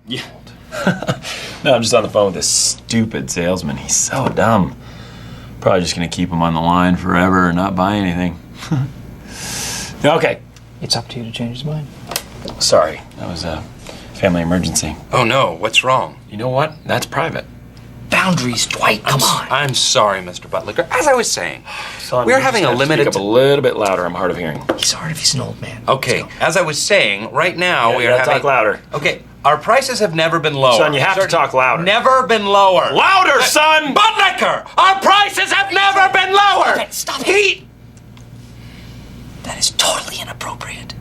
Yeah. No, I'm just on the phone with this stupid salesman. He's so dumb. Probably just gonna keep him on the line forever and not buy anything. Okay. It's up to you to change his mind. Sorry, that was a family emergency. Oh no, what's wrong? You know what? That's private. Boundaries, Dwight, come on. I'm sorry, Mr. Butler. As I was saying, Son, we're you having just a have to limited... Speak up a little bit louder. I'm hard of hearing. He's hard if he's an old man. Okay, as I was saying, right now Yeah, we you are gotta having... talk louder. Okay, our prices have never been lower. Son, you have to talk louder. Never been lower. Louder, son! Butler! Our prices have never been lower! Stop it! That is totally inappropriate.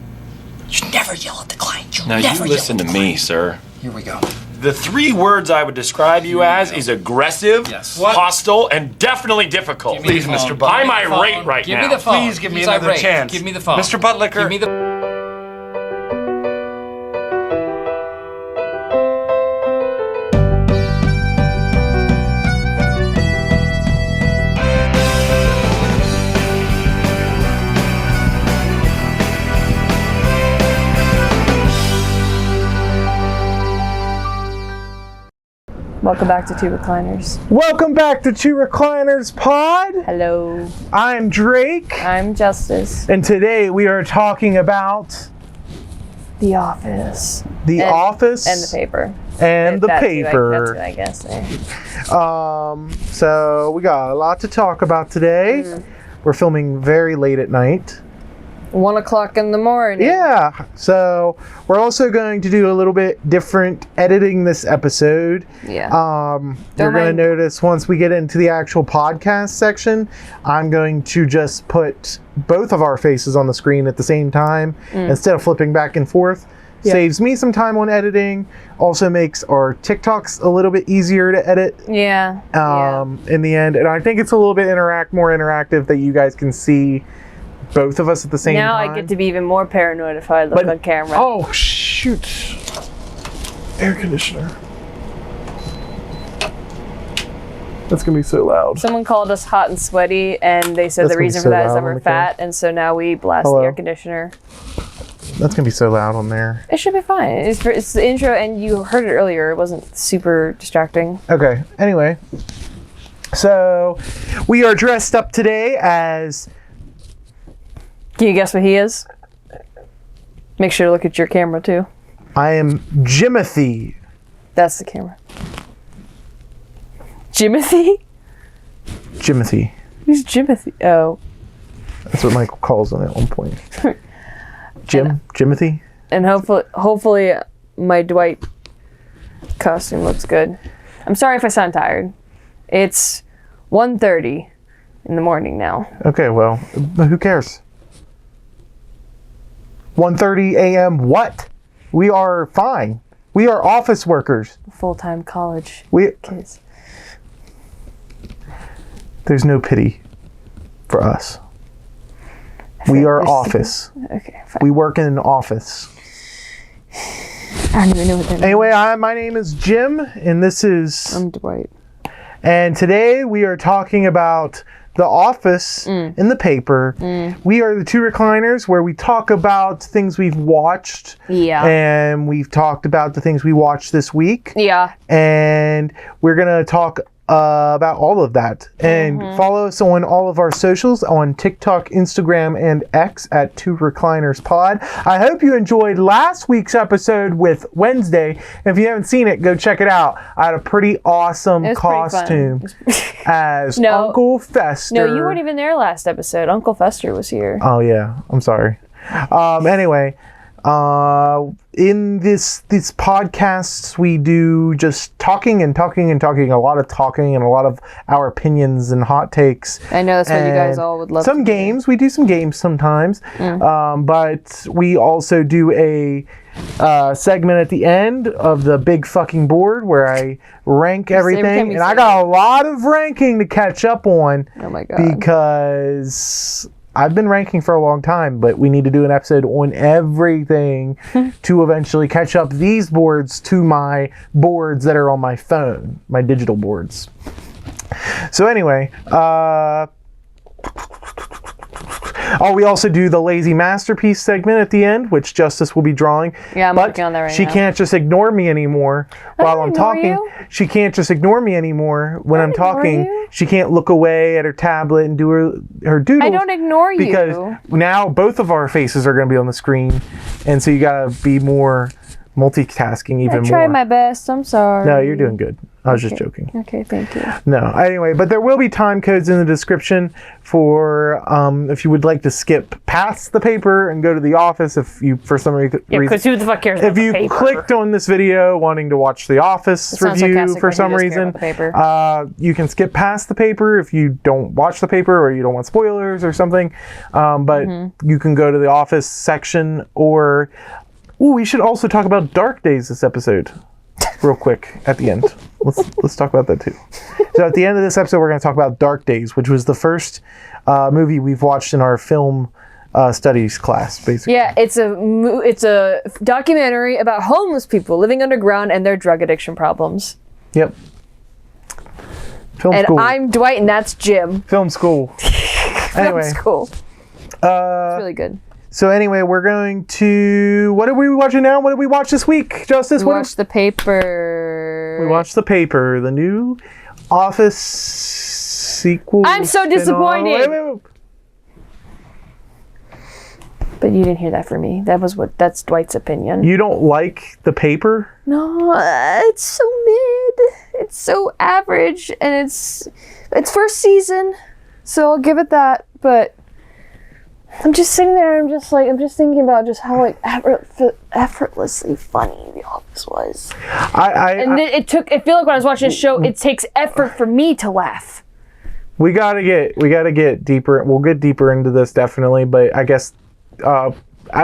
You never yell at the client. Now you listen to me, sir. Here we go. The 3 words I would describe you as is aggressive, hostile, and definitely difficult. Please, Mr. Butler. I'm irate right now. Give me the phone. Please give me He's another irate. chance. Give me the phone. Mr. Butler. Give me the... Welcome back to Two Recliners. Welcome back to Two Recliners Pod. Hello. I'm Drake. I'm Justice. And today we are talking about The Office. The Office. And the paper. And the That's paper. What I guess there. So we got a lot to talk about today. We're filming very late at night. 1 o'clock in the morning. Yeah. So we're also going to do a little bit different editing this episode. Yeah. You're going to notice once we get into the actual podcast section, I'm going to just put both of our faces on the screen at the same time instead of flipping back and forth. Yeah. Saves me some time on editing. Also makes our TikToks a little bit easier to edit. Yeah. In the end. And I think it's a little bit more interactive that you guys can see both of us at the same time. Now I get to be even more paranoid if I look on camera. Oh, shoot. Air conditioner. That's going to be so loud. Someone called us hot and sweaty, and they said the reason for that is that we're fat, and so now we blast the air conditioner. That's going to be so loud on there. It should be fine. It's the intro, and you heard it earlier. It wasn't super distracting. Okay. Anyway. So, we are dressed up today as... Can you guess what he is? Make sure to look at your camera, too. I am Jimothy. That's the camera. Jimothy? Jimothy. Who's Jimothy? Oh. That's what Michael calls him at one point. Jimothy? And hopefully my Dwight costume looks good. I'm sorry if I sound tired. It's 1:30 in the morning now. Okay, well, who cares? 1:30 a.m. what? We are fine. We are office workers. Full-time college kids. There's no pity for us. We are office. Okay, fine. We work in an office. I don't even know what that means. Anyway, my name is Jim, and this is... I'm Dwight. And today we are talking about The Office in the paper. We are the Two Recliners, where we talk about things we've watched. Yeah. And we've talked about the things we watched this week. Yeah. And we're going to talk about all of that. And follow us on all of our socials on TikTok, Instagram, and X at Two Recliners Pod. I hope you enjoyed last week's episode with Wednesday. If you haven't seen it, go check it out. I had a pretty awesome costume as Uncle Fester. No, you weren't even there last episode. Uncle Fester was here. Oh, yeah. I'm sorry. Anyway, in this podcasts, we do just talking, a lot of talking, and a lot of our opinions and hot takes. I know that's what you guys all would love. Some games. We do some games sometimes. But we also do a segment at the end of the big fucking board where I rank everything. And I got a lot of ranking to catch up on. Oh my God. Because I've been ranking for a long time, but we need to do an episode on everything to eventually catch up these boards to my boards that are on my phone, my digital boards. So anyway, Oh, we also do the lazy masterpiece segment at the end, which Justice will be drawing. Yeah, I'm but working on that right she now. can't just ignore me anymore while I'm ignore talking. you. She can't just ignore me anymore when I'm ignore talking. you. She can't look away at her tablet and do her doodles. I don't ignore you. Because now both of our faces are going to be on the screen, and so you got to be more multitasking even more. I try my best. I'm sorry. No, you're doing good. I was just joking. Okay, thank you. No, anyway, but there will be time codes in the description for if you would like to skip past the paper and go to the office if you, for some reason, Because who the fuck cares about if the you paper? clicked on this video wanting to watch the office It sounds review sarcastic, for but he some does care reason, about the paper. you can skip past the paper if you don't watch the paper or you don't want spoilers or something. But you can go to the office section or... Ooh, we should also talk about Dark Days this episode, real quick at the end. Let's talk about that too. So at the end of this episode, we're going to talk about Dark Days, which was the first movie we've watched in our film studies class, basically. Yeah, it's a documentary about homeless people living underground and their drug addiction problems. Yep. Film And school. I'm Dwight, and that's Jim. Film school. Anyway, That's cool. It's really good. so anyway, we're going to... What are we watching now? What did we watch this week, Justice? We watched The Paper. We watched The Paper, the new Office sequel. I'm so spin-off. disappointed. Wait. But you didn't hear that from me. That's Dwight's opinion. You don't like The Paper? No, it's so mid. It's so average, and it's first season, so I'll give it that. But I'm just sitting there, and I'm just thinking about just how like effortlessly funny The Office was. I feel like when I was watching this show, it takes effort for me to laugh. We gotta get deeper. We'll get deeper into this definitely, but I guess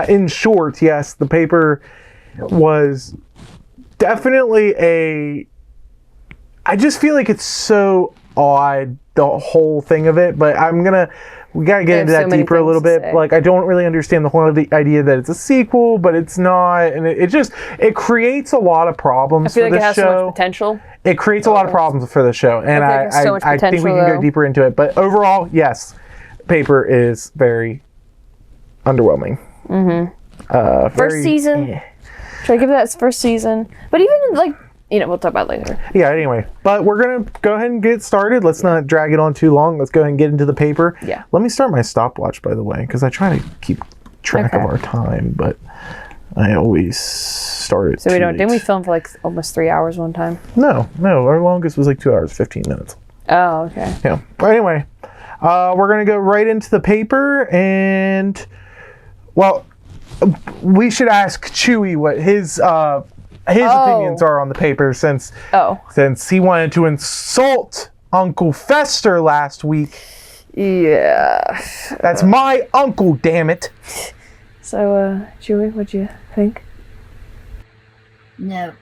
in short, yes, The Paper was definitely I just feel like it's so odd, the whole thing of it, but we gotta get into that deeper a little bit. Like, I don't really understand the whole idea that it's a sequel, but it's not, and it creates a lot of problems for this show. I feel like it has so much potential. It creates a lot of problems for the show, and I think we can go deeper into it. But overall, yes, Paper is very underwhelming. First season. Should I give that its first season? But even like, we'll talk about it later. Yeah, anyway. But we're going to go ahead and get started. Let's not drag it on too long. Let's go ahead and get into The Paper. Yeah. Let me start my stopwatch, by the way, because I try to keep track of our time, but I always start it So didn't we film for like almost 3 hours one time? No. Our longest was like 2 hours, 15 minutes. Oh, okay. Yeah. But anyway, we're going to go right into The Paper, and, well, we should ask Chewy what his opinions are on The Paper since he wanted to insult Uncle Fester last week. Yeah. That's my uncle, damn it. So, Chewy, what'd you think? No.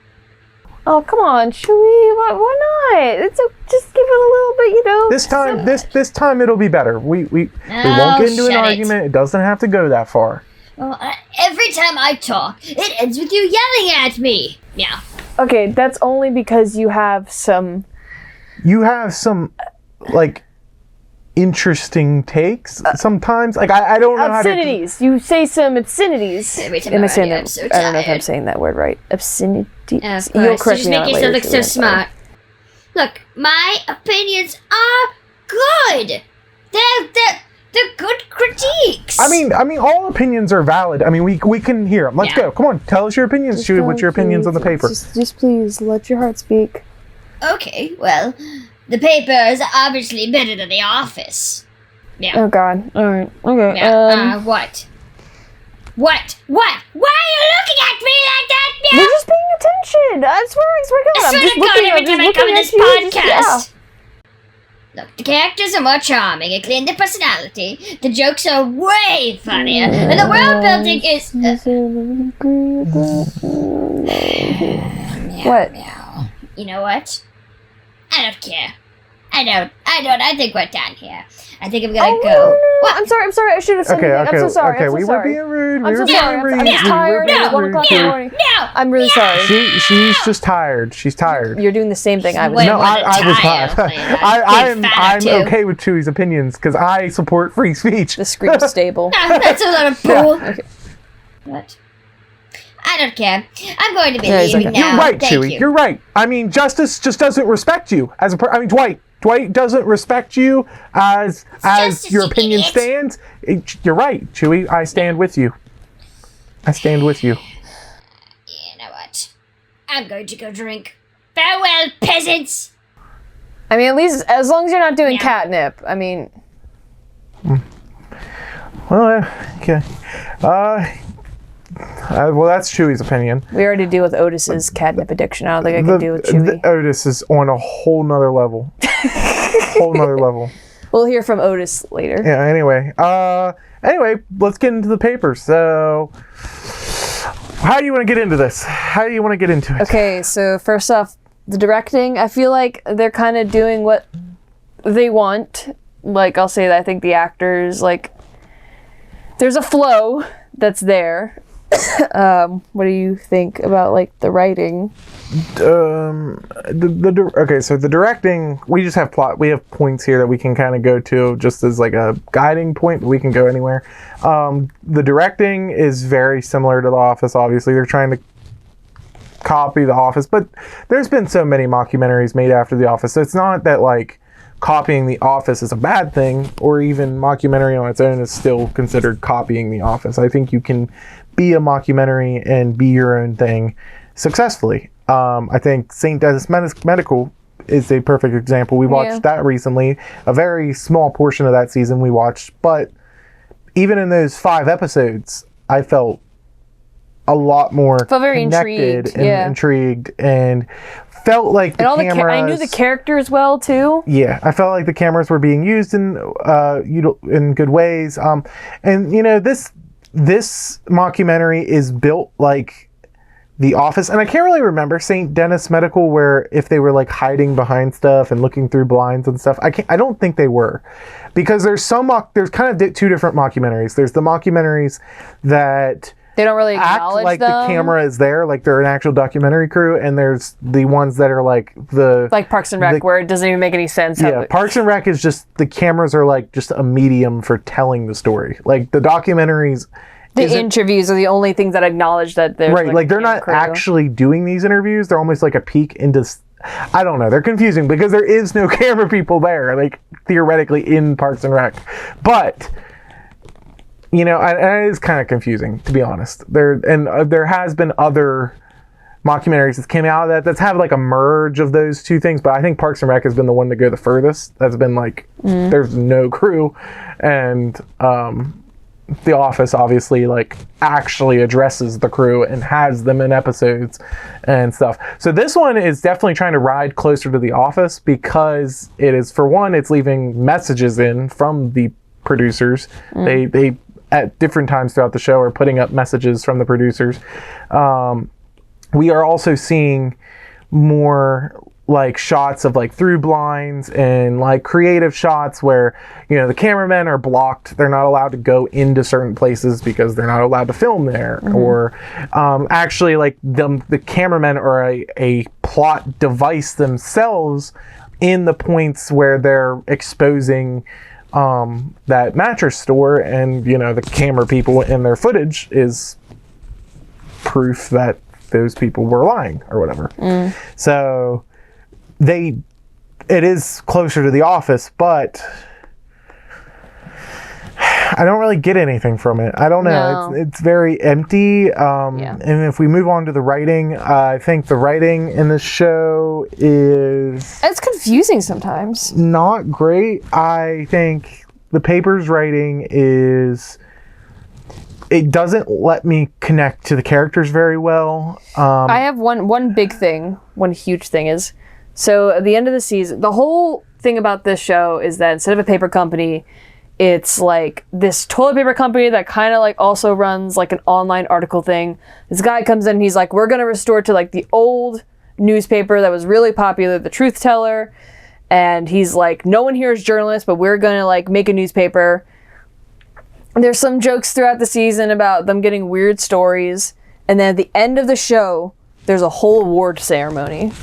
Oh, come on, Chewy. Why not? Just give it a little bit, This time it'll be better. We won't get into an argument. It doesn't have to go that far. Well, every time I talk, it ends with you yelling at me. Yeah. Okay, that's only because you have some... like, interesting takes sometimes. Like, I don't know obscenities. You say some obscenities. Every time Am I I saying I'm that? so I don't know if I'm tired. saying that word right. Obscenities. Of You'll course, correct you me just on it make yourself later, look so Chewy, I'm sorry. smart. Look, my opinions are good. They're good critiques. I mean, all opinions are valid. I mean, we can hear them. Let's go. Come on, tell us your opinions. Chewy, what's your opinions on The Paper? Just please, let your heart speak. Okay, well, The Paper is obviously better than The Office. Yeah. Oh, God. All right. Okay. Yeah. What? Why are you looking at me like that? Yeah. You're just paying attention. I swear I swear to God, every time I come on this podcast. Look, the characters are more charming and clean their personality. The jokes are way funnier, and the world building is. What? Meow. You know what? I don't care. I don't. I think we're done here. I think I'm gonna go. What? I'm sorry. I should have said Okay, anything. I'm so sorry. okay. I'm so We were sorry. being rude. I'm so sorry. I'm just tired. It's 1 o'clock in the morning. No! I'm really sorry. She's just tired. She's tired. You're doing the same thing I was Wait, doing. No, what a I was child, not. man. I'm Too. okay with Chewy's opinions because I support free speech. The scream stable. That's a little fool. What? I don't care. I'm going to be Yeah, he's leaving like, now. You're right, Thank Chewy. you. You're right. I mean, justice just doesn't respect you as a I mean, Dwight. Dwight doesn't respect you as Justice, your you opinion idiot. stands. You're right, Chewy. I stand with you. I stand with you. You know what? I'm going to go drink. Farewell, peasants! I mean, at least as long as you're not doing Yeah. catnip. I mean, Well, okay. Well, that's Chewy's opinion. we already deal with Otis's catnip addiction. I don't think I can deal with Chewy. Otis is on a whole nother level. Whole nother level. We'll hear from Otis later. Yeah. Anyway, let's get into the papers. So, how do you want to get into this? How do you want to get into it? Okay, so first off, the directing. I feel like they're kind of doing what they want. Like, I'll say that I think the actors, like, there's a flow that's there. What do you think about, like, the writing? Okay, so the directing, we just have plot. We have points here that we can kind of go to just as like a guiding point. We can go anywhere. The directing is very similar to The Office. Obviously, they're trying to copy The Office, but there's been so many mockumentaries made after The Office, so it's not that like copying The Office is a bad thing, or even mockumentary on its own is still considered copying The Office. I think you can be a mockumentary and be your own thing successfully. I think St. Dennis Medical is a perfect example. We watched that recently. A very small portion of that season we watched, but even in those 5 episodes, I felt a lot more very connected intrigued, and intrigued, and felt like the cameras. I knew the characters well too. Yeah, I felt like the cameras were being used in good ways. And you know, this mockumentary is built like The Office, and I can't really remember St. Dennis Medical where if they were like hiding behind stuff and looking through blinds and stuff. I don't think they were, because there's kind of 2 different mockumentaries. There's the mockumentaries that They don't really act acknowledge like them. the camera is there, like they're an actual documentary crew, and there's the ones that are like Parks and Rec, where it doesn't even make any sense. Yeah, Parks and Rec is just the cameras are like just a medium for telling the story. Like the documentaries, the interviews are the only things that acknowledge that they're right. Like they're not actually doing these interviews. They're almost like a peek into. I don't know. They're confusing because there is no camera people there, like theoretically in Parks and Rec, but. You know, and it is kind of confusing, to be honest. There has been other mockumentaries that came out of that's had like a merge of those 2 things, but I think Parks and Rec has been the one to go the furthest. That's been like, there's no crew, and The Office obviously like actually addresses the crew and has them in episodes and stuff. So this one is definitely trying to ride closer to The Office because it is, for one, it's leaving messages in from the producers. They at different times throughout the show are putting up messages from the producers. We are also seeing more like shots of like through blinds and like creative shots where, you know, the cameramen are blocked. They're not allowed to go into certain places because they're not allowed to film there. Or actually like the cameramen are a plot device themselves in the points where they're exposing that mattress store, and you know the camera people in their footage is proof that those people were lying or whatever. So it is closer to The Office, but I don't really get anything from it. I don't know. No. It's very empty. And if we move on to the writing, I think the writing in this show is It's confusing sometimes. not great. I think the paper's writing it doesn't let me connect to the characters very well. I have one big thing, one huge thing is, so at the end of the season, the whole thing about this show is that instead of a paper company, it's like this toilet paper company that kind of like also runs like an online article thing. This guy comes in and he's like, we're going to restore to like the old newspaper that was really popular, the Truth Teller. And he's like, no one here is journalists, but we're going to like make a newspaper. There's some jokes throughout the season about them getting weird stories. And then at the end of the show, there's a whole award ceremony.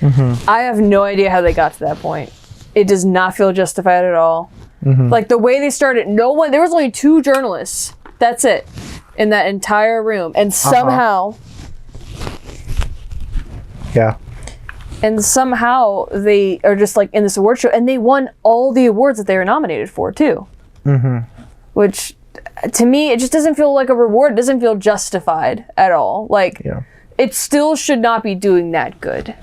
I have no idea how they got to that point. It does not feel justified at all. Like the way they started, there was only 2 journalists. That's it. In that entire room. And somehow... And somehow they are just like in this award show, and they won all the awards that they were nominated for too. Which, to me, it just doesn't feel like a reward. It doesn't feel justified at all. Like, it still should not be doing that good.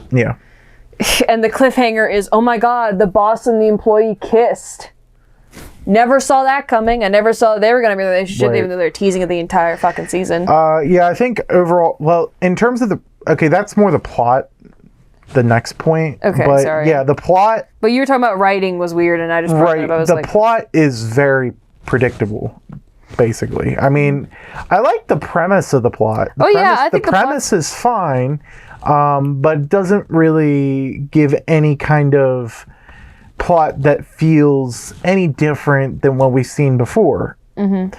And the cliffhanger is, oh my god, the boss and the employee kissed. Never saw that coming. I never saw they were going to be in a relationship, even though they're teasing it the entire fucking season. I think overall, well, in terms of that's more the plot. The next point. Okay, but, sorry. Yeah, the plot. But you were talking about writing was weird, and I just brought it up. The plot is very predictable, basically. I mean, I like the premise of the plot. I think the premise is fine, but it doesn't really give any kind of plot that feels any different than what we've seen before. And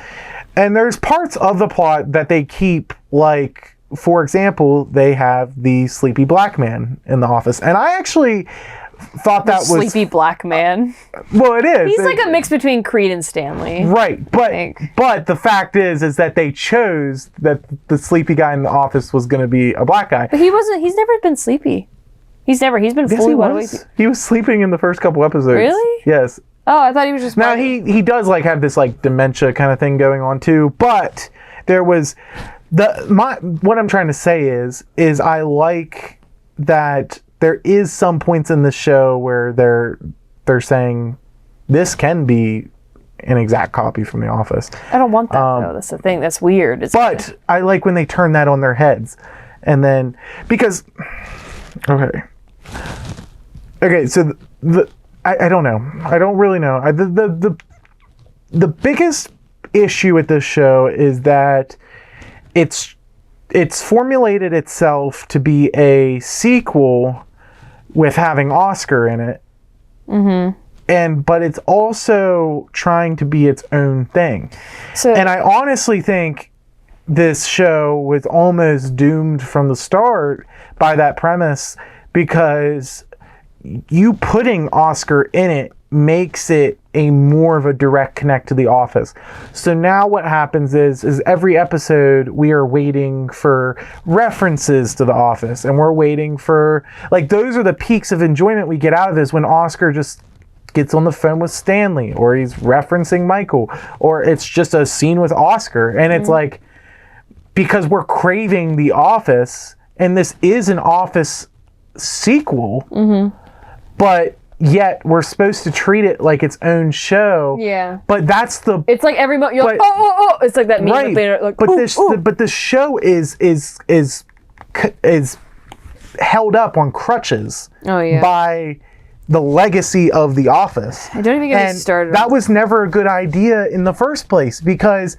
there's parts of the plot that they keep, like, for example, they have the sleepy black man in the office. And I actually thought that was... Sleepy black man. Well, it is. He's like a mix between Creed and Stanley. Right. But the fact is that they chose that the sleepy guy in the office was going to be a black guy. But he's never been sleepy. He's been fully wide awake. He was sleeping in the first couple episodes. Really? Yes. Oh, I thought he was just... Now, he does like have this like dementia kind of thing going on too, but there was... what I'm trying to say is I like that there is some points in the show where they're saying this can be an exact copy from The Office. I don't want that though. That's the thing. That's weird. But I like when they turn that on their heads, and then because okay, so I don't know. I don't really know. The biggest issue with this show is that it's formulated itself to be a sequel with having Oscar in it. But it's also trying to be its own thing. And I honestly think this show was almost doomed from the start by that premise, because you putting Oscar in it makes it a more of a direct connect to The Office. So now what happens is every episode we are waiting for references to The Office, and we're waiting for, like, those are the peaks of enjoyment we get out of this, when Oscar just gets on the phone with Stanley, or he's referencing Michael, or it's just a scene with Oscar, and it's like, because we're craving The Office, and this is an Office sequel, but yet we're supposed to treat it like its own show. Yeah. But that's the... It's like every moment you're like, oh. It's like that meme. Right. Like, but this show is held up on crutches by the legacy of The Office. I don't even get me started. That was never a good idea in the first place, because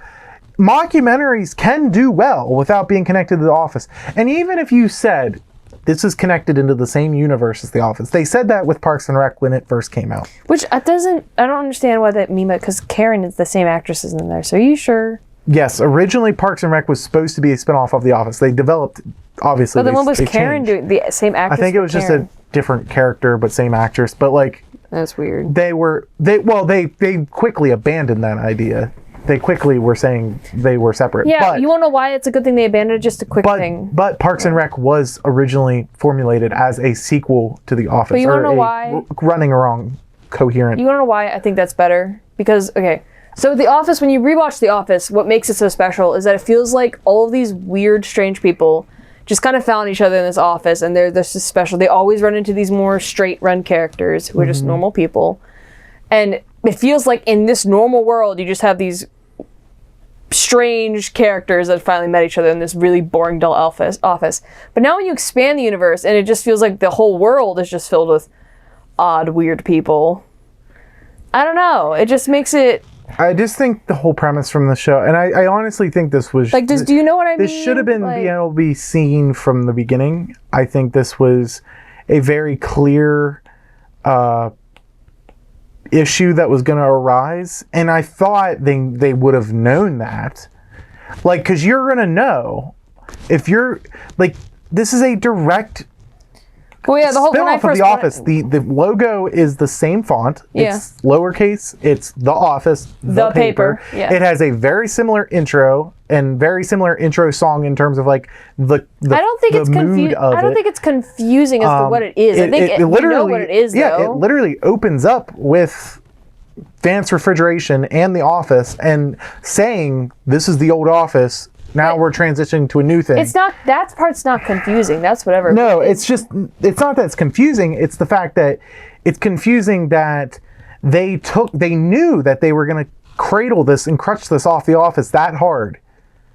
mockumentaries can do well without being connected to The Office. And even if you said this is connected into the same universe as The Office. They said that with Parks and Rec when it first came out. Which I don't understand why that meme, because Karen is the same actress in there. So are you sure? Yes, originally Parks and Rec was supposed to be a spinoff of The Office. They developed, obviously. But then what was Karen doing? The same actress? I think it was just a different character, but same actress. But like, that's weird. They quickly abandoned that idea. They quickly were saying they were separate. Yeah, but you want to know why it's a good thing they abandoned it? Just a quick thing. But Parks and Rec was originally formulated as a sequel to The Office. But you want to know why? Running along coherent. You want to know why I think that's better? Because, okay, so The Office, when you rewatch The Office, what makes it so special is that it feels like all of these weird, strange people just kind of found each other in this office, and they're just special. They always run into these more straight-run characters who are just normal people. And it feels like in this normal world, you just have these strange characters that finally met each other in this really boring, dull office. But now when you expand the universe, and it just feels like the whole world is just filled with odd, weird people. I don't know. It just makes it... I just think the whole premise from the show, and I honestly think this was... Like, do you know what I mean? This should have been able to be seen from the beginning. I think this was a very clear issue that was going to arise, and I thought they would have known that, like, because you're going to know if you're like, this is a direct Well, yeah, the whole when I spin-off of first The Office. The logo is the same font. Yeah. It's lowercase. It's The Office. The paper. Yeah. It has a very similar intro and very similar intro song in terms of like the I don't think it's confusing. I don't think it's confusing as to what it is. I think we know what it is, yeah, though. it literally opens up with Vance Refrigeration and The Office and saying this is the old Office. Now we're transitioning to a new thing. It's not, that part's not confusing. That's whatever. No, it's not that it's confusing. It's the fact that it's confusing that they knew that they were going to cradle this and crutch this off The Office that hard,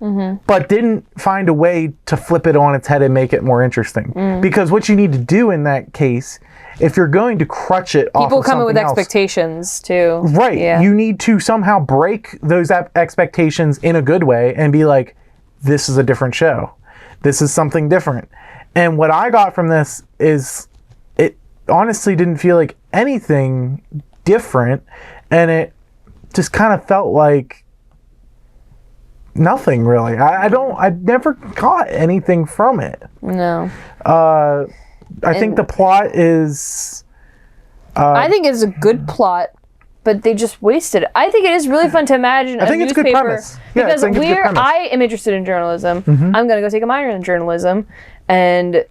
but didn't find a way to flip it on its head and make it more interesting. Because what you need to do in that case, if you're going to crutch it off of people come in with something else, expectations too. right? Yeah. You need to somehow break those expectations in a good way and be like, this is a different show. This is something different. And what I got from this is it honestly didn't feel like anything different, and it just kind of felt like nothing really. I never got anything from it. No. I think the plot is I think it's a good plot, but they just wasted it. I think it is really fun to imagine I think it's a good newspaper, premise. Yeah, I because think it's a good premise. I am interested in journalism. I'm going to go take a minor in journalism, and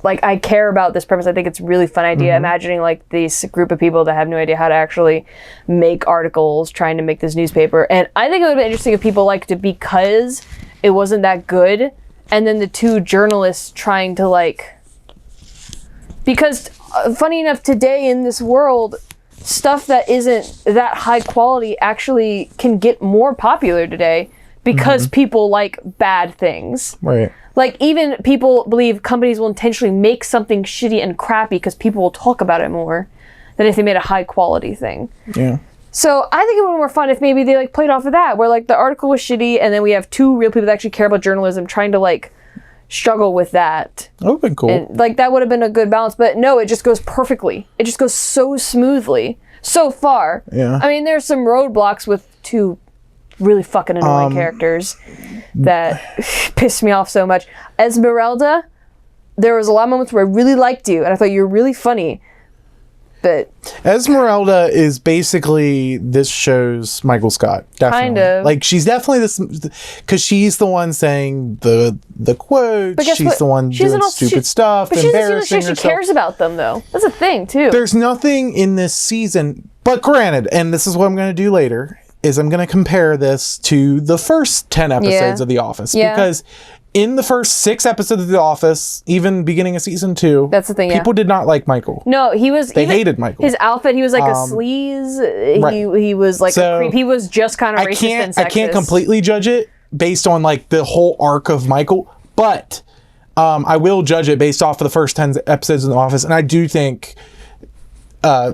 like I care about this premise. I think it's a really fun idea. Imagining like this group of people that have no idea how to actually make articles, trying to make this newspaper. And I think it would have been interesting if people liked it because it wasn't that good, and then the two journalists trying to like, because funny enough, today in this world, stuff that isn't that high quality actually can get more popular today because people like bad things. right. Like, even people believe companies will intentionally make something shitty and crappy because people will talk about it more than if they made a high quality thing. Yeah. So I think it would be more fun if maybe they like played off of that, where like the article was shitty and then we have two real people that actually care about journalism trying to like struggle with that. That would have been cool. And like that would have been a good balance, but no, it just goes perfectly. It just goes so smoothly so far. Yeah. I mean, there's some roadblocks with two really fucking annoying characters that pissed me off so much. Esmeralda, there was a lot of moments where I really liked you and I thought you were really funny, but Esmeralda is basically this show's Michael Scott. Definitely. Kind of. Like, she's definitely this, because she's the one saying the quotes. But guess she's what? the one She's doing an- stupid she- stuff, but she's embarrassing she herself. cares about them though. That's a thing too. There's nothing in this season, but granted, and this is what I'm going to do later, is I'm going to compare this to the first 10 episodes Yeah. of The Office. Yeah. Because in the first 6 episodes of The Office, even beginning of season 2, That's the thing, yeah. people did not like Michael. No, he was. They even hated Michael. His outfit, he was like a sleaze. right. He was like So, a creep. He was just kind of racist and sexist. I can't completely judge it based on like the whole arc of Michael, but I will judge it based off of the first 10 episodes of The Office, and I do think,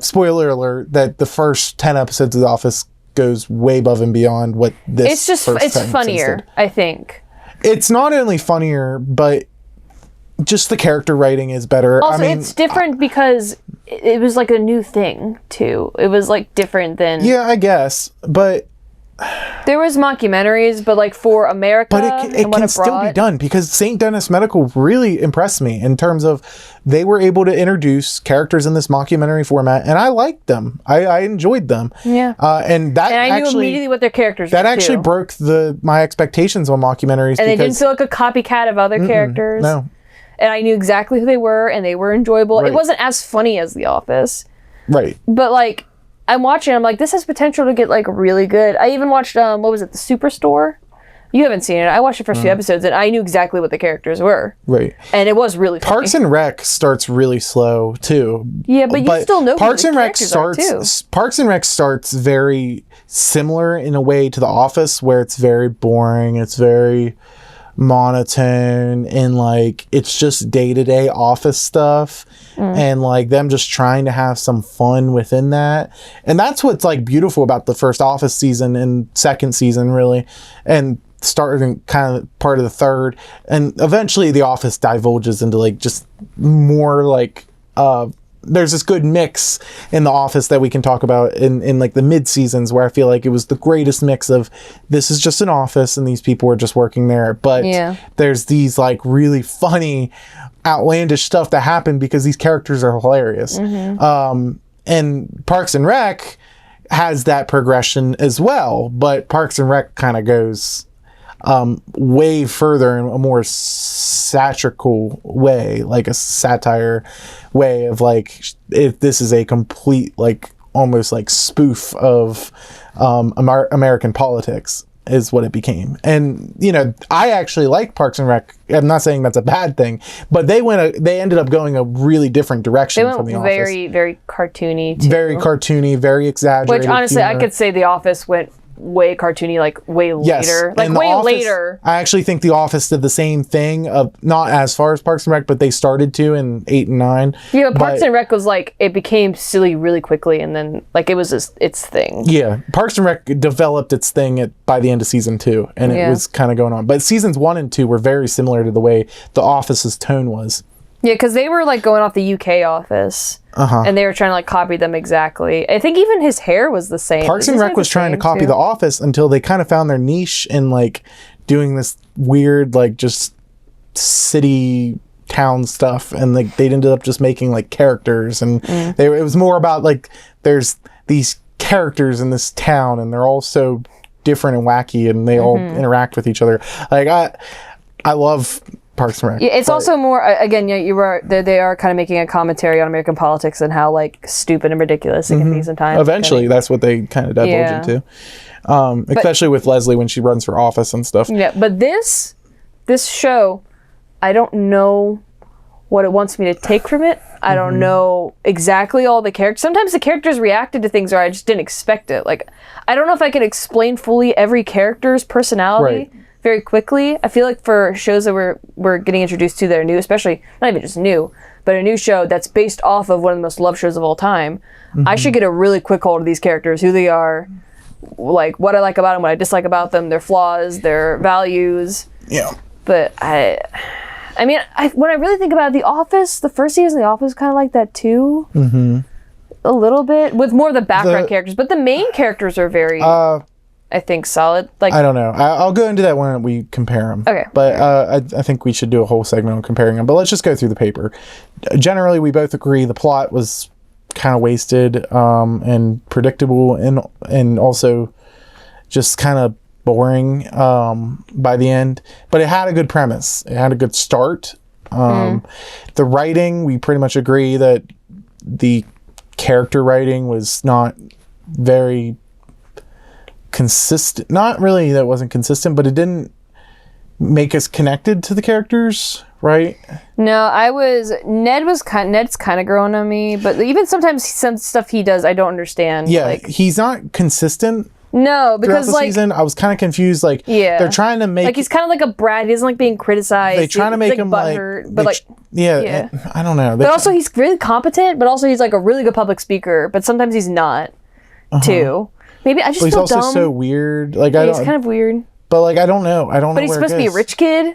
spoiler alert, that the first 10 episodes of The Office goes way above and beyond what this. It's just first it's 10 funnier, episodes I think. did. It's not only funnier, but just the character writing is better. Also, I mean, it's different because it was like a new thing too. It was like different than yeah, I guess, but there was mockumentaries, but like for America, But and it what can still be brought- done, because St. Denis Medical really impressed me in terms of they were able to introduce characters in this mockumentary format, and I liked them. I enjoyed them. Yeah. And that And I knew actually immediately what their characters that were actually too. broke my expectations on mockumentaries. And they didn't because feel like a copycat of other characters. no, And I knew exactly who they were, and they were enjoyable. Right. It wasn't as funny as The Office, right. but like I'm watching, I'm like, this has potential to get like really good. I even watched what was it, The Superstore? You haven't seen it. I watched the first few episodes, and I knew exactly what the characters were, Right. and it was really funny. Parks and Rec starts really slow too. Yeah, but you still know who Parks the and Rec characters are, starts. too. Parks and Rec starts very similar in a way to The Office, where it's very boring. It's very monotone, and like it's just day-to-day office stuff, and like them just trying to have some fun within that. And that's what's like beautiful about the first Office season and second season, really, and starting kind of part of the third, and eventually The Office divulges into like just more like there's this good mix in The Office that we can talk about in like the mid seasons, where I feel like it was the greatest mix of this is just an office and these people are just working there, but there's these like really funny, outlandish stuff that happen because these characters are hilarious. And Parks and Rec has that progression as well, but Parks and Rec kind of goes way further in a more satirical way, like a satire way of like, if this is a complete like almost like spoof of American politics is what it became. And you know, I actually like Parks and Rec. I'm not saying that's a bad thing, but they ended up going a really different direction from The Office. Very, very cartoony too. Very cartoony, very exaggerated. Which honestly, humor. I could say The Office went way cartoony, like way later. Like way later. I actually think The Office did the same thing, not as far as Parks and Rec, but they started to in 8 and 9. Yeah, but Parks and Rec was like, it became silly really quickly, and then like it was its thing. Yeah, Parks and Rec developed its thing by the end of season 2, and it was kind of going on. But seasons 1 and 2 were very similar to the way The Office's tone was. Yeah, because they were like going off the UK Office. And they were trying to like copy them exactly. I think even his hair was the same. Parks and Rec was trying to copy The Office until they kind of found their niche in like doing this weird like just city town stuff, and like they ended up just making like characters, and it was more about like there's these characters in this town and they're all so different and wacky, and they all interact with each other. Like I love Parks and Rec. Yeah, it's also more, again, they are kind of making a commentary on American politics and how like stupid and ridiculous it can be sometimes. Eventually, that's what they kind of divulge into. Especially with Leslie when she runs for office and stuff. Yeah, but this show, I don't know what it wants me to take from it. I don't know exactly all the characters. Sometimes the characters reacted to things or I just didn't expect it. Like, I don't know if I could explain fully every character's personality very quickly. I feel like for shows that we're getting introduced to that are new, especially, not even just new, but a new show that's based off of one of the most loved shows of all time, I should get a really quick hold of these characters, who they are, like what I like about them, what I dislike about them, their flaws, their values. Yeah. But I mean, when I really think about it, The Office, the first season of The Office is kind of like that too. A little bit, with more of the background characters, but the main characters are very... I think solid. Like, I don't know. I'll go into that when we compare them. Okay. But I think we should do a whole segment on comparing them. But let's just go through the paper. Generally, we both agree the plot was kind of wasted and predictable, and also just kind of boring by the end. But it had a good premise. It had a good start. The writing, we pretty much agree that the character writing was not very consistent. Not really that it wasn't consistent, but it didn't make us connected to the characters, right? No, Ned's kind of growing on me, but even sometimes some stuff he does I don't understand. Yeah, like, he's not consistent. No, because throughout the season, I was kind of confused. Like, they're trying to make, like, he's kind of like a brat. He doesn't like being criticized. They trying to make him butthurt, like, but like, I don't know. But also, he's really competent. But also, he's like a really good public speaker. But sometimes he's not too. Maybe I just feel dumb. He's also so weird. Like, he's kind of weird. But like, I don't know. But he's supposed to be a rich kid.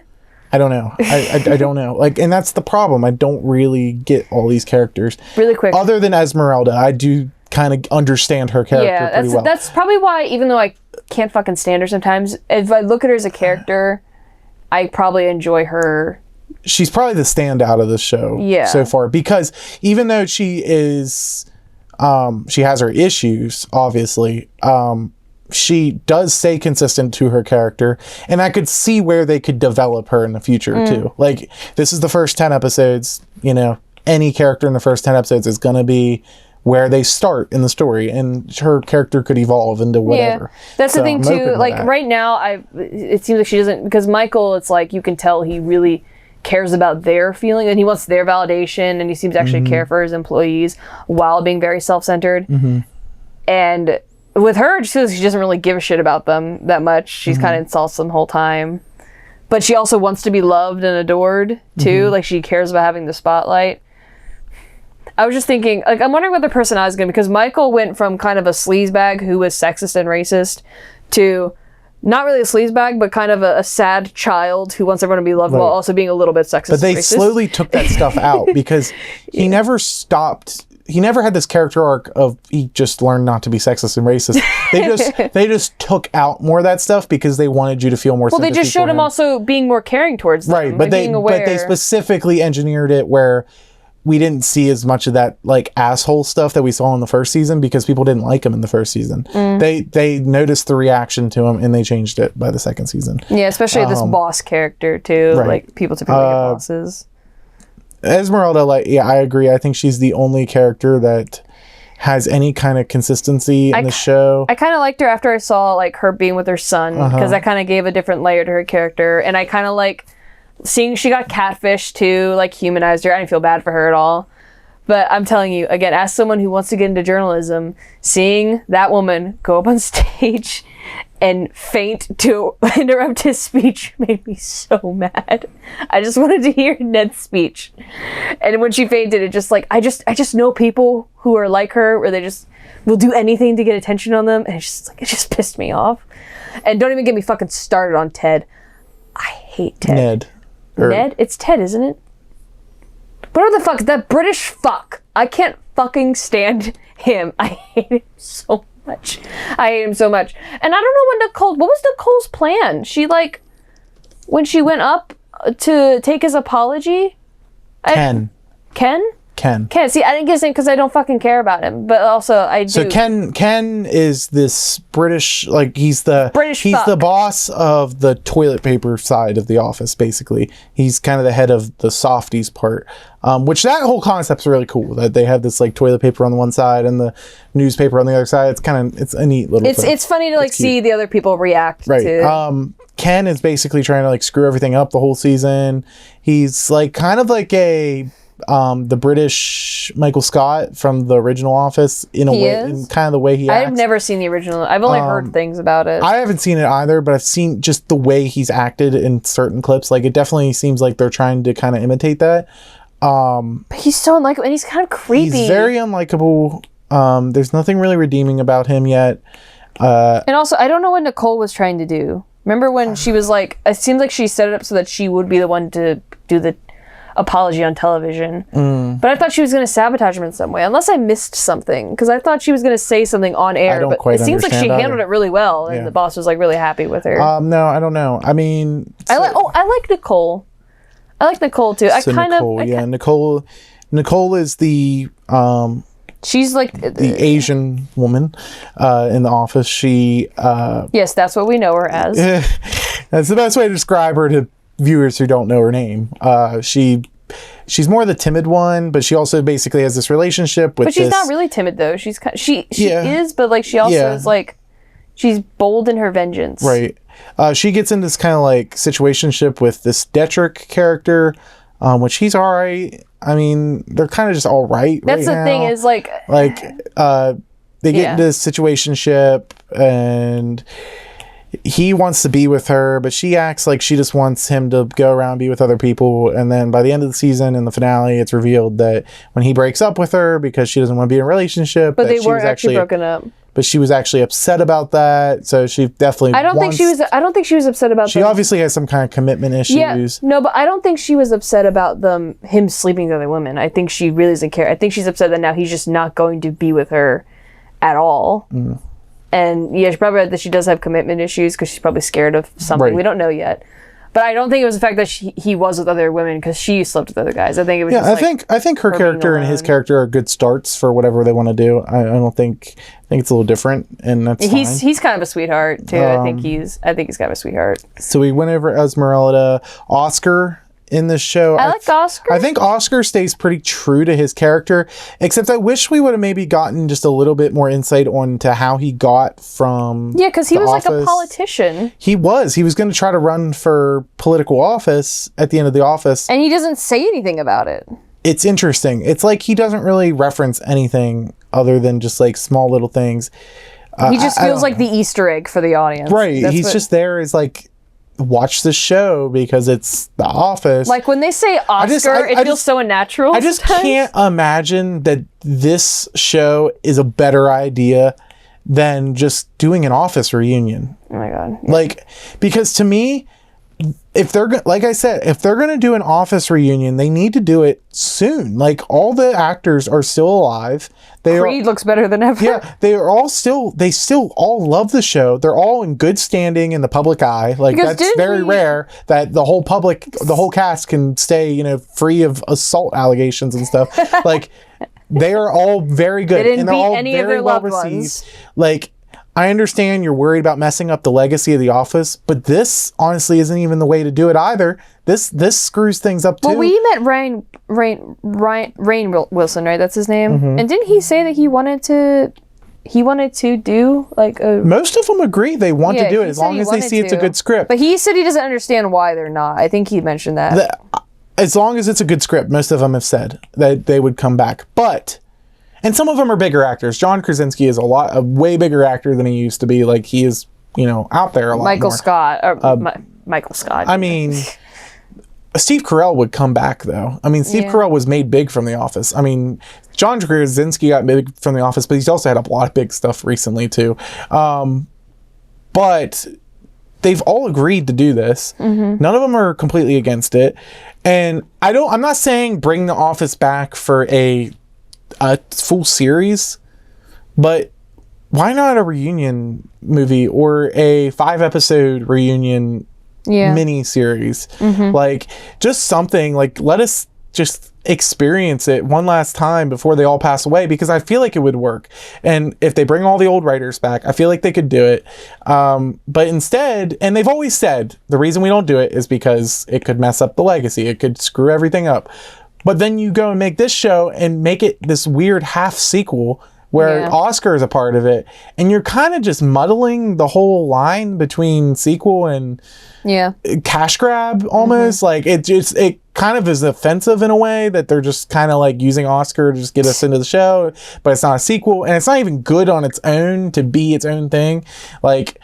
I don't know. I don't know. Like, and that's the problem. I don't really get all these characters. Really quick. Other than Esmeralda, I do kind of understand her character pretty well. That's probably why, even though I can't fucking stand her sometimes, if I look at her as a character, I probably enjoy her. She's probably the standout of the show so far, because even though she is, she has her issues, obviously, she does stay consistent to her character, and I could see where they could develop her in the future too. Like, this is the first 10 episodes, you know, any character in the first 10 episodes is going to be where they start in the story, and her character could evolve into whatever. Yeah, that's the thing too. Like, right now, it seems like she doesn't, because Michael, it's like you can tell he really cares about their feeling and he wants their validation, and he seems to actually care for his employees while being very self-centered. And with her, she doesn't really give a shit about them that much. She's kind of insults them the whole time, but she also wants to be loved and adored too. Like, she cares about having the spotlight. I was just thinking, like, I'm wondering what their personality is going to be, because Michael went from kind of a sleazebag who was sexist and racist to not really a sleazebag, but kind of a sad child who wants everyone to be loved while also being a little bit sexist. But they and racist. slowly took that stuff out because he never stopped. He never had this character arc of he just learned not to be sexist and racist. They just took out more of that stuff because they wanted you to feel more. Well, they just showed him also being more caring towards them, right, but they specifically engineered it where we didn't see as much of that like asshole stuff that we saw in the first season because people didn't like him in the first season. They noticed the reaction to him and they changed it by the second season. Yeah, especially this boss character too. Right. Like people typically get bosses. Esmeralda, I agree. I think she's the only character that has any kind of consistency in the show. I kind of liked her after I saw like her being with her son because that kind of gave a different layer to her character, and I kind of like seeing she got catfished too, like humanized her. I didn't feel bad for her at all. But I'm telling you, again, as someone who wants to get into journalism, seeing that woman go up on stage and faint to interrupt his speech made me so mad. I just wanted to hear Ned's speech. And when she fainted, it just like, I just know people who are like her, where they just will do anything to get attention on them. And it's just like, it just pissed me off. And don't even get me fucking started on Ted. I hate Ted. Ned? It's Ted, isn't it? Whatever the fuck, that British fuck. I can't fucking stand him. I hate him so much. I hate him so much. And I don't know what was Nicole's plan? She like, when she went up to take his apology? Ken? See, I didn't get his name because I don't fucking care about him. But also, I do. So Ken is this British, like he's the boss of the toilet paper side of the office. Basically, he's kind of the head of the softies part. Which that whole concept's really cool. That they have this like toilet paper on the one side and the newspaper on the other side. It's a neat little. It's funny to like see the other people react. Right. To... Ken is basically trying to like screw everything up the whole season. He's like kind of like the British Michael Scott from the original Office in a way, in kind of the way he acts. I've never seen the original. I've only heard things about it. I haven't seen it either, but I've seen just the way he's acted in certain clips. Like it definitely seems like they're trying to kind of imitate that. But he's so unlikable, and he's kind of creepy. He's very unlikable. There's nothing really redeeming about him yet. And also, I don't know what Nicole was trying to do. Remember when she was like, it seemed like she set it up so that she would be the one to do the apology on television. But I thought she was going to sabotage him in some way, unless I missed something, because I thought she was going to say something on air. But it seems like she handled it really well, and the boss was like really happy with her. No, I don't know. I mean, I like Nicole. I like Nicole too. Nicole is the she's like the Asian woman in the office. She yes, that's what we know her as. That's the best way to describe her to viewers who don't know her name. She's more the timid one, but she also basically has this relationship with. But she's not really timid though. She's she is, but like she also is like she's bold in her vengeance. Right. She gets in this kind of like situationship with this Detrick character, which he's all right. I mean, they're kind of just all right. That's the thing is like they get into this situationship and he wants to be with her, but she acts like she just wants him to go around and be with other people. And then by the end of the season, in the finale, it's revealed that when he breaks up with her because she doesn't want to be in a relationship, but they weren't actually broken up. But she was actually upset about that, so she definitely. I don't think she was upset about. She obviously has some kind of commitment issues. Yeah, no, but I don't think she was upset about him sleeping with other women. I think she really doesn't care. I think she's upset that now he's just not going to be with her at all. And yeah, she probably that she does have commitment issues because she's probably scared of something. We don't know yet. But I don't think it was the fact that he was with other women because she slept with other guys. I think it was. Yeah, I think her character and his character are good starts for whatever they want to do. I don't think. I think it's a little different, and that's fine. He's kind of a sweetheart too. I think he's kind of a sweetheart. So we went over Esmeralda, Oscar in this show. I like Oscar. I think Oscar stays pretty true to his character, except I wish we would have maybe gotten just a little bit more insight onto how he got from. Yeah, because he was like a politician. He was going to try to run for political office at the end of The Office, and he doesn't say anything about it. It's interesting. It's like he doesn't really reference anything other than just like small little things. He just feels like the Easter egg for the audience. Right. He's just there as like, watch the show because it's The Office. Like when they say Oscar, it feels so unnatural. I just can't imagine that this show is a better idea than just doing an Office reunion. Oh my god. Like, because to me, if they're like I said, if they're gonna do an Office reunion, they need to do it soon. Like, all the actors are still alive. Creed looks better than ever. Yeah, they still all love the show. They're all in good standing in the public eye. Like, Because that's very rare that the whole cast can stay, free of assault allegations and stuff. Like, they are all very good. They didn't and they're beat all any of very their well loved received. ones. Like, I understand you're worried about messing up the legacy of The Office, but this honestly isn't even the way to do it either. This screws things up too. Well, we met Rainn Wilson, right? That's his name. Mm-hmm. And didn't he say that he wanted to do like a? Most of them agree they want to do it he as said long he as they wanted see it's a to. good script. But he said he doesn't understand why they're not. I think he mentioned that. As long as it's a good script, most of them have said that they would come back. And some of them are bigger actors. John Krasinski is a way bigger actor than he used to be. Like, he is, out there a lot Michael more. Scott. Michael Scott. I mean, Steve Carell would come back, though. I mean, Steve Carell was made big from The Office. I mean, John Krasinski got big from The Office, but he's also had a lot of big stuff recently, too. But they've all agreed to do this. Mm-hmm. None of them are completely against it. And I'm not saying bring The Office back for a full series, but why not a reunion movie or a 5-episode reunion mini series? Mm-hmm. Like, just something, like, let us just experience it one last time before they all pass away, because I feel like it would work. And if they bring all the old writers back, I feel like they could do it. But instead, and they've always said the reason we don't do it is because it could mess up the legacy, it could screw everything up. But then you go and make this show and make it this weird half sequel where Oscar is a part of it. And you're kind of just muddling the whole line between sequel and cash grab almost. Mm-hmm. Like, it kind of is offensive in a way that they're just kind of like using Oscar to just get us into the show. But it's not a sequel. And it's not even good on its own to be its own thing. Like,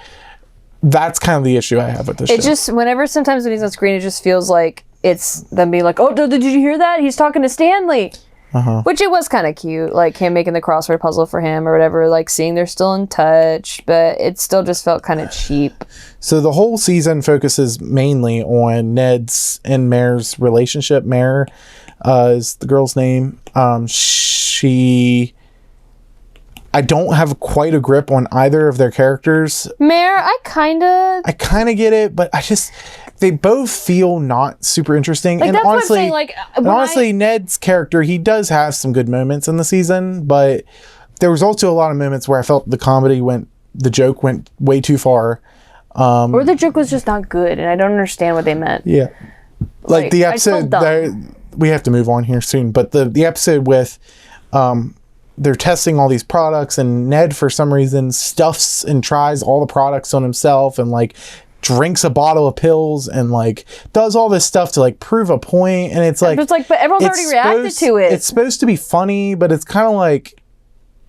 that's kind of the issue I have with this show. It just, sometimes when he's on screen, it just feels like it's them being like, oh, did you hear that? He's talking to Stanley. Uh-huh. Which it was kind of cute, like him making the crossword puzzle for him or whatever, like seeing they're still in touch, but it still just felt kind of cheap. So the whole season focuses mainly on Ned's and Mare's relationship. Mare is the girl's name. I don't have quite a grip on either of their characters. Mare, I kind of get it, but they both feel not super interesting. Like, and that's honestly, what I'm saying, like, Ned's character, he does have some good moments in the season, but there was also a lot of moments where I felt the joke went way too far. Or the joke was just not good, and I don't understand what they meant. Yeah. Like the episode, we have to move on here soon, but the episode with, they're testing all these products, and Ned, for some reason, stuffs and tries all the products on himself and, like, drinks a bottle of pills and, like, does all this stuff to, like, prove a point. And it's like, but everyone's already reacted to it. It's supposed to be funny, but it's kind of like,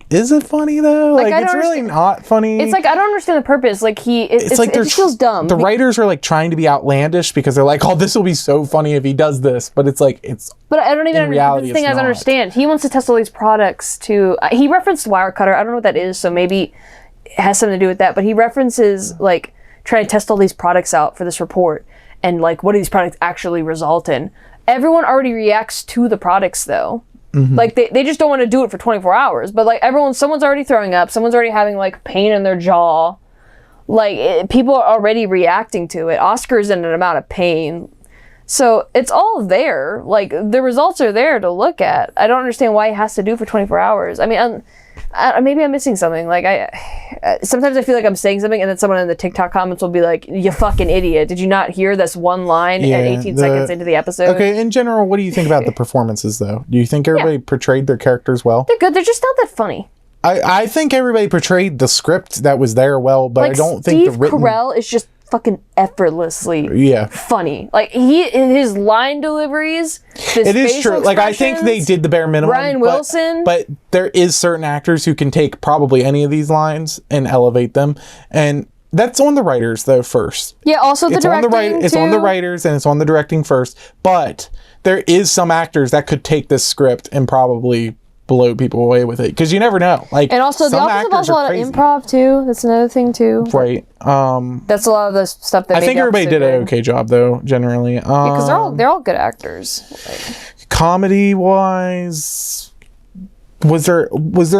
is it funny though? Like, it's really not funny. It's like, I don't understand the purpose. Like, it just feels dumb. The writers are, like, trying to be outlandish because they're like, oh, this will be so funny if he does this. But it's like, But I don't even understand. He wants to test all these products to. He referenced Wirecutter. I don't know what that is, so maybe it has something to do with that. But he references, like, trying to test all these products out for this report, and, like, what do these products actually result in? Everyone already reacts to the products, though. Mm-hmm. Like, they just don't want to do it for 24 hours. But, like, someone's already throwing up. Someone's already having, like, pain in their jaw. Like, people are already reacting to it. Oscar's in an amount of pain. So, it's all there. Like, the results are there to look at. I don't understand why he has to do it for 24 hours. I mean, maybe I'm missing something. Like, sometimes I feel like I'm saying something, and then someone in the TikTok comments will be like, you fucking idiot. Did you not hear this one line at 18 seconds into the episode? Okay, in general, what do you think about the performances, though? Do you think everybody portrayed their characters well? They're good. They're just not that funny. I think everybody portrayed the script that was there well, but, like, I don't think the written... Steve Carell is just fucking effortlessly funny. Like, his line deliveries, it is true. Like, I think they did the bare minimum. Rainn Wilson. But there is certain actors who can take probably any of these lines and elevate them. And that's on the writers, though, first. Yeah, also the directing, It's on the writers and it's on the directing first. But there is some actors that could take this script and probably blow people away with it, because you never know. Like, And also, The some Office actors involves a are lot crazy. of improv too. That's another thing too. Right. That's a lot of the stuff that I think everybody did an okay job though, generally. because they're all good actors. Like, Comedy wise, was there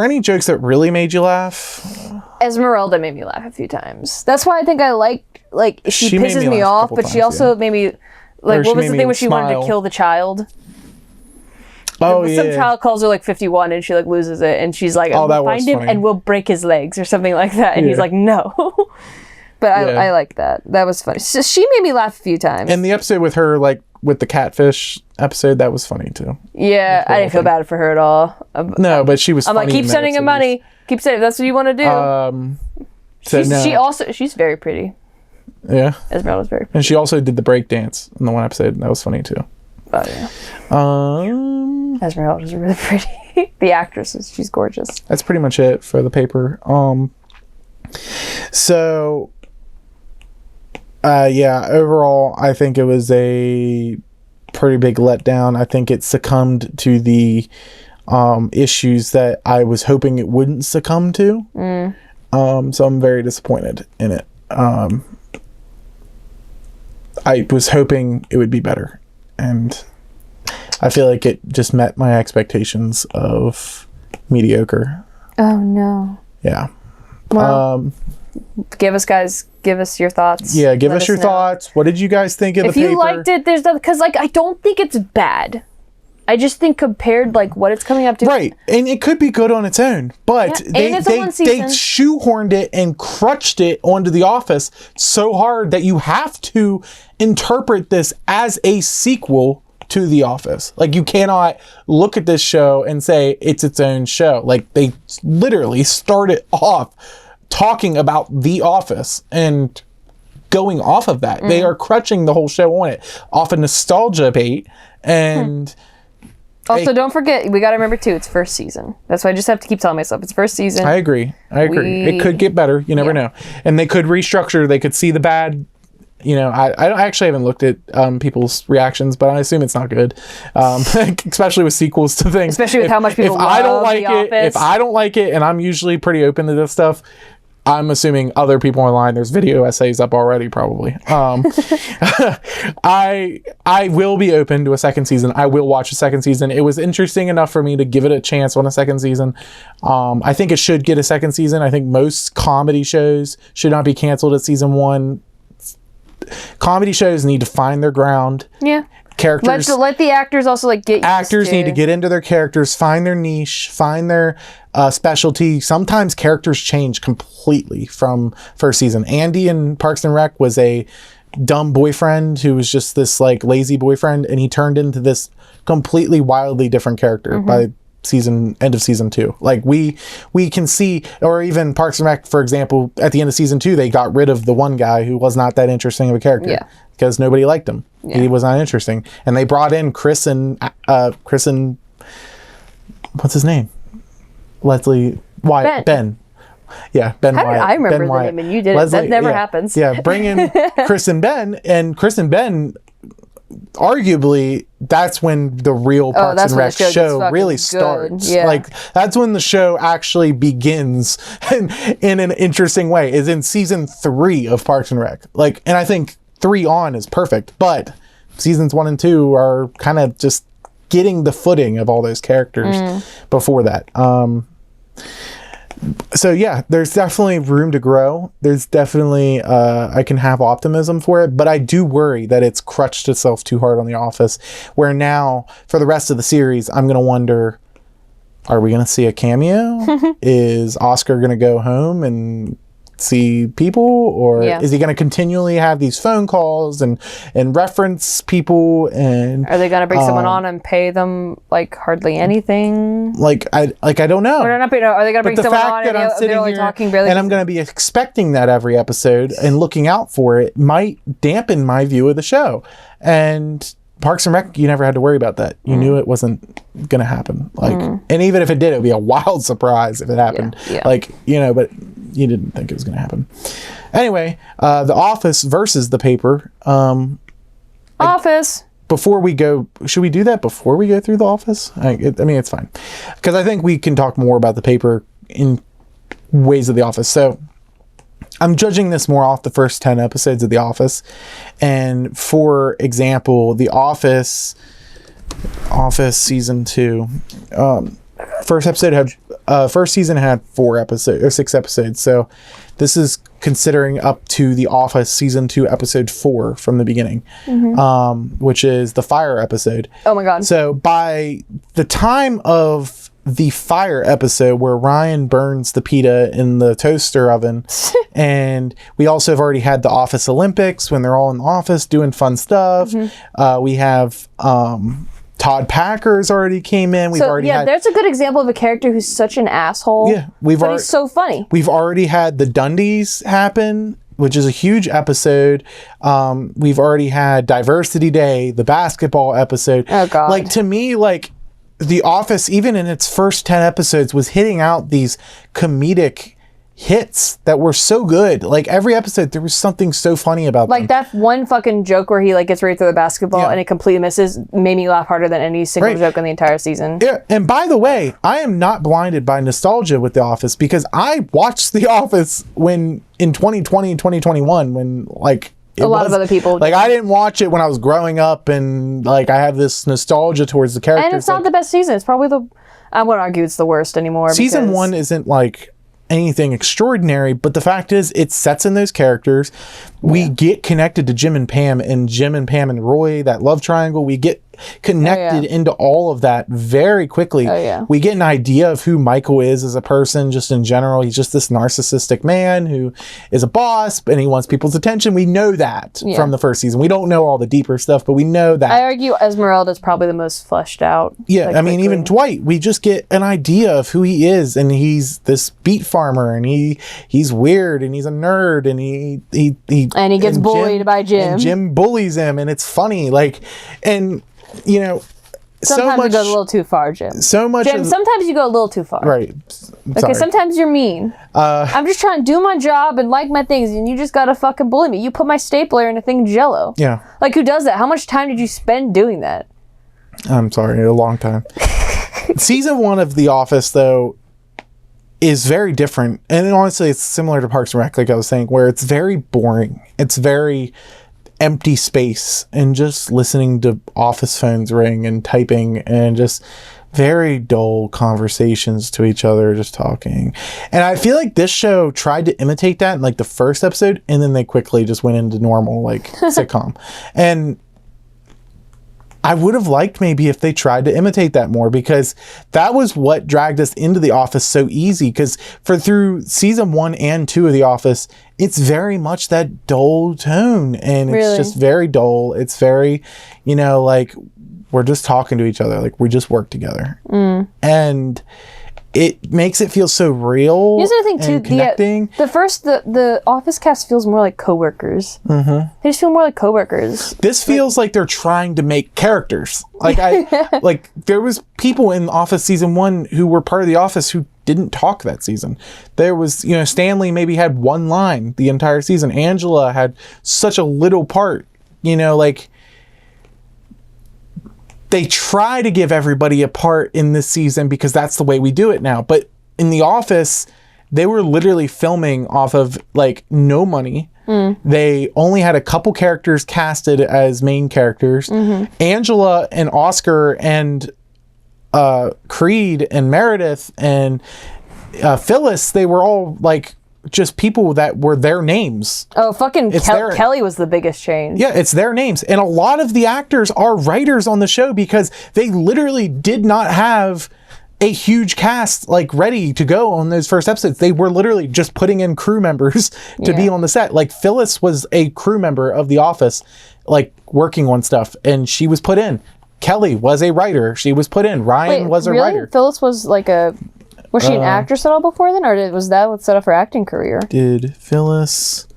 any jokes that really made you laugh? Esmeralda made me laugh a few times. That's why I think I like she made pisses me me laugh a off, couple but she times, also made me like, Or she what was made the me thing when she wanted smile. to kill the child? Oh Some yeah. child calls her like 51 and she like loses it and she's like, Oh, that we'll was find him funny. and we'll break his legs or something like that. And he's Yeah. like, no. But Yeah. I like that. That was funny. So she made me laugh a few times. And the episode with her, like with the catfish episode, that was funny too. yeah, I didn't feel bad for her at all. No, but she was. I'm like, funny keep in that sending him episode. money. Keep sending. That's what you want to do. So no. She's very pretty. Yeah, Esmeralda's very pretty. and she also did the break dance in the one episode. That was funny too. Oh yeah. Esmeralda's really pretty. The actress she's gorgeous. That's pretty much it for the paper. So yeah, overall I think it was a pretty big letdown. I think it succumbed to the issues that I was hoping it wouldn't succumb to. So I'm very disappointed in it. I was hoping it would be better, and I feel like it just met my expectations of mediocre. Oh no. Yeah. Well, give us your thoughts. Yeah, give Let us your know. thoughts. What did you guys think of If the paper? you liked it, there's because like I don't think it's bad. I just think compared like what it's coming up to. Right, and it could be good on its own, but Yeah, they and it's they, one they season. shoehorned it and crutched it onto The Office so hard that you have to interpret this as a sequel to The Office. Like, you cannot look at this show and say it's its own show. Like, they literally started off talking about The Office and going off of that. They are crutching the whole show on it off a nostalgia bait. And Also, don't forget, we got to remember too, it's first season. That's why I just have to keep telling myself it's first season. I agree. It could get better. You never know. And they could restructure. They could see the bad. You know, I actually haven't looked at people's reactions, but I assume it's not good. Especially with sequels to things. Especially with how much people if I don't love like The it, Office. if I don't like it, and I'm usually pretty open to this stuff, I'm assuming other people online, there's video essays up already, probably. I will be open to a second season. I will watch a second season. It was interesting enough for me to give it a chance on a second season. I think it should get a second season. I think most comedy shows should not be canceled at season 1. Comedy shows need to find their ground. Yeah. Characters. Let the actors also like get Actors need to get into their characters, find their niche, find their specialty. Sometimes characters change completely from first season. Andy in Parks and Rec was a dumb boyfriend who was just this like lazy boyfriend, and he turned into this completely wildly different character by end of season 2. Like we can see, or even Parks and Rec, for example, at the end of season 2, they got rid of the one guy who was not that interesting of a character because nobody liked him. He was not interesting, and they brought in Chris and what's his name? Leslie Wyatt. Ben. Yeah, Ben How did Wyatt. I remember Ben the Wyatt. name and you didn't? That never happens. Yeah, bring in Chris and Ben, and Chris and Ben, arguably, that's when the real Parks that's and when Rec the show gets show fucking really good. starts. Yeah. Like, that's when the show actually begins in an interesting way, is in season 3 of Parks and Rec. Like, and I think 3 on is perfect, but seasons 1 and 2 are kind of just getting the footing of all those characters before that. So yeah, there's definitely room to grow. There's definitely, I can have optimism for it, but I do worry that it's crutched itself too hard on The Office, where now for the rest of the series, I'm going to wonder, are we going to see a cameo? Is Oscar going to go home and see people, or is he going to continually have these phone calls and reference people? And Are they going to bring someone on and pay them like hardly anything? I don't know. Or not, are they going to bring someone on and they're only talking barely? And I'm going to be expecting that every episode and looking out for it might dampen my view of the show. And Parks and Rec, you never had to worry about that. You knew it wasn't going to happen. Like, and even if it did, it would be a wild surprise if it happened. Yeah. Like, you know, but you didn't think it was going to happen. Anyway, The Office versus The Paper. Office. before we go, should we do that before we go through The Office? I mean, it's fine. Because I think we can talk more about the paper in ways of The Office. So I'm judging this more off the first 10 episodes of The Office. And for example, The Office season 2, first season had 6 episodes. So this is considering up to The Office season 2 episode 4 from the beginning, which is the fire episode. Oh my God. So by the time of the fire episode where Ryan burns the pita in the toaster oven, and we also have already had the Office Olympics when they're all in the office doing fun stuff. We have Todd Packer's already came in. We've already had, there's a good example of a character who's such an asshole. Yeah, but he's so funny. We've already had the Dundies happen, which is a huge episode. We've already had Diversity Day, the basketball episode. Oh God! Like, to me, like, The Office, even in its first 10 episodes, was hitting out these comedic hits that were so good. Like, every episode there was something so funny about them. Like that one fucking joke where he like gets ready to throw the basketball and it completely misses made me laugh harder than any single joke in the entire season. Yeah, and by the way, I am not blinded by nostalgia with The Office, because I watched The Office when in 2020 and 2021 when like a lot of other people like I didn't watch it when I was growing up, and like I have this nostalgia towards the characters. And it's not the best season. It's probably I wouldn't argue it's the worst anymore. Season 1 isn't like anything extraordinary, but the fact is it sets in those characters. We get connected to Jim and Pam and Roy, that love triangle. We get connected into all of that very quickly. We get an idea of who Michael is as a person, just in general. He's just this narcissistic man who is a boss and he wants people's attention. We know that from the first season. We don't know all the deeper stuff, but we know that. I argue Esmeralda's probably the most fleshed out. Yeah, I mean, even Dwight, we just get an idea of who he is, and he's this beet farmer, and he's weird, and he's a nerd, and he gets bullied by Jim. And Jim bullies him, and it's funny, like, and you know, sometimes you go a little too far, Jim. Jim, sometimes you go a little too far. Right. Okay, sometimes you're mean. I'm just trying to do my job and like my things, and you just gotta fucking bully me. You put my stapler in a thing of Jell-O. Yeah. Like, who does that? How much time did you spend doing that? I'm sorry, a long time. Season 1 of The Office, though, is very different. And honestly, it's similar to Parks and Rec, like I was saying, where it's very boring. It's very empty space and just listening to office phones ring and typing and just very dull conversations to each other, just talking. And I feel like this show tried to imitate that in like the first episode, and then they quickly just went into normal like sitcom. And I would have liked maybe if they tried to imitate that more, because that was what dragged us into The Office so easy. Because through season 1 and 2 of The Office, it's very much that dull tone, and it's just very dull. It's very, like we're just talking to each other, like we just work together, and it makes it feel so real. Here's the thing too: connecting. The Office cast feels more like coworkers. They just feel more like coworkers. This feels like they're trying to make characters. Like like there was people in Office season 1 who were part of The Office who didn't talk that season. There was, Stanley maybe had one line the entire season. Angela had such a little part. Like, they try to give everybody a part in this season because that's the way we do it now. But in The Office, they were literally filming off of like no money. They only had a couple characters casted as main characters. Angela and Oscar and Creed and Meredith and Phyllis, they were all like just people that were their names. Oh, fucking Kelly was the biggest change. Yeah, it's their names. And a lot of the actors are writers on the show because they literally did not have a huge cast like ready to go on those first episodes. They were literally just putting in crew members to be on the set. Like Phyllis was a crew member of The Office, like working on stuff, and she was put in. Kelly was a writer. She was put in. Ryan was a writer. Phyllis was like was she an actress at all before then, or was that what set up her acting career? Did Phyllis?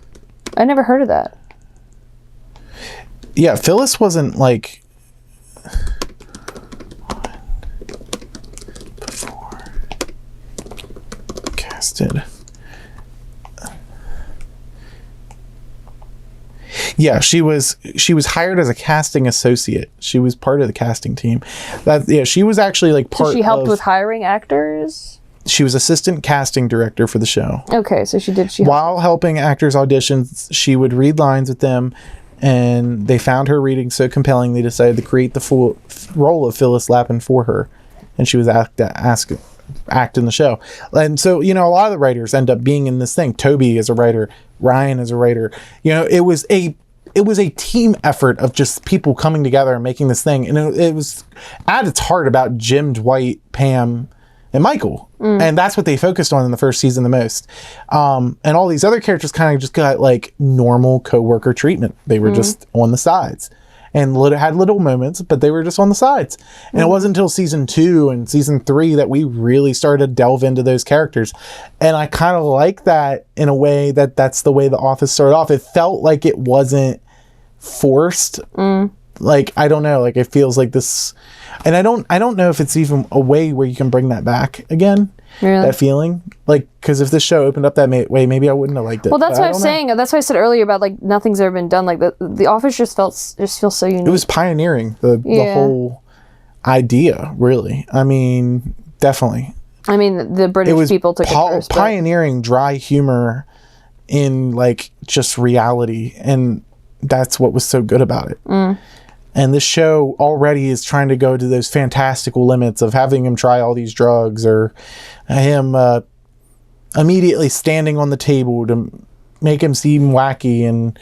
I never heard of that. Yeah, Phyllis wasn't like before casted. Yeah, she was hired as a casting associate. She was part of the casting team. She was actually like part. So she helped with hiring actors. She was assistant casting director for the show. Okay, so While helping actors auditions, she would read lines with them, and they found her reading so compelling they decided to create the full role of Phyllis Lappin for her, and she was asked act in the show. And so, a lot of the writers end up being in this thing. Toby is a writer, Ryan is a writer. It was a team effort of just people coming together and making this thing, and it was at its heart about Jim, Dwight, Pam, and Michael. And that's what they focused on in the first season the most. And all these other characters kind of just got like normal coworker treatment. They were just on the sides and had little moments, but they were just on the sides. And it wasn't until season 2 and season 3 that we really started to delve into those characters. And I kind of like that in a way that's the way The Office started off. It felt like it wasn't forced. Like, I don't know, like it feels like this, and I don't know if it's even a way where you can bring that back again. Really? That feeling, like, because if this show opened up that way, maybe I wouldn't have liked it. Well, that's what I was saying. That's why I said earlier about like nothing's ever been done. Like the Office just feels so unique. It was pioneering the whole idea, really. I mean, definitely. I mean, the British people took it first. Pioneering dry humor in like just reality, and that's what was so good about it. And this show already is trying to go to those fantastical limits of having him try all these drugs, or him immediately standing on the table to make him seem wacky and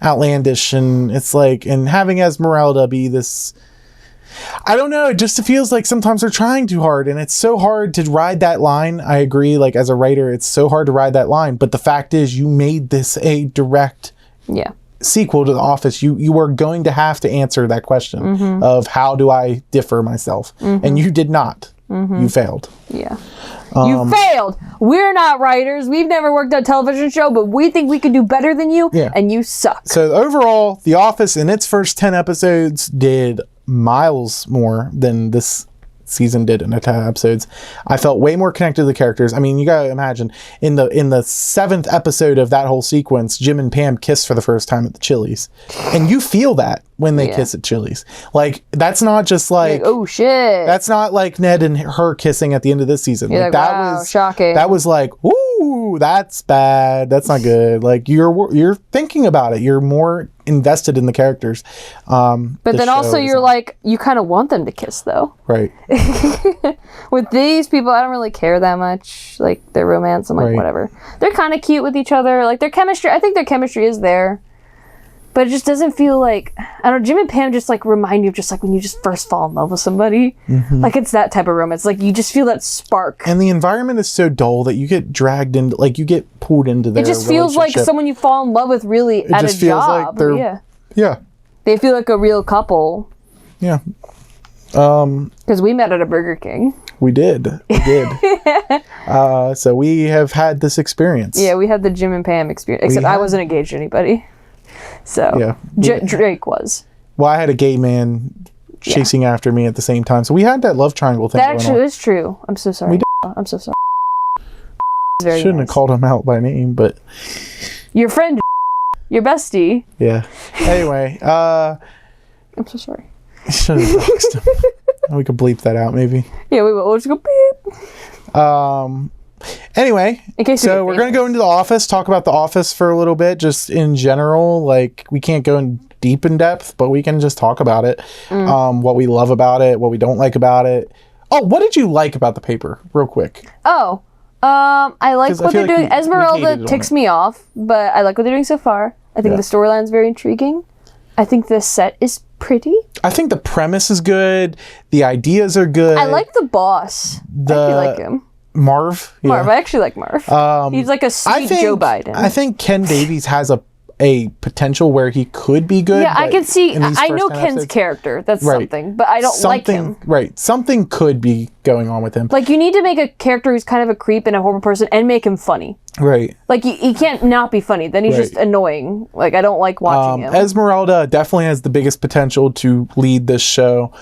outlandish. And it's like, and having Esmeralda be this, I don't know, it just feels like sometimes they're trying too hard, and it's so hard to ride that line. I agree, like as a writer, it's so hard to ride that line. But the fact is, you made this a direct sequel to The Office. You were going to have to answer that question of how do I differ myself, and you did not. You failed. Yeah, you failed. We're not writers. We've never worked on a television show, but we think we could do better than you, and you suck. So overall, The Office in its first 10 episodes did miles more than this season did in 10 episodes. I felt way more connected to the characters. I mean, you gotta imagine in the 7th episode of that whole sequence, Jim and Pam kiss for the first time at the Chili's, and you feel that when they kiss at Chili's. Like, that's not just like oh shit. That's not like Ned and her kissing at the end of this season. Like, that was shocking. That was like, ooh, that's bad. That's not good. Like, you're thinking about it. You're more invested in the characters. But then also you're like, you kind of want them to kiss though. Right. With these people, I don't really care that much. Like their romance, I'm like, whatever. They're kind of cute with each other. Like their chemistry, I think their chemistry is there. But it just doesn't feel like, I don't know, Jim and Pam just like remind you of just like when you just first fall in love with somebody. Like it's that type of romance. Like you just feel that spark. And the environment is so dull that you get dragged into, like you get pulled into their relationship. It just feels like someone you fall in love with really at a job. It just feels like they're, they feel like a real couple. Yeah. Because we met at a Burger King. We did. So we have had this experience. Yeah, we had the Jim and Pam experience. Except I wasn't engaged to anybody. So Drake was. Well, I had a gay man chasing after me at the same time. So we had that love triangle thing. That actually is true. I'm so sorry. I'm so sorry. Shouldn't have called him out by name, but your friend, your bestie. Yeah. Anyway, I'm so sorry. Should have doxed him. We could bleep that out, maybe. Yeah, we will. We'll just go beep. Anyway, so we're going to go into The Office, talk about The Office for a little bit, just in general. Like, we can't go in deep in depth, but we can just talk about it. What we love about it, what we don't like about it. Oh, what did you like about the paper, real quick? Oh, I like what they're doing. Esmeralda ticks me off, but I like what they're doing so far. I think the storyline's very intriguing. I think the set is pretty. I think the premise is good. The ideas are good. I like the boss. I actually like him. Marv. Yeah. Marv. I actually like Marv. He's like a sweet Joe Biden. I think Ken Davies has a potential where he could be good. Yeah, I can see. I know Ken's character. That's something, but I don't like him. Right. Something could be going on with him. Like, you need to make a character who's kind of a creep and a horrible person and make him funny. Right. Like, he can't not be funny. Then he's just annoying. Like, I don't like watching him. Esmeralda definitely has the biggest potential to lead this show.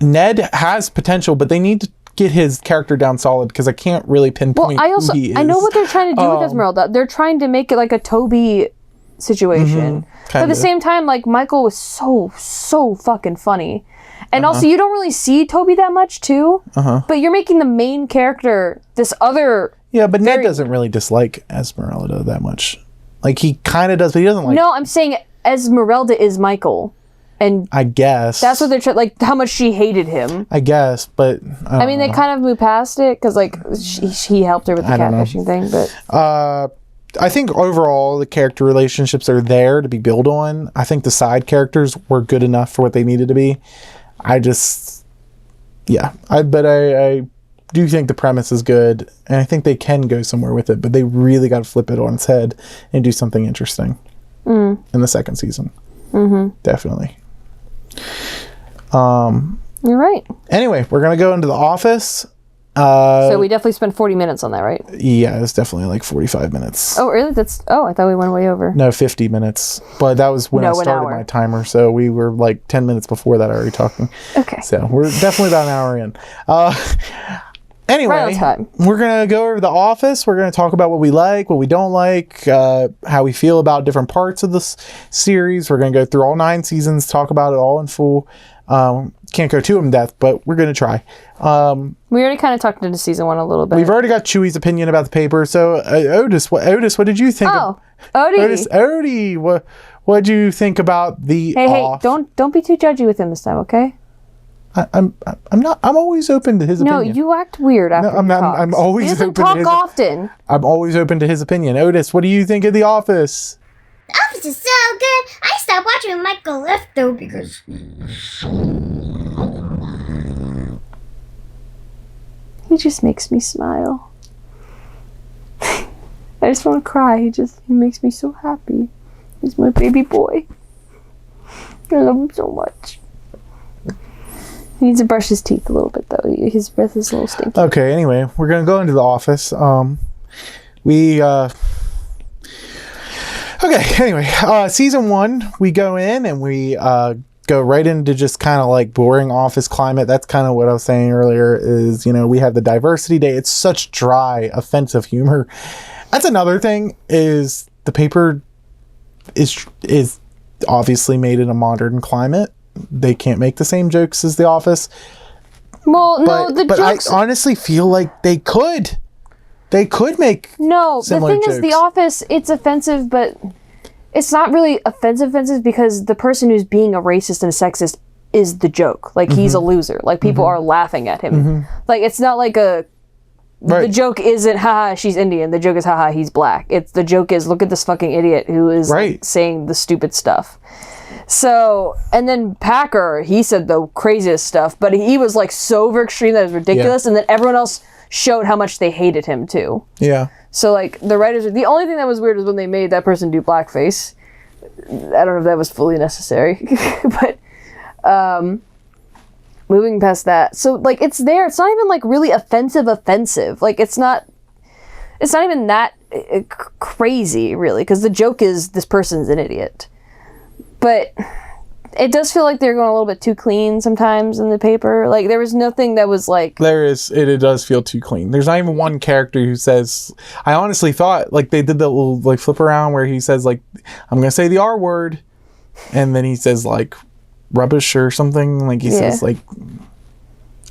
Ned has potential, but they need to get his character down solid because I can't really pinpoint who he is. I know what they're trying to do with Esmeralda. They're trying to make it like a Toby situation. But at the same time, like, Michael was so fucking funny. And also, you don't really see Toby that much, too. But you're making the main character this other... Yeah, but Ned doesn't really dislike Esmeralda that much. Like, he kind of does, but he doesn't like... No, I'm saying Esmeralda is Michael. And I guess. that's what they're trying... Like, how much she hated him. I guess, but... I mean, they kind of moved past it, because, like, he helped her with the catfishing thing, but... I think overall the character relationships are there to be built on. I think the side characters were good enough for what they needed to be. I do think the premise is good, and I think they can go somewhere with it, but they really got to flip it on its head and do something interesting in the second season. Definitely. You're right. Anyway, we're gonna go into The Office. So we definitely spent 40 minutes on that, right? Yeah, it's definitely like 45 minutes. Oh, really? I thought we went way over. No, 50 minutes. But that was when I started my timer, so we were like 10 minutes before that already talking. Okay. So we're definitely about an hour in. Anyway, right on time. We're going to go over The Office. We're going to talk about what we like, what we don't like, how we feel about different parts of this series. We're going to go through all 9 seasons, talk about it all in full. Can't go too in depth, but we're going to try. We already kind of talked into season 1 a little bit. We've already got Chewy's opinion about the paper. So, Otis, what did you think? Oh, Odie. Odie, what did you think about the off? Hey, don't be too judgy with him this time, okay? I'm not. I'm always open to his opinion. No, you act weird after I'm not. talks. I'm always he doesn't open talk to his, often. I'm always open to his opinion. Otis, what do you think of The Office? The Office is so good. I stopped watching when Michael left, though, because... He just makes me smile. I just want to cry. He makes me so happy. He's my baby boy. I love him so much. He needs to brush his teeth a little bit, though. His breath is a little stinky. Okay, anyway, we're going to go into The Office. Okay, anyway, season 1, we go in and we go right into just kind of like boring office climate. That's kind of what I was saying earlier is, we have the diversity day. It's such dry, offensive humor. That's another thing is the paper is obviously made in a modern climate. They can't make the same jokes as The Office. Well, no, the jokes... I honestly feel like they could. They could make No, the thing jokes. is, The Office, it's offensive, but it's not really offensive because the person who's being a racist and a sexist is the joke. Like, he's a loser. Like, people are laughing at him. Like, it's not like the joke isn't, haha, she's Indian. The joke is, haha, he's black. The joke is, look at this fucking idiot who is like, saying the stupid stuff. So, and then Packer, he said the craziest stuff, but he was like so over extreme that it was ridiculous, and then everyone else showed how much they hated him too. Yeah. So like the writers, the only thing that was weird was when they made that person do blackface. I don't know if that was fully necessary, but moving past that. So like it's there. It's not even like really offensive. Like it's not even that crazy really, because the joke is this person's an idiot. But it does feel like they're going a little bit too clean sometimes in the paper. Like, there was nothing that was like... It does feel too clean. There's not even one character who says... I honestly thought, like, they did that little, like, flip around where he says, like, I'm going to say the R word. And then he says, like, rubbish or something. Like, he says, like...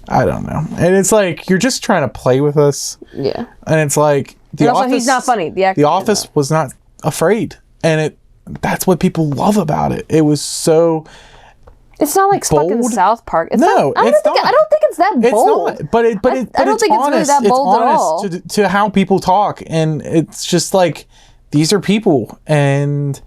I don't know. And it's like, you're just trying to play with us. Yeah. And it's like... And also, he's not funny. The Office was not afraid. And that's what people love about it. It was so... It's not like bold. fucking South Park. It's not. I don't think it's that bold. It's not. But I don't think it's really that bold at all. It's honest to how people talk. And it's just like, these are people. And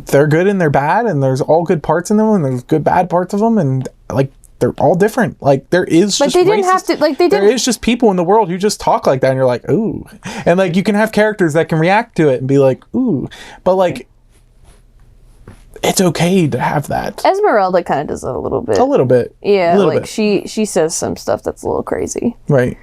they're good and they're bad. And there's all good parts in them. And there's good, bad parts of them. And like, they're all different. Like, there is just there is just people in the world who just talk like that. And you're like, ooh. And like, you can have characters that can react to it and be like, ooh. But like, it's okay to have that. Esmeralda kind of does it a little bit. A little bit. Yeah, like she says some stuff that's a little crazy. Right.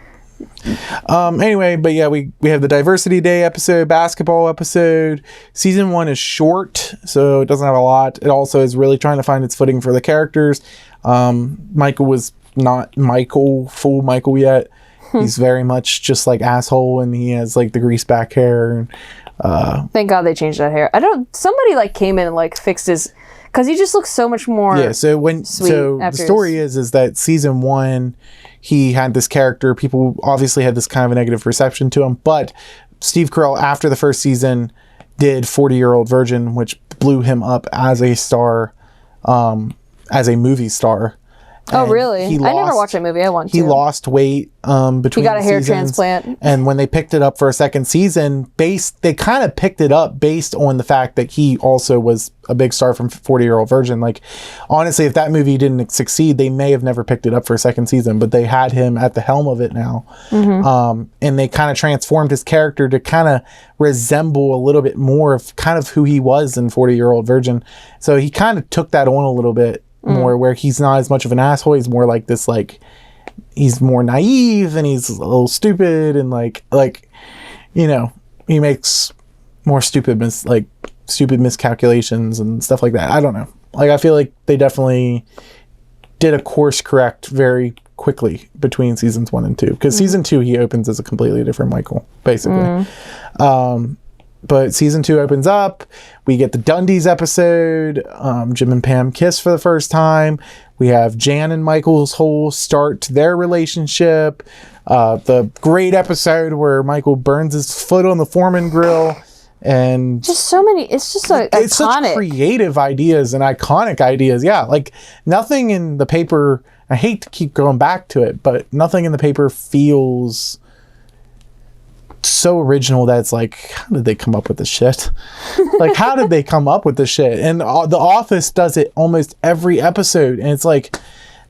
Anyway, but yeah, we have the Diversity Day episode, basketball episode. Season 1 is short, so it doesn't have a lot. It also is really trying to find its footing for the characters. Michael was not full Michael yet. He's very much just like asshole, and he has like the greased back hair. Thank God they changed that hair. Somebody like came in and like fixed his, because he just looks so much more. Yeah. So the story is that season 1, he had this character. People obviously had this kind of a negative perception to him, but Steve Carell, after the first season, did 40-Year-Old Virgin, which blew him up as a star, as a movie star. Oh, really? I never watched that movie. I want to. He lost weight between He got a hair seasons. transplant. And when they picked it up for a second season, they kind of picked it up based on the fact that he also was a big star from 40-Year-Old Virgin. Like, honestly, if that movie didn't succeed, they may have never picked it up for a second season, but they had him at the helm of it now. And they kind of transformed his character to kind of resemble a little bit more of kind of who he was in 40-Year-Old Virgin. So he kind of took that on a little bit more, where he's not as much of an asshole. He's more like this, like, he's more naive and he's a little stupid and like you know, he makes more stupid miscalculations and stuff like that. I don't know. Like, I feel like they definitely did a course correct very quickly between seasons 1 and 2, because season 2 he opens as a completely different Michael, basically. But season 2 opens up. We get the Dundies episode. Jim and Pam kiss for the first time. We have Jan and Michael's whole start to their relationship. The great episode where Michael burns his foot on the Foreman grill. And just so many. It's just like it's iconic. Such creative ideas and iconic ideas. Yeah, like nothing in the paper. I hate to keep going back to it, but nothing in the paper feels so original that it's like, how did they come up with this shit? Like, how did they come up with this shit? And The Office does it almost every episode, and it's like,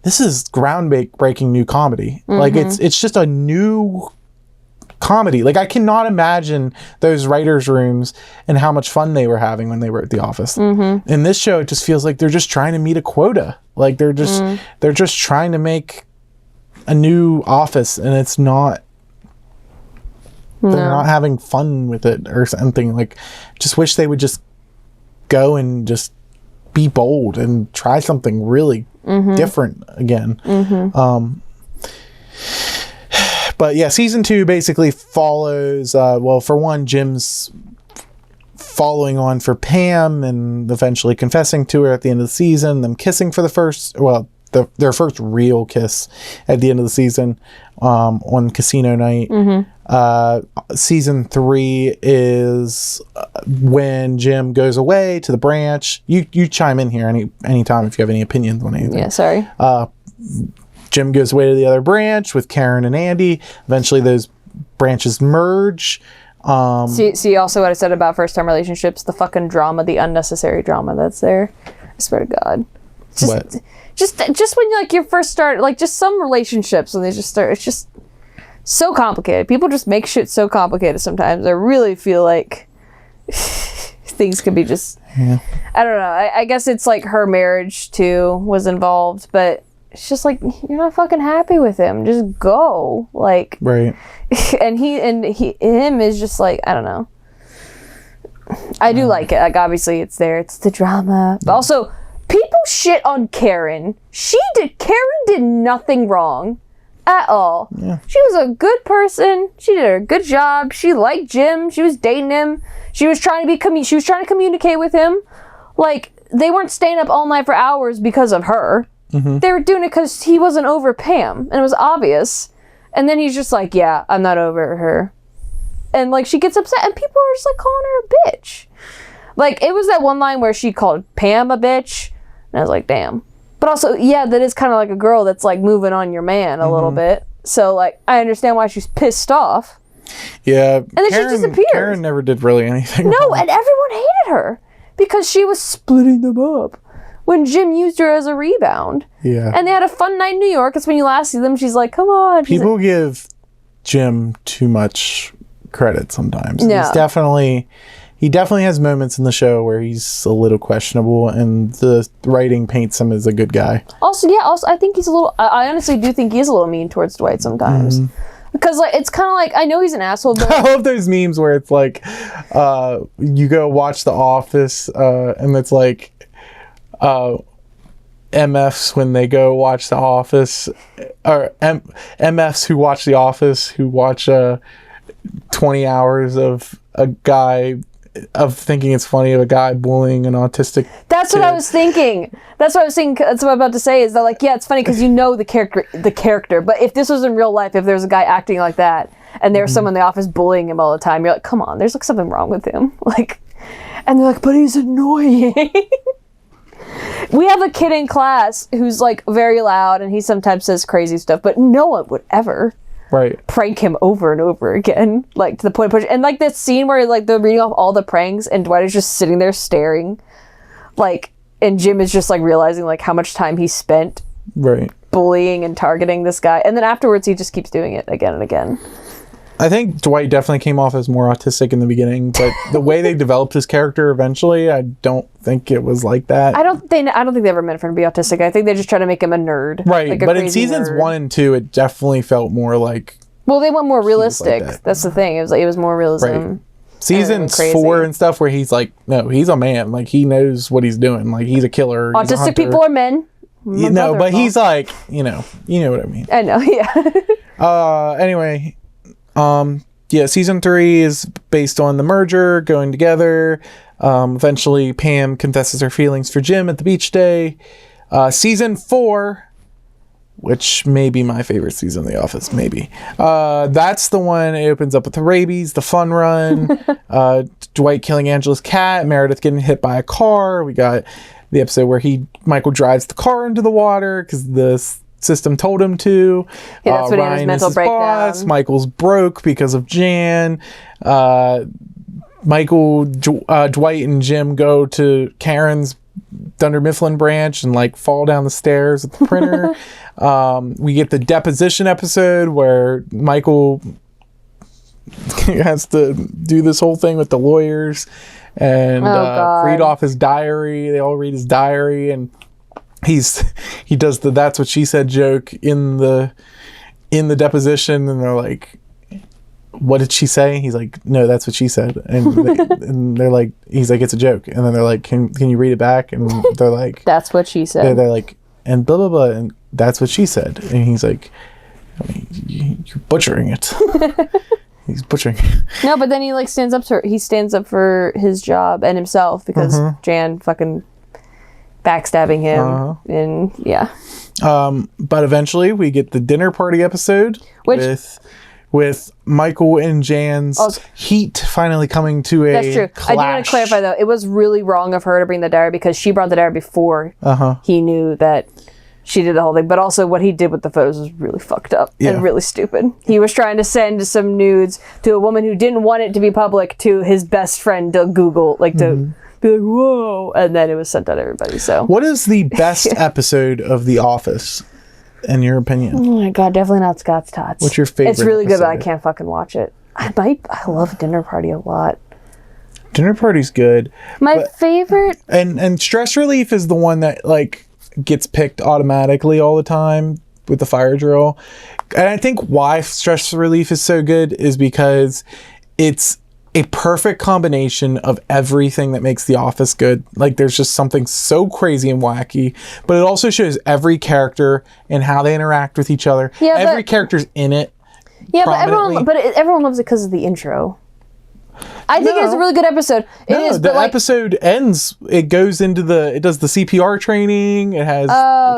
this is groundbreaking new comedy. Like, it's just a new comedy. Like, I cannot imagine those writers' rooms and how much fun they were having when they were at The Office. In this show, it just feels like they're just trying to meet a quota. Like, they're just trying to make a new Office, and it's not. They're not having fun with it or something. Like, just wish they would just go and just be bold and try something really different again. But yeah, season 2 basically follows, well, for one, Jim's following on for Pam and eventually confessing to her at the end of the season, them kissing for their first real kiss at the end of the season on casino night. Season 3 is when Jim goes away to the branch. You chime in here anytime if you have any opinions on anything. Yeah, sorry. Jim goes away to the other branch with Karen and Andy. Eventually those branches merge. See also what I said about first-time relationships, the fucking drama, the unnecessary drama that's there. I swear to God. Just when you, like, you first start, like, just some relationships when they just start, it's just so complicated. People just make shit so complicated sometimes. I really feel like things could be just, I don't know. I guess it's like her marriage too was involved, but it's just like, you're not fucking happy with him. Just go. Like, right. And him is just like, I don't know. I do like it. Like, obviously it's there. It's the drama. But also, people shit on Karen. Karen did nothing wrong at all. Yeah. She was a good person. She did a good job. She liked Jim. She was dating him. She was trying to communicate with him. Like, they weren't staying up all night for hours because of her. They were doing it because he wasn't over Pam, and it was obvious. And then he's just like, yeah, I'm not over her. And, like, she gets upset, and people are just, like, calling her a bitch. Like, it was that one line where she called Pam a bitch, and I was like, damn. But also, yeah, that is kind of like a girl that's, like, moving on your man a little bit. So, like, I understand why she's pissed off. Yeah. And then she disappeared. Karen never did really anything No, wrong. and everyone hated her because she was splitting them up when Jim used her as a rebound. Yeah. And they had a fun night in New York. That's when you last see them. She's like, come on. People give Jim too much credit sometimes. Yeah. He definitely has moments in the show where he's a little questionable, and the writing paints him as a good guy. Also, I think he's a little, I honestly do think he's a little mean towards Dwight sometimes. Because, like, it's kind of like, I know he's an asshole, but... I love those memes where it's like, you go watch The Office, and it's like, MFs when they go watch The Office, or MFs who watch The Office, who watch 20 hours of a guy of thinking it's funny of a guy bullying an autistic That's kid. what I was thinking. That's what I was saying. That's what I'm about to say is that, like, yeah, it's funny because you know the character. But if this was in real life, if there was a guy acting like that and there's someone in the office bullying him all the time, you're like, come on, there's like something wrong with him. Like, and they're like, but he's annoying. We have a kid in class who's like very loud and he sometimes says crazy stuff, but no one would ever prank him over and over again, like to the point of push. And like that scene where like they're reading off all the pranks and Dwight is just sitting there staring, like, and Jim is just like realizing like how much time he spent bullying and targeting this guy, and then afterwards he just keeps doing it again and again. I think Dwight definitely came off as more autistic in the beginning, but the way they developed his character eventually, I don't think it was like that. I don't think they ever meant for him to be autistic. I think they just try to make him a nerd. Right, like but in seasons 1 and 2, it definitely felt more like... Well, they went more realistic. Like that's the thing. It was more realism. Right. Seasons 4 and stuff where he's like, no, he's a man. Like, he knows what he's doing. Like, he's a killer. Autistic people are men. But he's like, you know what I mean. I know, yeah. Anyway... season 3 is based on the merger going together. Eventually Pam confesses her feelings for Jim at the beach day. Season 4, which may be my favorite season of The Office, maybe. That's the one. It opens up with the rabies, the fun run, Dwight killing Angela's cat, Meredith getting hit by a car. We got the episode where Michael drives the car into the water because the system told him to. Yeah, that's what he had his mental breakdown. Boss. Michael's broke because of Jan. Michael, Dwight, and Jim go to Karen's Dunder Mifflin branch and like fall down the stairs at the printer. We get the deposition episode where Michael has to do this whole thing with the lawyers and read off his diary. They all read his diary, and he does the "that's what she said" joke in the deposition, and they're like, "What did she say?" He's like, "No, that's what she said." And they're like, he's like, "It's a joke." And then they're like, "Can you read it back?" And they're like, "That's what she said." They're like, and blah blah blah, and that's what she said. And he's like, I mean, "You're butchering it." He's butchering it. No, but then he like stands up for his job and himself because Jan fucking backstabbing him, and yeah. But eventually we get the dinner party episode with Michael and Jan's heat finally coming to a That's true. clash. I do want to clarify though, it was really wrong of her to bring the diary because she brought the diary before he knew that she did the whole thing. But also what he did with the photos was really fucked up and really stupid. He was trying to send some nudes to a woman who didn't want it to be public to his best friend to Google, like to be like, whoa, and then it was sent out to everybody. So what is the best episode of The Office in your opinion? Oh my god, definitely not Scott's Tots. What's your favorite? It's really episode? good, but I can't fucking watch it. I love Dinner Party a lot. Dinner Party's good. My favorite and Stress Relief is the one that like gets picked automatically all the time with the fire drill. And I think why Stress Relief is so good is because it's a perfect combination of everything that makes The Office good. Like there's just something so crazy and wacky, but it also shows every character and how they interact with each other. Yeah, every character's in it. Yeah, but everyone loves it because of the intro. I think it's a really good episode. The episode ends. It goes into it does the CPR training. It has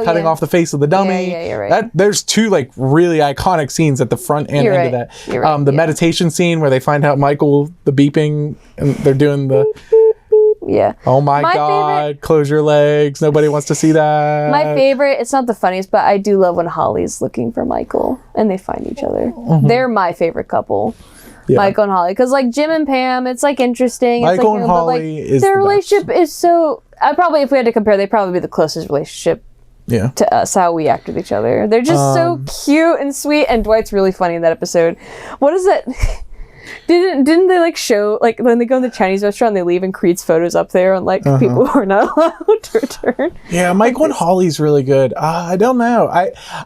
cutting off the face of the dummy. Yeah, you're right. There's two like really iconic scenes at the front and end of that. You're right, the meditation scene where they find out Michael the beeping and they're doing the beep, beep, beep. Yeah. Oh my god! Close your legs. Nobody wants to see that. My favorite. It's not the funniest, but I do love when Holly's looking for Michael and they find each other. They're my favorite couple. Yeah. Michael and Holly, because like Jim and Pam, it's like interesting. Michael and Holly is their relationship is so. If we had to compare, they'd probably be the closest relationship. Yeah. To us, how we act with each other. They're just so cute and sweet, and Dwight's really funny in that episode. What is it? Didn't they like show like when they go in the Chinese restaurant, they leave and Creed's photos up there on like people who are not allowed to return. Yeah, Michael and Holly's really good. I don't know.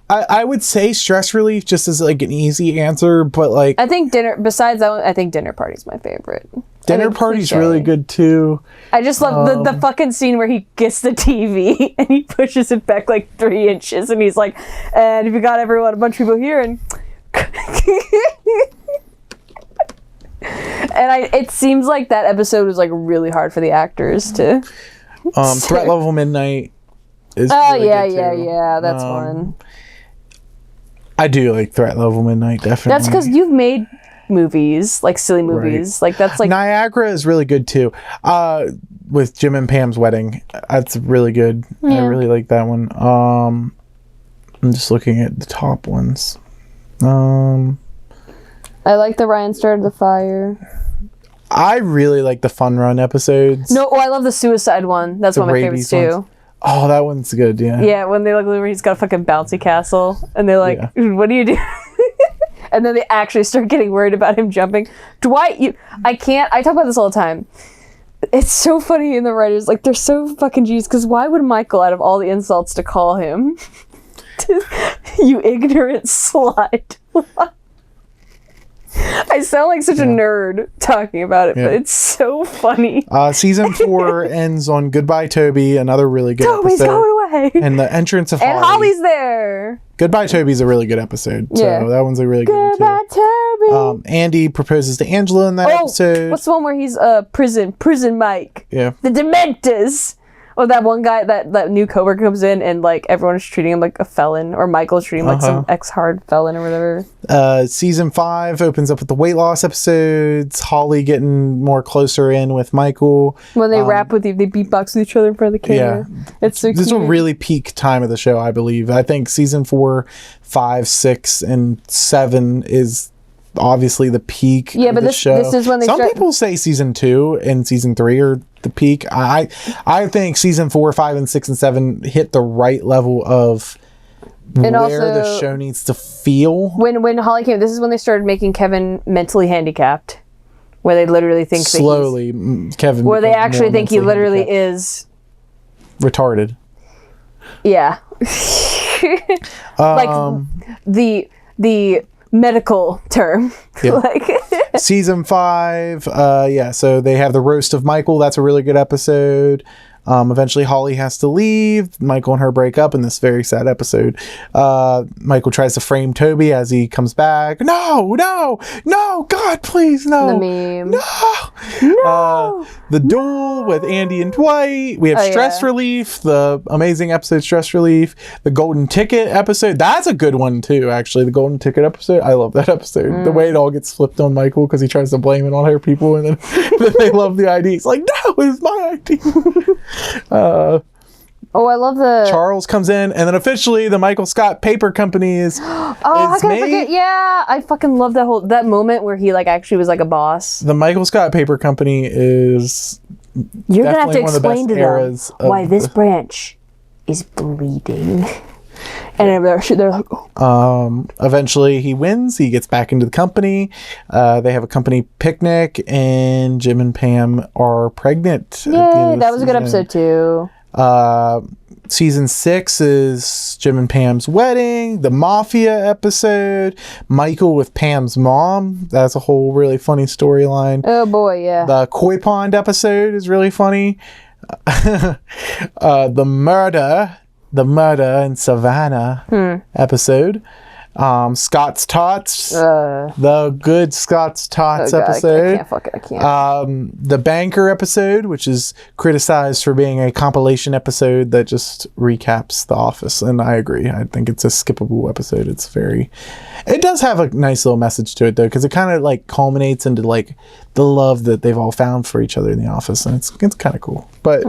I would say Stress Relief just as like an easy answer, but like I think Besides that one, I think Dinner Party's my favorite. Dinner Party's really good too. I just love the fucking scene where he gets the TV and he pushes it back like 3 inches, and he's like, "And if you got a bunch of people here," and And it seems like that episode was like really hard for the actors to. Threat Level Midnight is. Oh really yeah, good yeah, too. yeah. That's one. I do like Threat Level Midnight, definitely. That's because you've made movies, like silly movies. Like that's like Niagara is really good too. With Jim and Pam's wedding, that's really good. I really like that one. I'm just looking at the top ones. I like the Ryan started the fire. I really like the Fun Run episodes. No, I love the suicide one. That's The one of my favorites rabies too. ones. Oh, that one's good. Yeah. Yeah, when they look over, he's got a fucking bouncy castle, and they're like, "What do you do?" And then they actually start getting worried about him jumping. Dwight, I can't. I talk about this all the time. It's so funny in the writers, like they're so fucking genius. Because why would Michael, out of all the insults to call him, you ignorant slut? I sound like such a nerd talking about it, but it's so funny. Season 4 ends on Goodbye Toby, another really good Toby's episode. going away. And the entrance of Holly. And Holly's there. Goodbye Toby's a really good episode. So that one's a really good one Goodbye, too. Toby. Andy proposes to Angela in that episode. What's the one where he's prison Mike? Yeah. The Dementors. Oh, that one guy, that new coworker comes in and like everyone is treating him like a felon, or Michael's treating him like some ex-hard felon or whatever. Season 5 opens up with the weight loss episodes. Holly getting more closer in with Michael. When they rap with you, they beatbox with each other in front of the camera. Yeah. It's so This is cute. a really peak time of the show, I believe. I think season 4, 5, 6, and 7 is obviously the peak of the show. This is when they Some people say season 2 and season 3 are the peak. I think season 4, 5, and 6 and 7 hit the right level of And where the show needs to feel. When Holly came, this is when they started making Kevin mentally handicapped, where they literally think slowly Kevin, where they becomes actually more think he mentally literally handicapped. is retarded. Yeah. Like the medical term. Yeah. Like Season 5, so they have the roast of Michael. That's a really good episode. Eventually Holly has to leave. Michael and her break up in this very sad episode. Michael tries to frame Toby as he comes back. No, God, please, no. The meme. No. The duel with Andy and Dwight. We have Stress Relief, the amazing episode Stress Relief. The Golden Ticket episode. That's a good one too, actually. The Golden Ticket episode. I love that episode. The way it all gets flipped on Michael because he tries to blame it on her people, and then they love the ID. It's like, no, it's my ID. I love the Charles comes in, and then officially the Michael Scott Paper Company is how can I forget? Yeah, I fucking love that moment where he like actually was like a boss. The Michael Scott Paper Company is You're gonna have to definitely one of the explain best to them eras of why this branch is bleeding. And they're like, eventually he wins. He gets back into the company. They have a company picnic, and Jim and Pam are pregnant. yay, that was a good episode too. Season 6 is Jim and Pam's wedding, the Mafia episode, Michael with Pam's mom. That's a whole really funny storyline. Oh boy, yeah. The Koi Pond episode is really funny. The murder in Savannah episode. Scott's Tots. The good Scott's Tots episode. I can't. The Banker episode, which is criticized for being a compilation episode that just recaps The Office. And I agree. I think it's a skippable episode. It does have a nice little message to it though, because it kind of like culminates into like the love that they've all found for each other in The Office. And it's kind of cool. But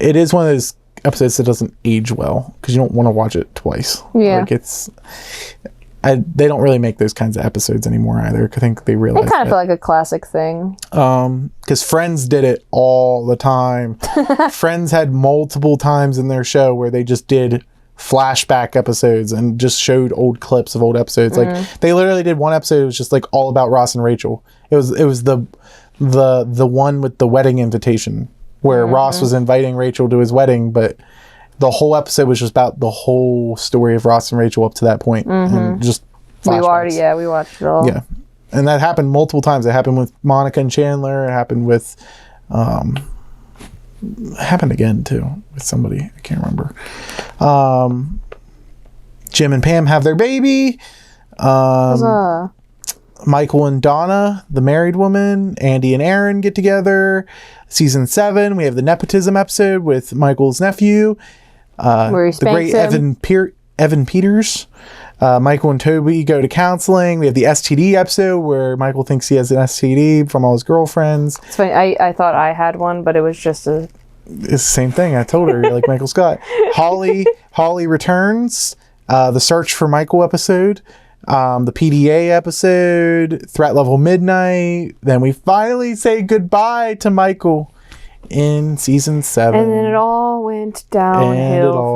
it is one of those episodes that doesn't age well because you don't want to watch it twice. Yeah. Like they don't really make those kinds of episodes anymore either. I think they realize It kind of felt like a classic thing. Because Friends did it all the time. Friends had multiple times in their show where they just did flashback episodes and just showed old clips of old episodes. Like they literally did one episode. It was just like all about Ross and Rachel. It was the one with the wedding invitation where Ross was inviting Rachel to his wedding, but the whole episode was just about the whole story of Ross and Rachel up to that point, and just flashbacks. We watched it all. Yeah, and that happened multiple times. It happened with Monica and Chandler. It happened with, happened again too with somebody I can't remember. Jim and Pam have their baby. Michael and Donna, the married woman. Andy and Aaron get together. Season 7, we have the nepotism episode with Michael's nephew, Where he the great spanks him. Evan Peters. Michael and Toby go to counseling. We have the STD episode where Michael thinks he has an STD from all his girlfriends. It's funny. I thought I had one, but it was just a... It's the same thing. I told her, you're like Michael Scott. Holly returns. The Search for Michael episode. The PDA episode. Threat Level Midnight. Then we finally say goodbye to Michael in season 7. And then it all went And downhill it all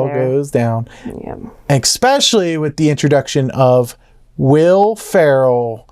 from there. goes down. Yep. Especially with the introduction of Will Ferrell.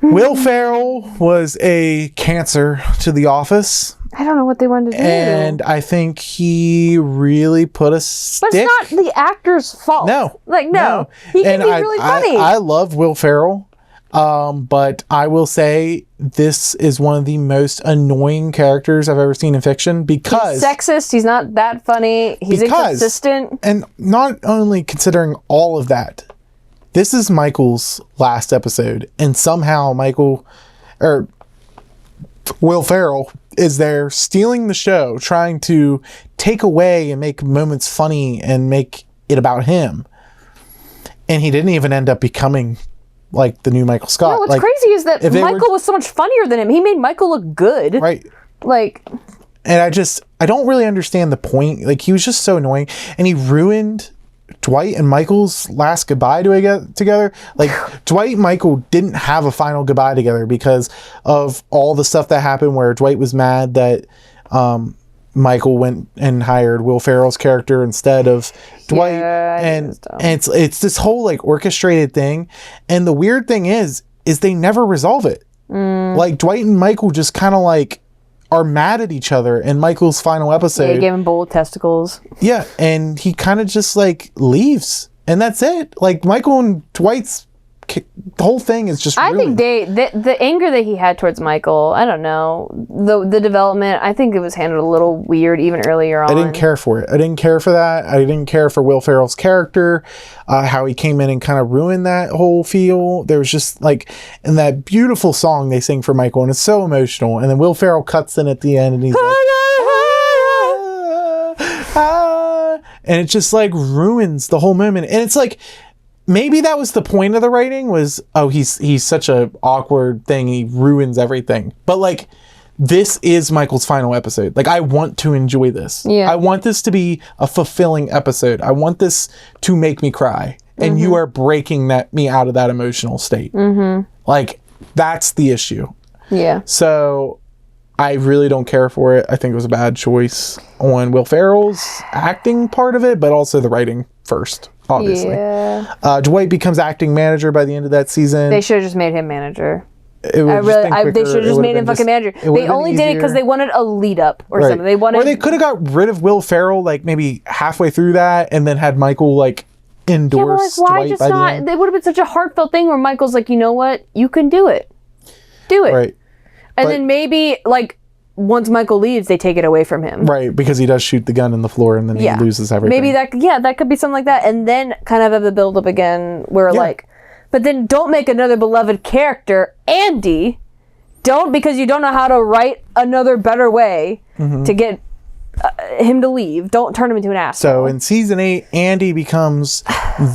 Will Ferrell was a cancer to The Office. I don't know what they wanted to do. And I think he really put a stick. But it's not the actor's fault. No. No. He can be really funny. I love Will Ferrell. But I will say this is one of the most annoying characters I've ever seen in fiction because... He's sexist. He's not that funny. He's inconsistent. And not only considering all of that, this is Michael's last episode. And somehow Will Ferrell is there stealing the show, trying to take away and make moments funny and make it about him. And he didn't even end up becoming like the new Michael Scott. No, what's crazy is that Michael was so much funnier than him. He made Michael look good. Right. And I don't really understand the point. Like, he was just so annoying. And he ruined Dwight and Michael's last goodbye together. Like, Dwight and Michael didn't have a final goodbye together because of all the stuff that happened where Dwight was mad that Michael went and hired Will Ferrell's character instead of Dwight. Yeah, and it's this whole like orchestrated thing. And the weird thing is they never resolve it. Like, Dwight and Michael just kind of like are mad at each other in Michael's final episode. Yeah, he gave him bold testicles. Yeah, and he kind of just like leaves, and that's it. Like, Michael and Dwight's the whole thing is just ruined. I think the anger that he had towards Michael, I don't know, the development, I think it was handled a little weird even earlier on. I didn't care for it. I didn't care for that. I didn't care for Will Ferrell's character, how he came in and kind of ruined that whole feel. There was just like, in that beautiful song they sing for Michael, and it's so emotional, and then Will Ferrell cuts in at the end and he's like, and it just like ruins the whole moment. And it's like, maybe that was the point of the writing was, he's such a awkward thing. He ruins everything. But like, this is Michael's final episode. Like, I want to enjoy this. Yeah. I want this to be a fulfilling episode. I want this to make me cry. And you are breaking me out of that emotional state. Like, that's the issue. Yeah. So I really don't care for it. I think it was a bad choice on Will Ferrell's acting part of it, but also the writing first. Obviously. Yeah. Dwight becomes acting manager by the end of that season. They should have just made him manager. They should have just made him fucking manager. They only did it because they wanted a lead up or something. Or they could have got rid of Will Ferrell like maybe halfway through that and then had Michael like endorse Dwight by the end. It would have been such a heartfelt thing where Michael's like, you know what? You can do it. Do it. Right. And then maybe like once Michael leaves, they take it away from him. Right, because he does shoot the gun in the floor and then he loses everything. Maybe that could be something like that. And then kind of have the build up again where like, but then don't make another beloved character, Andy. Don't, because you don't know how to write another better way to get him to leave. Don't turn him into an asshole. So in season 8, Andy becomes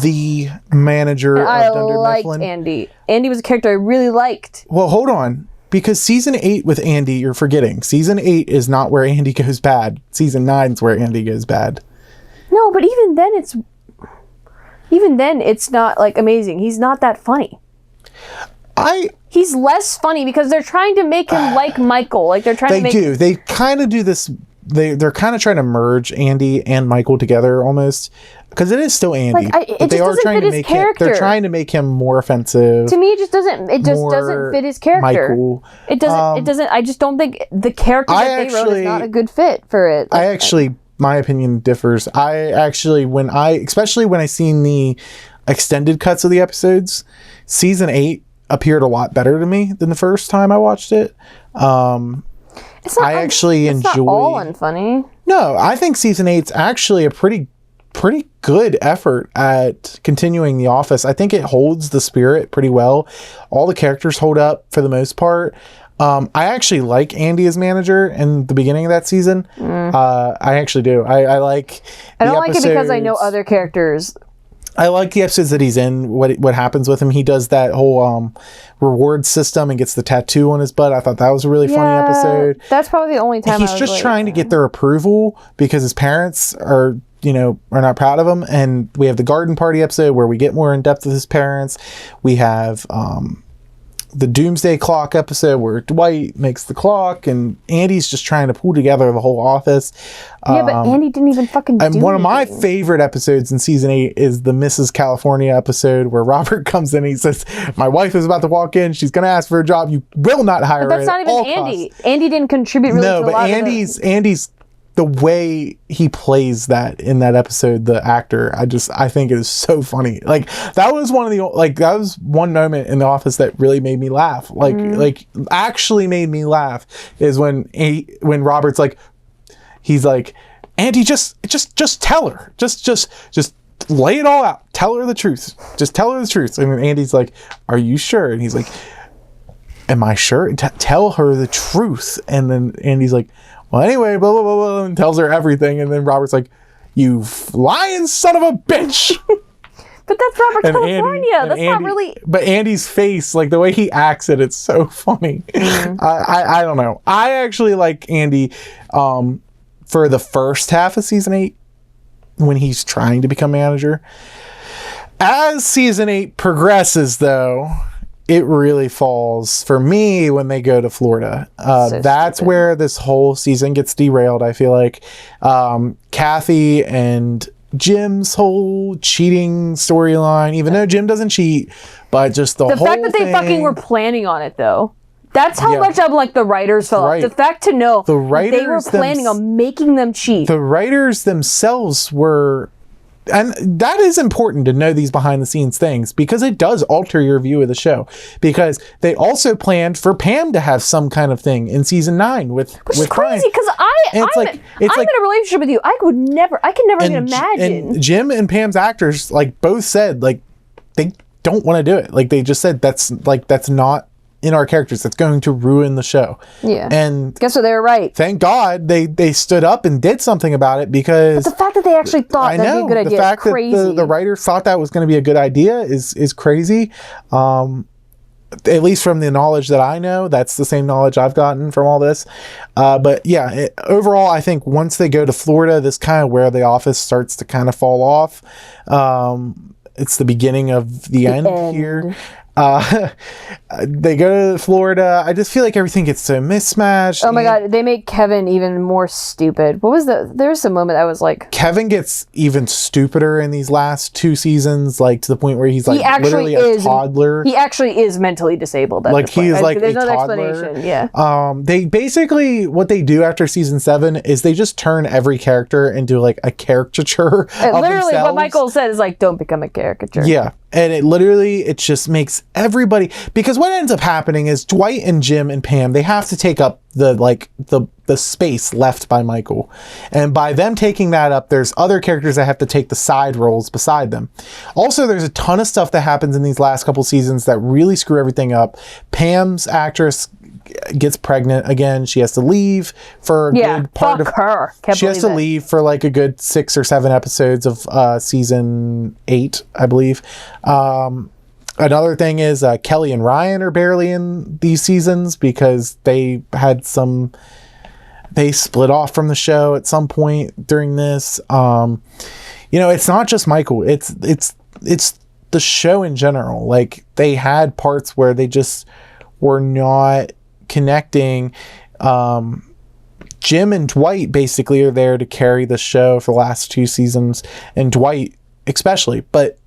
the manager of Dunder Mifflin. Andy. Andy was a character I really liked. Well, hold on. Because season 8 with Andy, you're forgetting. Season 8 is not where Andy goes bad. Season 9 is where Andy goes bad. No, but even then it's not like amazing. He's not that funny. He's less funny because they're trying to make him like Michael. Like they're trying to make... They kind of do this. They're kind of trying to merge Andy and Michael together almost. Because it is still Andy. It just doesn't fit his character. They're trying to make him more offensive. To me, it just doesn't fit his character. Michael. It doesn't. I just don't think the character that they wrote is not a good fit for it. My opinion differs. Especially when I seen the extended cuts of the episodes, season 8 appeared a lot better to me than the first time I watched it. It's not all unfunny. No, I think season 8's actually a pretty pretty good effort at continuing The Office. I think it holds the spirit pretty well. All the characters hold up for the most part. I actually like Andy as manager in the beginning of that season. I actually do. I like I don't like it because I know other characters. I like the episodes that he's in, what happens with him. He does that whole reward system and gets the tattoo on his butt. I thought that was a really funny episode. That's probably the only time he's just trying to get their approval because his parents are not proud of him. And we have the garden party episode where we get more in depth with his parents. We have the Doomsday Clock episode where Dwight makes the clock and Andy's just trying to pull together the whole office. Yeah, but Andy didn't even fucking do one of my anything. favorite episodes in season 8 is the Mrs. California episode where Robert comes in and he says, my wife is about to walk in. She's going to ask for a job. You will not hire her. But that's not even Andy. Andy didn't contribute really to a lot of it. Andy's the way he plays that in that episode, the actor, I think it is so funny. Like that was one moment in The Office that really made me laugh. Like actually made me laugh is when Robert's like, he's like, Andy, just tell her, just lay it all out. Tell her the truth. Just tell her the truth. And then Andy's like, are you sure? And he's like, am I sure? Tell her the truth. And then Andy's like, well, anyway, blah, blah, blah, blah, and tells her everything. And then Robert's like, you lying son of a bitch. But that's Robert California. That's not really... But Andy's face, like the way he acts it, it's so funny. I don't know. I actually like Andy for the first half of season 8 when he's trying to become manager. As season 8 progresses, though, it really falls for me when they go to Florida. That's stupid. Where this whole season gets derailed, I feel like. Kathy and Jim's whole cheating storyline, even though Jim doesn't cheat, but just the whole fact that they fucking were planning on it, though. That's how much of like the writers felt. Right. The fact to know the writers they were planning on making them cheat. The writers themselves were... And that is important to know these behind the scenes things because it does alter your view of the show. Because they also planned for Pam to have some kind of thing in season 9 with Which is Brian. crazy because I'm in a relationship with you. I can never even imagine. And Jim and Pam's actors like both said like they don't want to do it. Like they just said that's not in our characters. That's going to ruin the show. Yeah. And guess what? They were right. Thank God they stood up and did something about it because... But the fact that they actually thought that'd be a good idea is crazy. That the writers thought that was going to be a good idea is crazy. At least from the knowledge that I know, that's the same knowledge I've gotten from all this. But yeah, overall, I think once they go to Florida, this kind of where The Office starts to kind of fall off. It's the beginning of the end here. They go to Florida. I just feel like everything gets so mismatched. Oh my god, they make Kevin even more stupid. There's a moment I was like, Kevin gets even stupider in these last 2 seasons, like to the point where he's like literally a toddler. He actually is mentally disabled. Like he's like there's a no toddler. explanation. Yeah. They basically what they do after season 7 is they just turn every character into like a caricature. Of literally, themselves. what Michael said is like, don't become a caricature. Yeah. And it just makes everybody, because what ends up happening is Dwight and Jim and Pam, they have to take up the space left by Michael. And by them taking that up, there's other characters that have to take the side roles beside them. Also, there's a ton of stuff that happens in these last couple seasons that really screw everything up. Pam's actress gets pregnant again. She has to leave for a good part of her. She has to leave for like a good 6 or 7 episodes of season 8, I believe. Another thing is Kelly and Ryan are barely in these seasons because they split off from the show at some point during this. It's not just Michael. It's the show in general. Like they had parts where they just were not connecting. Jim and Dwight basically are there to carry the show for the last 2 seasons, and Dwight especially, but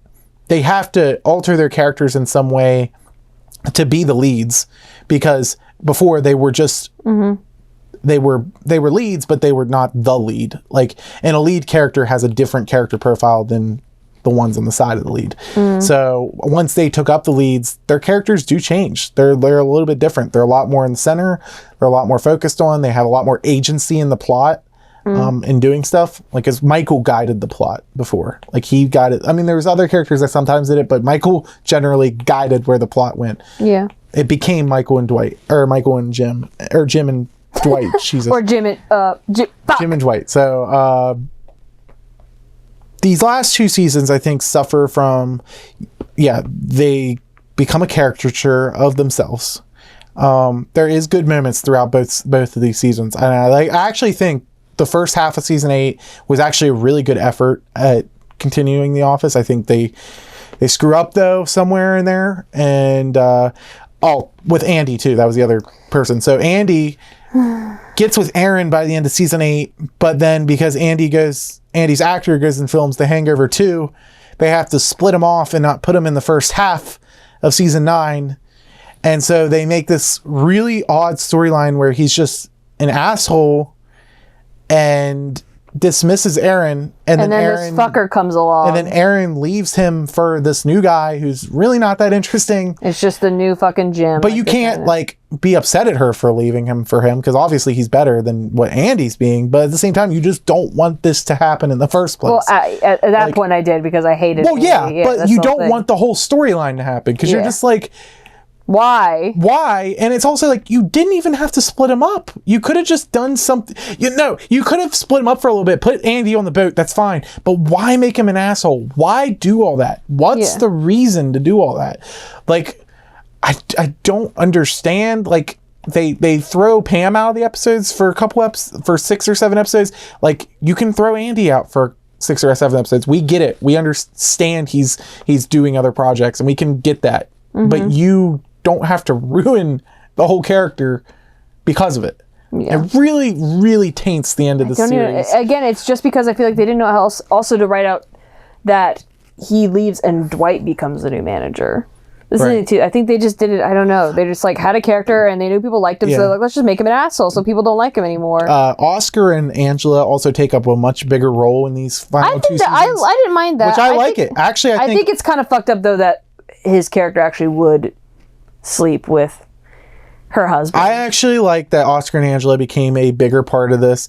they have to alter their characters in some way to be the leads, because before they were just they were leads, but they were not the lead. Like, and a lead character has a different character profile than the ones on the side of the lead. So once they took up the leads, their characters do change. They're a little bit different. They're a lot more in the center. They're a lot more focused on. They have a lot more agency in the plot. in doing stuff. Like, as Michael guided the plot before. Like, he guided. I mean, there was other characters that sometimes did it, but Michael generally guided where the plot went. Yeah. It became Michael and Dwight, or Michael and Jim, or Jim and Dwight. Jesus. Or Jim and Jim and Dwight. So these last 2 seasons, I think, suffer from, they become a caricature of themselves. There is good moments throughout both of these seasons, and I actually think the first half of season 8 was actually a really good effort at continuing The Office. I think they screw up though somewhere in there, and with Andy too. That was the other person. So Andy gets with Aaron by the end of season 8, but then because Andy's actor goes and films The Hangover 2, they have to split him off and not put him in the first half of season 9. And so they make this really odd storyline where he's just an asshole and dismisses Aaron, and then Aaron, this fucker comes along, and then Aaron leaves him for this new guy who's really not that interesting. It's just the new fucking Jim. But you can't be upset at her for leaving him for him, because obviously he's better than what Andy's being. But at the same time, you just don't want this to happen in the first place. Well, at that point I did, because I hated. Well, Andy. But you don't want the whole storyline to happen, because you're just like, why? And it's also like, you didn't even have to split him up. You could have just done something. You could have split him up for a little bit, put Andy on the boat. That's fine. But why make him an asshole? Why do all that? What's the reason to do all that? Like, I don't understand. Like, they throw Pam out of the episodes for for 6 or 7 episodes. Like, you can throw Andy out for 6 or 7 episodes. We get it. We understand he's doing other projects, and we can get that. But you don't have to ruin the whole character because of it. Yeah. It really, really taints the end of the series. Again, it's just because I feel like they didn't know how else also to write out that he leaves and Dwight becomes the new manager. This is it too. I think they just did it. I don't know. They just had a character and they knew people liked him, so they're like, let's just make him an asshole so people don't like him anymore. Oscar and Angela also take up a much bigger role in these final 2 seasons. I didn't mind that. Which I like it. Actually, I think it's kind of fucked up though that his character actually would sleep with her husband. I actually like that Oscar and Angela became a bigger part of this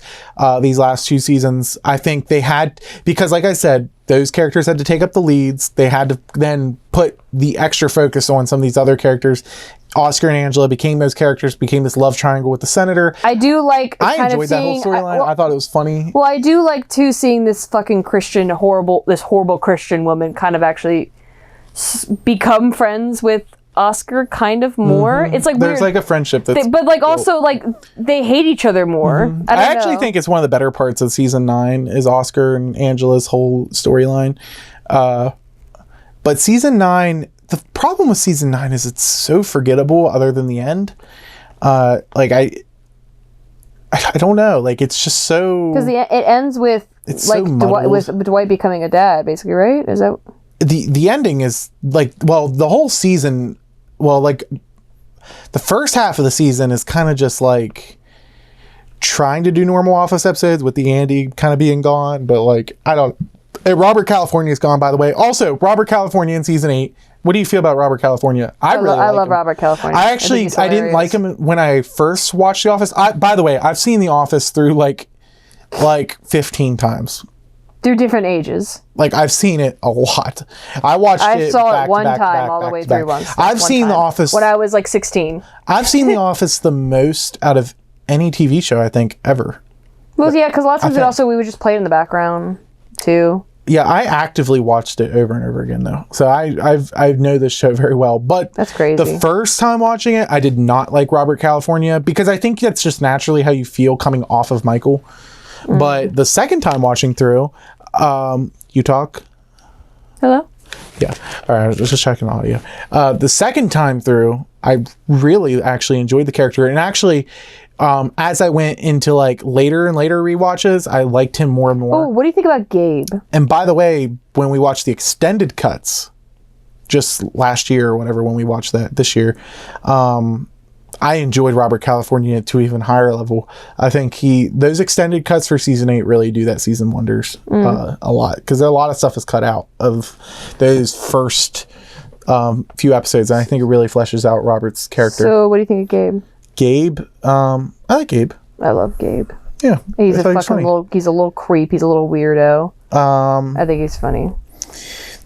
these last 2 seasons. I think they had, because like I said, those characters had to take up the leads. They had to then put the extra focus on some of these other characters. Oscar and Angela became those characters, became this love triangle with the senator. I do like I enjoyed that whole storyline. I thought it was funny. Well, I do like too seeing this fucking horrible Christian woman kind of actually become friends with Oscar kind of more. It's like there's weird. Like a friendship that's but like also like they hate each other more. I actually think it's one of the better parts of season 9 is Oscar and Angela's whole storyline. But season 9, the problem with season 9 is it's so forgettable other than the end. Like I don't know. Like, it's just so, because it ends with like Dwight becoming a dad, basically, right? Is that the ending is like, well, the whole season, well, like the first half of the season is kind of just like trying to do normal Office episodes with the Andy kind of being gone, but like, Robert California is gone, by the way. Also, Robert California in season 8. What do you feel about Robert California? I love Robert California. I didn't like him when I first watched The Office. By the way, I've seen The Office through like 15 times. Through different ages. Like, I've seen it a lot. I saw it one time all the way through once. I've seen The Office when I was like 16. I've seen The Office the most out of any TV show, I think, ever. Well, yeah, because a lot of times we would just play it in the background too. Yeah, I actively watched it over and over again, though. So I know this show very well. But that's crazy. The first time watching it, I did not like Robert California, because I think that's just naturally how you feel coming off of Michael. But the second time watching through, you talk? Hello? Yeah. All right, I was just checking audio. The second time through, I really actually enjoyed the character. And actually, as I went into like later and later rewatches, I liked him more and more. Oh, what do you think about Gabe? And by the way, when we watched the extended cuts just last year or whatever, when we watched that this year, I enjoyed Robert California to even higher level. I think those extended cuts for season 8 really do that season wonders a lot, because a lot of stuff is cut out of those first few episodes, and I think it really fleshes out Robert's character. So what do you think of Gabe? Gabe, I like Gabe. I love Gabe. Yeah, He's I a thought he fucking was funny. he's a little creep. He's a little weirdo. I think he's funny.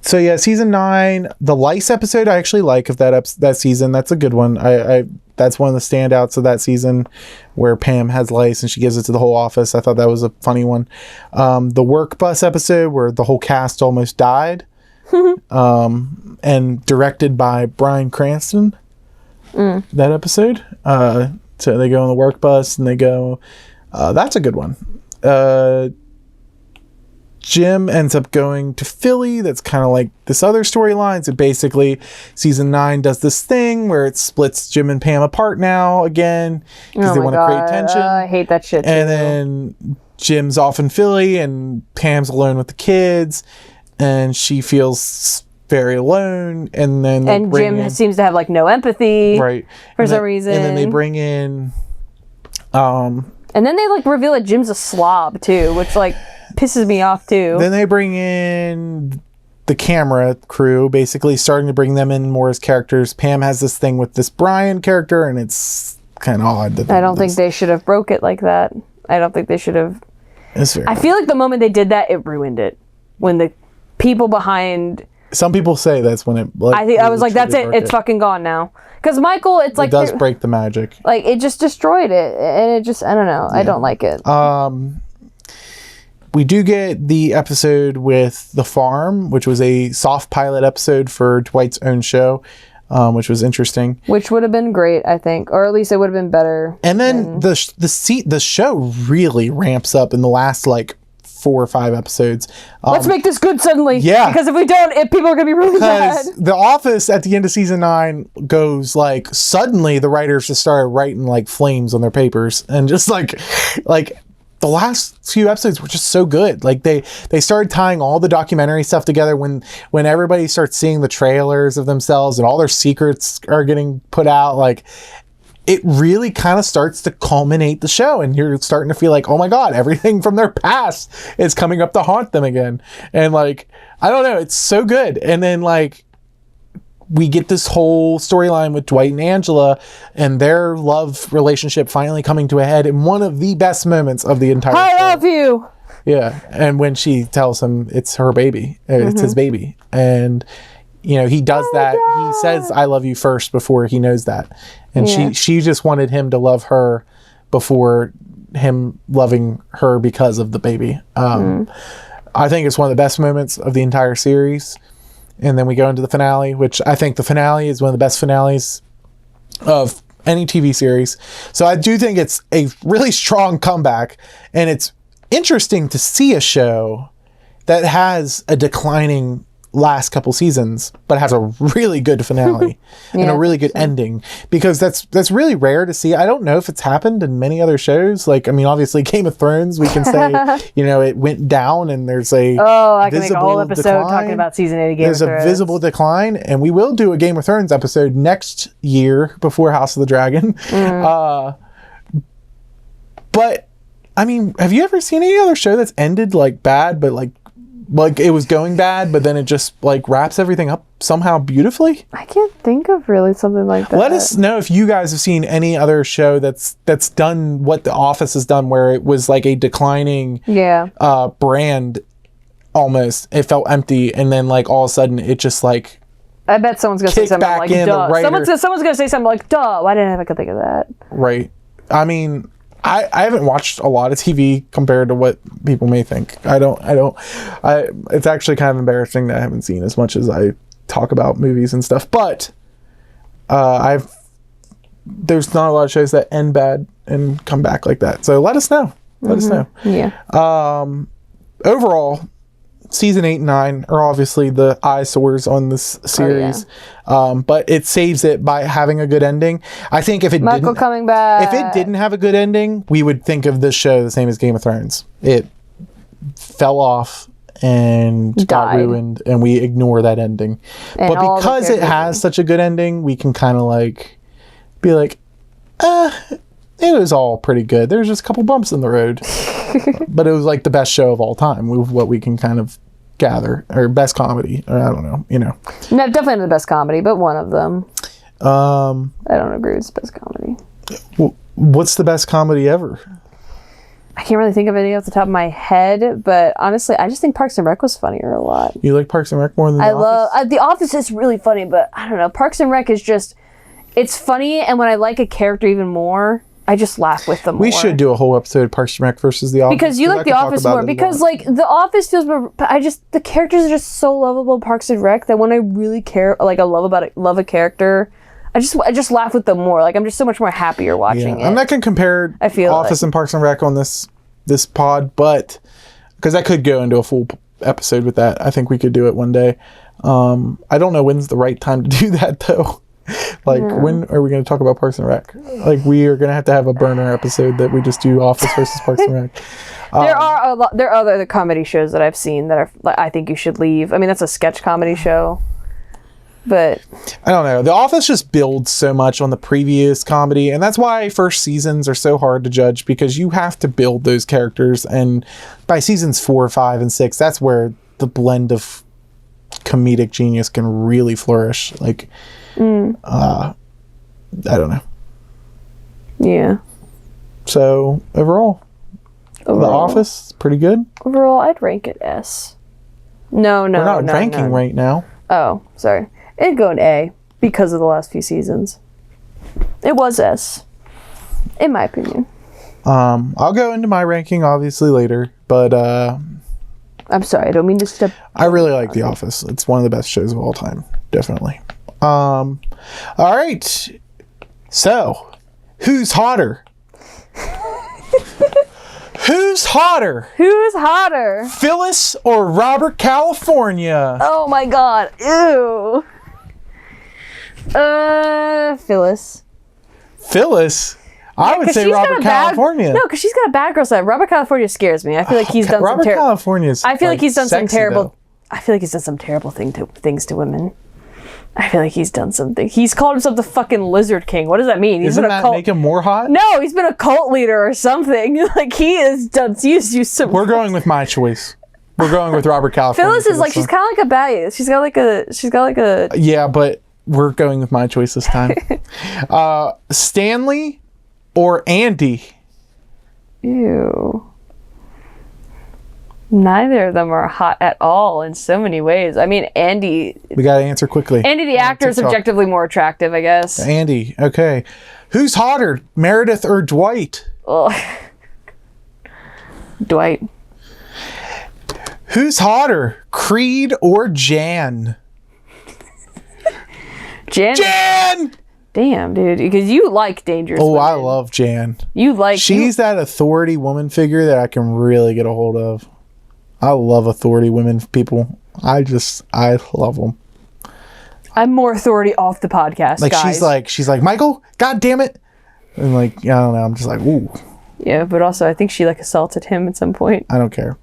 So yeah, season 9, the lice episode I actually like of that season. That's a good one. I that's one of the standouts of that season, where Pam has lice and she gives it to the whole office. I thought that was a funny one. The work bus episode where the whole cast almost died, and directed by Bryan Cranston. That episode. So they go on the work bus and they go. That's a good one. Jim ends up going to Philly. That's kind of like this other storyline. So basically, season 9 does this thing where it splits Jim and Pam apart now again because they want to create tension. I hate that shit. And then Jim's off in Philly and Pam's alone with the kids, and she feels very alone. And then Jim seems to have like no empathy, right, for some reason. And then they bring in, and then they like reveal that Jim's a slob too, which like pisses me off too. Then they bring in the camera crew, basically starting to bring them in more as characters. Pam has this thing with this Brian character, and it's kind of odd. I don't think they should have broke it like that. I don't think they should have. I feel like the moment they did that, it ruined it. When the people behind... Some people say that's when it... Like, I was like, that's it. It's fucking gone now. Because Michael, it's like... It does break the magic. Like, it just destroyed it. And it just... I don't know. Yeah. I don't like it. We do get the episode with The Farm, which was a soft pilot episode for Dwight's own show, which was interesting. Which would have been great, I think. Or at least it would have been better. And then the show really ramps up in the last, like, 4 or 5 episodes. Let's make this good suddenly. Yeah. Because if we don't, people are going to be really bad. The Office at the end of season 9 goes, like, suddenly the writers just started writing, like, flames on their papers. And just, like... The last few episodes were just so good. Like they started tying all the documentary stuff together when everybody starts seeing the trailers of themselves and all their secrets are getting put out. Like it really kind of starts to culminate the show, and you're starting to feel like, oh my God, everything from their past is coming up to haunt them again. And like, I don't know, it's so good. And then like, we get this whole storyline with Dwight and Angela and their love relationship finally coming to a head in one of the best moments of the entire show. I love you. Yeah. And when she tells him it's her baby, it's his baby. And, you know, he does that. God. He says, I love you first before he knows that. And she just wanted him to love her before him loving her because of the baby. I think it's one of the best moments of the entire series. And then we go into the finale, which I think the finale is one of the best finales of any TV series. So I do think it's a really strong comeback. And it's interesting to see a show that has a declining last couple seasons, but has a really good finale and a really good ending, because that's really rare to see. I don't know if it's happened in many other shows. Like, I mean, obviously Game of Thrones, we can say, you know, it went down and there's a I can make a whole episode talking about season 8 of Game of Thrones. There's a visible decline, and we will do a Game of Thrones episode next year before House of the Dragon. But I mean, have you ever seen any other show that's ended like bad, but like it was going bad, but then it just like wraps everything up somehow beautifully? I can't think of really something like that. Let us know if you guys have seen any other show that's done what The Office has done, where it was like a declining brand almost. It felt empty, and then like all of a sudden it just like I bet someone's gonna say something like duh. Someone's gonna say something like duh. Why didn't I think of that? Right. I mean, I haven't watched a lot of TV compared to what people may think. It's actually kind of embarrassing that I haven't seen as much as I talk about movies and stuff. But there's not a lot of shows that end bad and come back like that. So let us know. Let us know. Yeah. Overall, season 8 and 9 are obviously the eyesores on this series. But it saves it by having a good ending. I think if it Michael coming back. If it didn't have a good ending, we would think of this show the same as Game of Thrones. It fell off and got ruined, and we ignore that ending. And but because it has such a good ending, we can kind of like be like, it was all pretty good. There's just a couple bumps in the road. But it was like the best show of all time with what we can kind of gather, or best comedy, or I don't know, you know. No, definitely not the best comedy, but one of them. I don't agree with the best comedy. What's the best comedy ever? I can't really think of anything off the top of my head, but honestly, I just think Parks and Rec was funnier a lot. You like Parks and Rec more than The Office? The Office is really funny, but I don't know. Parks and Rec is just, it's funny, and when I like a character even more, I just laugh with them more. We should do a whole episode of Parks and Rec versus The Office. Because you like The Office more. Because, like, The Office feels more, but the characters are just so lovable in Parks and Rec that when I really care, like, I love a character, I just laugh with them more. Like, I'm just so much more happier watching it. I'm not going to compare Office and Parks and Rec on this pod, but because I could go into a full episode with that. I think we could do it one day. I don't know when's the right time to do that, though. Like, when are we going to talk about Parks and Rec? Like, we are going to have a burner episode that we just do Office versus Parks and Rec. There are other comedy shows that I've seen that I think you should leave. I mean, that's a sketch comedy show. But I don't know. The Office just builds so much on the previous comedy, and that's why first seasons are so hard to judge, because you have to build those characters, and by seasons 4, 5, and 6, that's where the blend of comedic genius can really flourish. Like, I don't know. Yeah. So overall, The Office is pretty good. Overall, I'd rank it S. No, we're not ranking right now. Oh, sorry. It'd go an A because of the last few seasons. It was S, in my opinion. I'll go into my ranking obviously later, but I'm sorry, I don't mean to step. I really like The Office. It's one of the best shows of all time, definitely. All right. So, who's hotter? Who's hotter? Who's hotter? Phyllis or Robert California? Oh my god. Ew. Phyllis. Phyllis? I would say Robert California. No, because she's got a bad girl side. Robert California scares me. I feel like he's done Robert some California's I feel like he's done some terrible. Though. I feel like he's done some terrible things to women. I feel like he's done something. He's called himself the fucking Lizard King. What does that mean? Doesn't that make him more hot? No, he's been a cult leader or something. Like, he has done. He's used some. We're going with my choice. We're going with Robert California. Phyllis is like, she's kind of like a baddie. She's got like a. Yeah, but we're going with my choice this time. Stanley or Andy? Ew. Neither of them are hot at all in so many ways. I mean, Andy. We got to answer quickly. Andy, the actor, is objectively more attractive, I guess. Andy, okay. Who's hotter, Meredith or Dwight? Ugh. Dwight. Who's hotter, Creed or Jan? Jan. Jan! Damn, dude, because you like dangerous women. I love Jan. She's that authority woman figure that I can really get a hold of. I love authority women people. I love them. I'm more authority off the podcast, like, guys. She's like, Michael, God damn it. And like, I don't know, I'm just like, ooh. Yeah, but also I think she like assaulted him at some point. I don't care.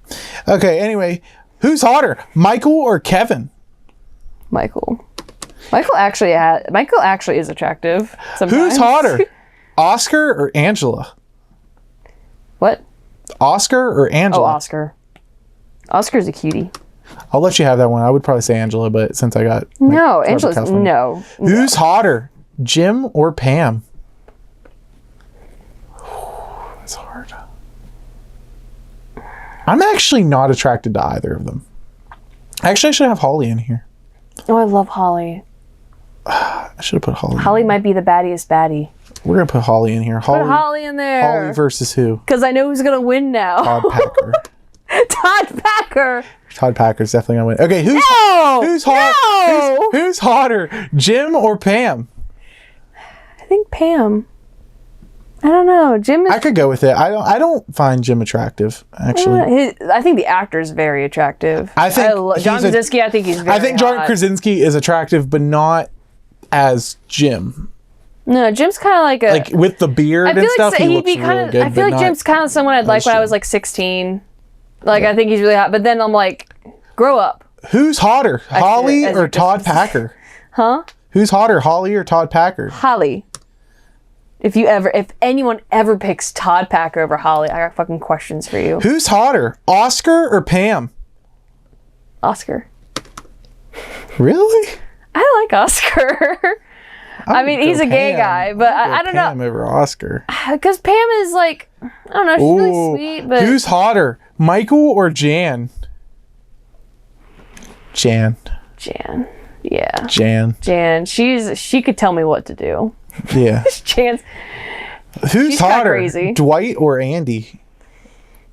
Okay, anyway, who's hotter, Michael or Kevin? Michael. Michael actually is attractive sometimes. Who's hotter, Oscar or Angela? What? Oscar or Angela? Oh, Oscar. Oscar's a cutie. I'll let you have that one. I would probably say Angela, but since I got... No, Angela's... No. Who's hotter, Jim or Pam? That's hard. I'm actually not attracted to either of them. Actually, I should have Holly in here. Oh, I love Holly. I should have put Holly. Holly might be the baddiest baddie. We're going to put Holly in here. Put Holly in there. Holly versus who? Because I know who's going to win now. Todd Packer. Todd Packer. Todd Packer's definitely going to win. Okay, who's hotter, Jim or Pam? I think Pam. I don't know. Jim is... I could go with it. I don't find Jim attractive, actually. I think the actor is very attractive. I think John Krasinski, I think he's very I think John Krasinski is attractive, but not as Jim. No, Jim's kind of like a... Like, with the beard and stuff, he looks really good. I feel like Jim's kind of someone I'd like when I was like 16. Like, I think he's really hot. But then I'm like, grow up. Who's hotter, Holly or Todd Packer? Huh? Who's hotter, Holly or Todd Packer? Holly. If anyone ever picks Todd Packer over Holly, I got fucking questions for you. Who's hotter, Oscar or Pam? Oscar. Really? I like Oscar. I mean, he's a gay guy, but I don't know. Pam over Oscar. Because Pam is like, I don't know. She's really sweet, but who's hotter, Michael or Jan? Jan. Yeah. Jan. She could tell me what to do. Yeah. Jan's. Who's She's kinda hotter, crazy. Dwight or Andy?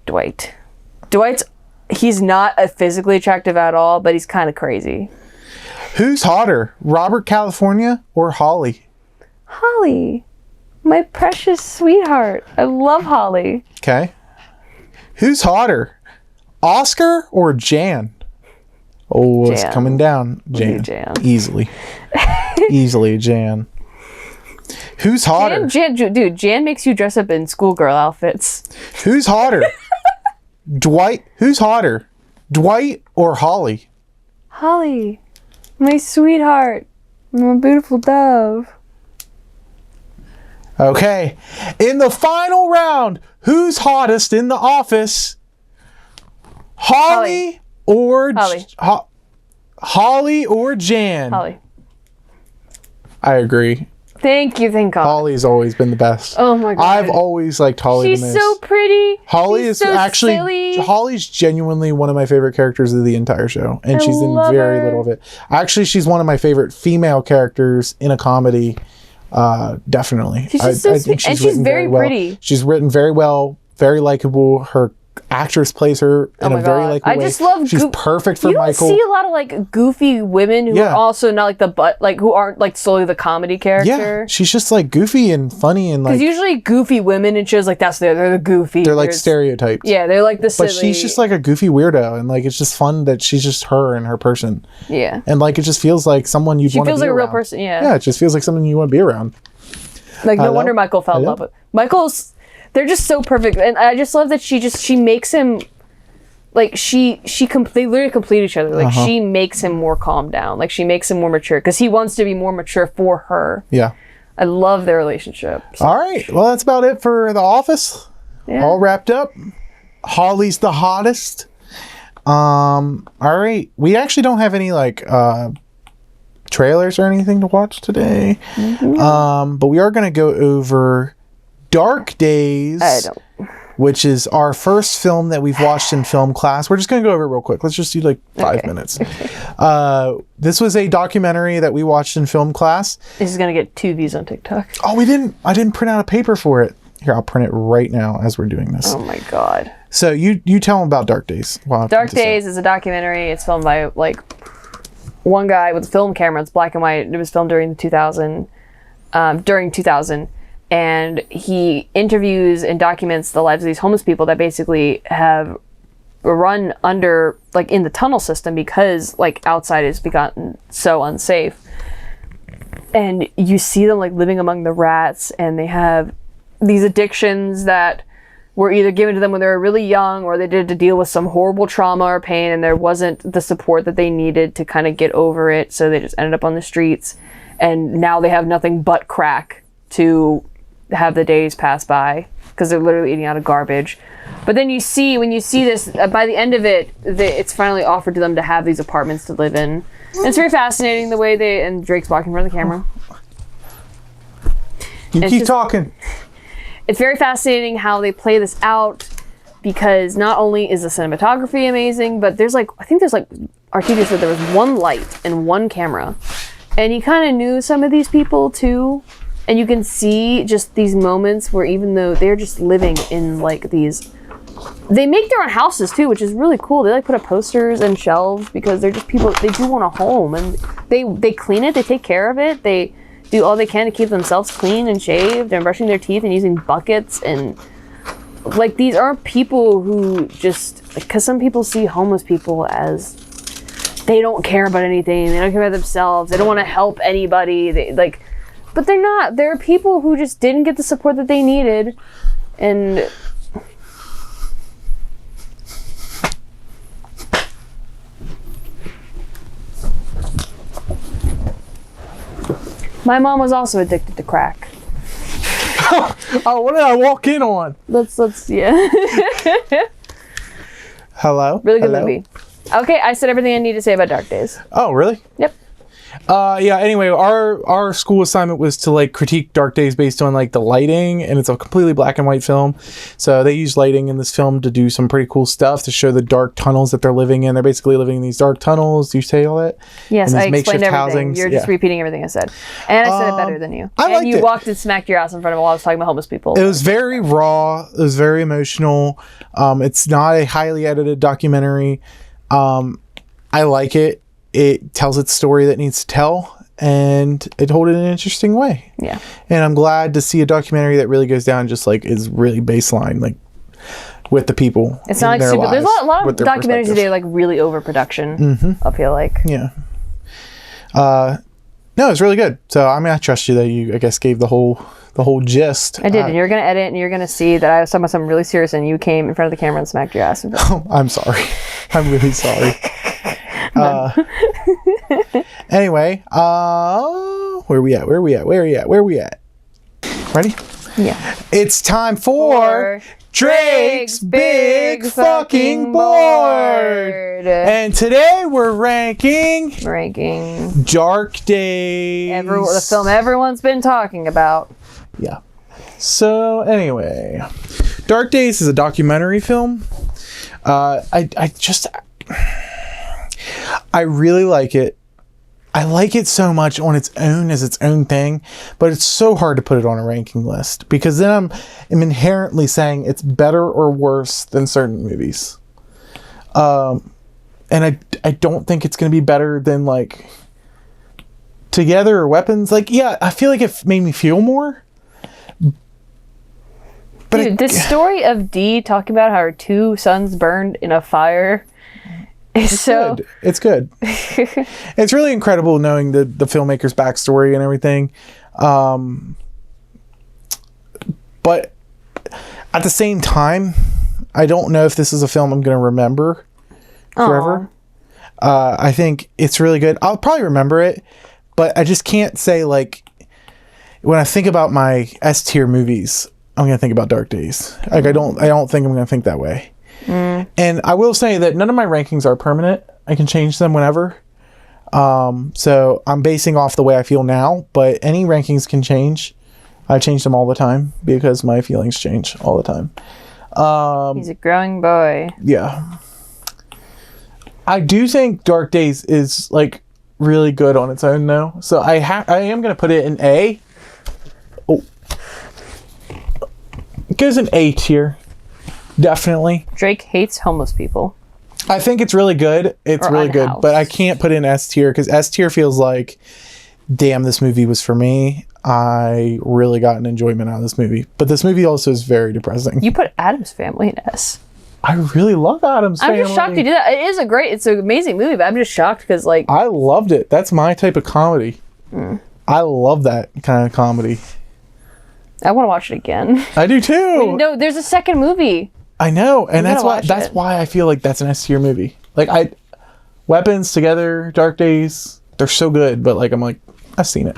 Dwight's. He's not physically attractive at all, but he's kind of crazy. Who's hotter, Robert California or Holly? Holly, my precious sweetheart. I love Holly. Okay. Who's hotter, Oscar or Jan? Oh, it's Jan. coming down. Jan. Easily. Easily, Jan. Who's hotter? Jan makes you dress up in schoolgirl outfits. Who's hotter? Dwight. Who's hotter, Dwight or Holly? Holly, my sweetheart. My beautiful dove. Okay. In the final round, who's hottest in the office? Holly. Or Holly or Jan? Holly. I agree. Thank God. Holly's always been the best. Oh my God. I've always liked Holly the most. She's so pretty. Holly She's is so actually silly. Holly's genuinely one of my favorite characters of the entire show, and she's in love very her. little of it. Actually, she's one of my favorite female characters in a comedy. Definitely. She's just so sweet. And she's written very well. pretty. She's written very well, very likable. Her actress plays her in a very likable way. I just love. She's perfect for you Michael. You see a lot of like goofy women who are also not like the butt, like who aren't like solely the comedy character. Yeah, she's just like goofy and funny and like. Because usually goofy women in shows like that's they're the goofy. They're like stereotypes. Yeah, they're like the silly. But she's just like a goofy weirdo, and like it's just fun that she's just her and her person. Yeah. And like it just feels like someone you'd want to be around. She feels like a real person. Yeah. Yeah, it just feels like someone you want to be around. Like no wonder Michael fell in love with. Michael's. They're just so perfect, and I just love that she makes him. Like they literally complete each other. Like she makes him more calmed down. Like she makes him more mature because he wants to be more mature for her. Yeah. I love their relationship. So. All right. Well, that's about it for The Office. Yeah. All wrapped up. Holly's the hottest. All right. We actually don't have any like trailers or anything to watch today. But we are going to go over Dark Days. Which is our first film that we've watched in film class. We're just going to go over it real quick. Let's just do like 5 minutes. This was a documentary that we watched in film class. This is going to get 2 views on TikTok. Oh, I didn't print out a paper for it. Here, I'll print it right now as we're doing this. Oh my God. So you tell them about Dark Days. Dark Days is a documentary. It's filmed by like one guy with a film camera. It's black and white. It was filmed during 2000. And he interviews and documents the lives of these homeless people that basically have run under, like, in the tunnel system because, like, outside has gotten so unsafe. And you see them, like, living among the rats, and they have these addictions that were either given to them when they were really young or they did to deal with some horrible trauma or pain, and there wasn't the support that they needed to kind of get over it, so they just ended up on the streets. And now they have nothing but crack to have the days pass by because they're literally eating out of garbage. But then when you see this, by the end of it, it's finally offered to them to have these apartments to live in. And it's very fascinating the way and Drake's walking in front of the camera. You keep talking. It's very fascinating how they play this out because not only is the cinematography amazing, but there's like, I think there's like, our teacher said there was one light and one camera. And he kind of knew some of these people too. And you can see just these moments where even though they're just living in like these, they make their own houses too, which is really cool. They like put up posters and shelves because they're just people, they do want a home and they clean it, they take care of it. They do all they can to keep themselves clean and shaved and brushing their teeth and using buckets. And like, these aren't people who just, because some people see homeless people as they don't care about anything. They don't care about themselves. They don't want to help anybody. They like, but they're not. They're people who just didn't get the support that they needed. And my mom was also addicted to crack. Oh, what did I walk in on? Let's yeah. Hello? Really good Hello? movie. Okay, I said everything I need to say about Dark Days. Oh, really? Yep. Yeah, anyway, our school assignment was to like critique Dark Days based on like the lighting, and it's a completely black and white film. So they use lighting in this film to do some pretty cool stuff to show the dark tunnels that they're living in. They're basically living in these dark tunnels. Do you say all that? Yes, And I these makeshift explained everything. housings. You're just repeating everything I said. And I said it better than you. I and liked you it. walked and smacked your ass in front of while I was talking about homeless people. It was very raw. It was very emotional. It's not a highly edited documentary. I like it. It tells its story that it needs to tell, and it told it in an interesting way. Yeah. And I'm glad to see a documentary that really goes down, just like is really baseline, like with the people. It's not like their super. There's a lot lives, of with their documentaries perspective. today, like really overproduction. I feel like. Yeah. No, it's really good. So I mean, I trust you that you, I guess, gave the whole gist. I did, and you're gonna edit, and you're gonna see that I was talking about something really serious, and you came in front of the camera and smacked your ass. I'm sorry. I'm really sorry. Anyway, where we at? Ready? Yeah. It's time for Drake's Big Fucking Board. And today we're ranking Dark Days. The film everyone's been talking about. Yeah. So anyway, Dark Days is a documentary film. I really like it. I like it so much on its own as its own thing, but it's so hard to put it on a ranking list because then I'm inherently saying it's better or worse than certain movies. And I don't think it's going to be better than like Together or Weapons. Like, yeah, I feel like it made me feel more. But Dude, the story of Dee talking about how her 2 sons burned in a fire is so good. It's good. It's really incredible knowing the filmmaker's backstory and everything. But at the same time, I don't know if this is a film I'm going to remember forever. I think it's really good. I'll probably remember it, but I just can't say, like, when I think about my S tier movies, I'm going to think about Dark Days. Like, I don't think I'm going to think that way. And I will say that none of my rankings are permanent. I can change them whenever. So I'm basing off the way I feel now, but any rankings can change. I change them all the time because my feelings change all the time. he's a growing boy. Yeah. I do think Dark Days is like really good on its own though. So I am going to put it in A. Oh. It goes in A tier. Definitely. Drake hates homeless people. I think it's really good. It's Or really good, unhoused. but I can't put it in S tier because S tier feels like, damn, this movie was for me. I really got an enjoyment out of this movie. But this movie also is very depressing. You put Addams Family in S. I really love Addams Family. I'm just shocked you did that. It's an amazing movie, but I'm just shocked because, like, I loved it. That's my type of comedy. I love that kind of comedy. I want to watch it again. I do too. No, there's a second movie. I know, and gotta watch that's it. why I feel like that's an S tier movie. Like Weapons, Together, Dark Days, they're so good, but like I'm like, I've seen it.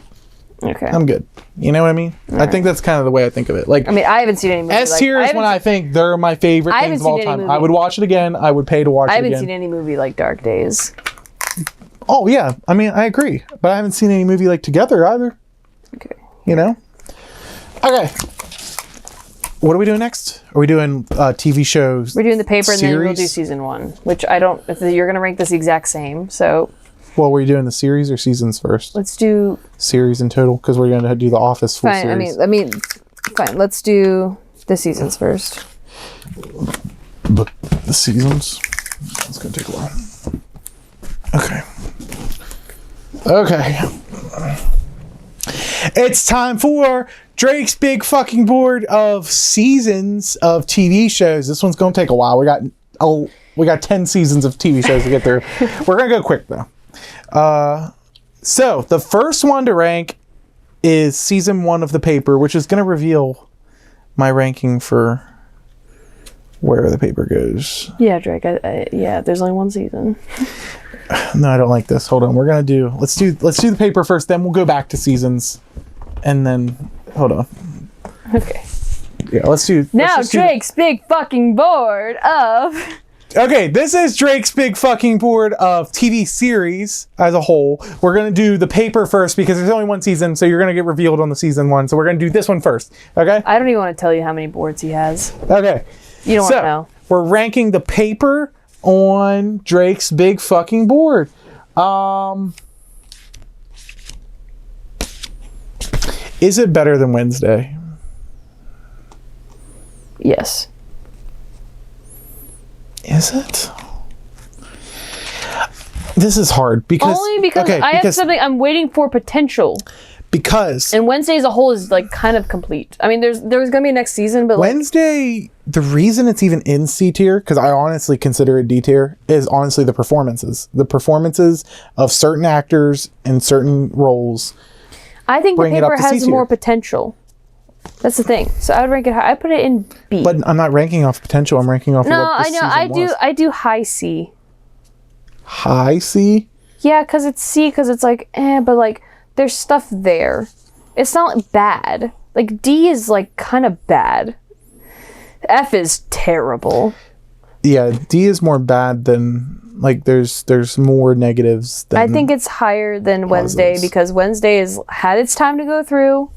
Okay. I'm good. You know what I mean? I think that's kind of the way I think of it. Like, I mean, I haven't seen any movie. S tier is when I think they're my favorite I things haven't of all seen any time. movie. I would watch it again. I would pay to watch I it haven't again. seen any movie like Dark Days. Oh yeah, I mean I agree, but I haven't seen any movie like Together either. Okay. You know? Okay. What are we doing next? Are we doing TV shows? We're doing the paper, and then we'll do series? season 1, which I don't. You're gonna rank this the exact same, so Well, were you doing the series or seasons first? let's do. Series in total, because we're going to do the Office full Fine. series. I mean, fine. Let's do the seasons first. But the seasons, it's going to take a while. Okay. It's time for Drake's Big Fucking Board of seasons of TV shows. This one's going to take a while. We got 10 seasons of TV shows to get through. We're going to go quick though. So the first one to rank is season 1 of The Paper, which is going to reveal my ranking for where The Paper goes. Yeah, Drake. Yeah, there's only one season. No, I don't like this. Hold on. Let's do The Paper first, then we'll go back to seasons. And then hold on. Okay. Yeah, let's Now just do Drake's big fucking board of Okay, this is Drake's big fucking board of TV series as a whole. We're going to do the paper first because there's only one season, so you're going to get revealed on the season one. So we're going to do this one first, okay? I don't even want to tell you how many boards he has. Okay. You don't want to know. We're ranking the paper on Drake's big fucking board. Is it better than Wednesday? Yes. Is it? This is hard because only because I have something I'm waiting for potential. Because and Wednesday as a whole is like kind of complete. I mean, there's gonna be a next season, but Wednesday, the reason it's even in C tier, because I honestly consider it D tier, is honestly the performances. The performances of certain actors in certain roles. I think the paper has more potential. That's the thing. So I would rank it high. I put it in B. But I'm not ranking off potential. I'm ranking off. No, of what I know. I do high C. High C? Yeah, because it's C. Because it's like but like there's stuff there. It's not bad. Like D is like kind of bad. F is terrible. Yeah, D is more bad than like there's more negatives than I think it's higher than Wednesday because Wednesday has had its time to go through.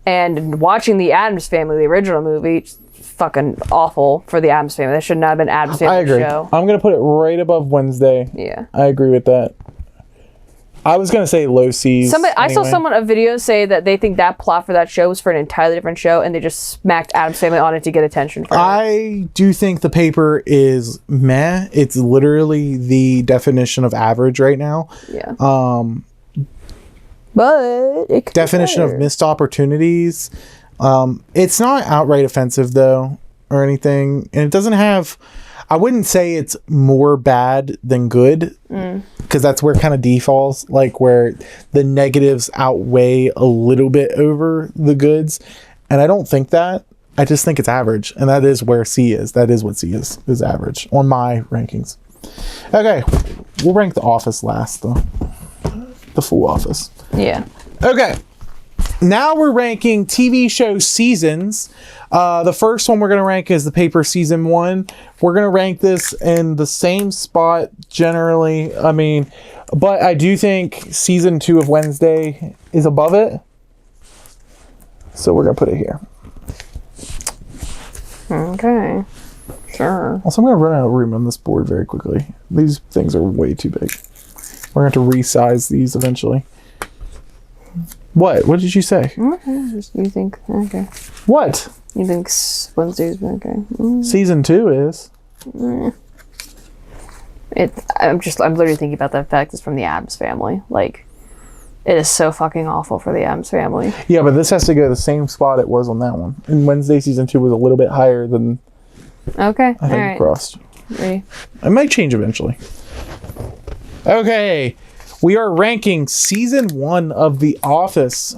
And watching the Addams Family, the original movie, fucking awful for the Addams Family. That should not have been Addams Family I agree. show. I'm going to put it right above Wednesday. Yeah. I agree with that. I was going to say low C's. I saw someone a video say that they think that plot for that show was for an entirely different show and they just smacked Addams Family on it to get attention for it. I do think the paper is meh. It's literally the definition of average right now. Yeah. But it could definition of missed opportunities. It's not outright offensive though or anything, and it doesn't have. I wouldn't say it's more bad than good because that's where kind of D falls, like where the negatives outweigh a little bit over the goods, and I don't think that. I just think it's average, and that is where C is. That is what C is average on my rankings. Okay, we'll rank The Office last though. The full Office. Yeah. Okay. Now we're ranking TV show seasons. The first one we're going to rank is the paper season 1. We're going to rank this in the same spot generally. I mean, but I do think season 2 of Wednesday is above it. So we're going to put it here. Okay. Sure. Also, I'm going to run out of room on this board very quickly. These things are way too big. We're going to have to resize these eventually. What? What did you say? Okay. You think, okay. What? You think Wednesday's okay. Season 2 is. I'm literally thinking about the fact it's from the Addams Family. Like, it is so fucking awful for the Addams Family. Yeah, but this has to go the same spot it was on that one. And Wednesday season 2 was a little bit higher than okay. I think crossed. Ready? It might change eventually. Okay. We are ranking season 1 of The Office.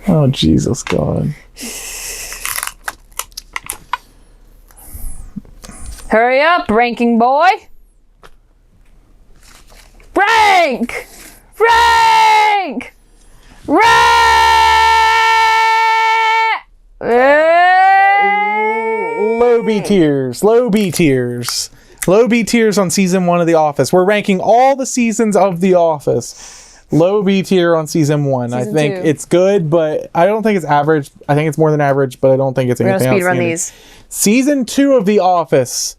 Oh, Jesus God. Hurry up, ranking boy. Rank! Rank! Low B tiers. Low B tiers. Low B tiers on season 1 of The Office. We're ranking all the seasons of The Office. Low B tier on season 1. I think it's good, but I don't think it's average. I think it's more than average, but I don't think it's anything else. We're gonna speed run these. Season 2 of The Office.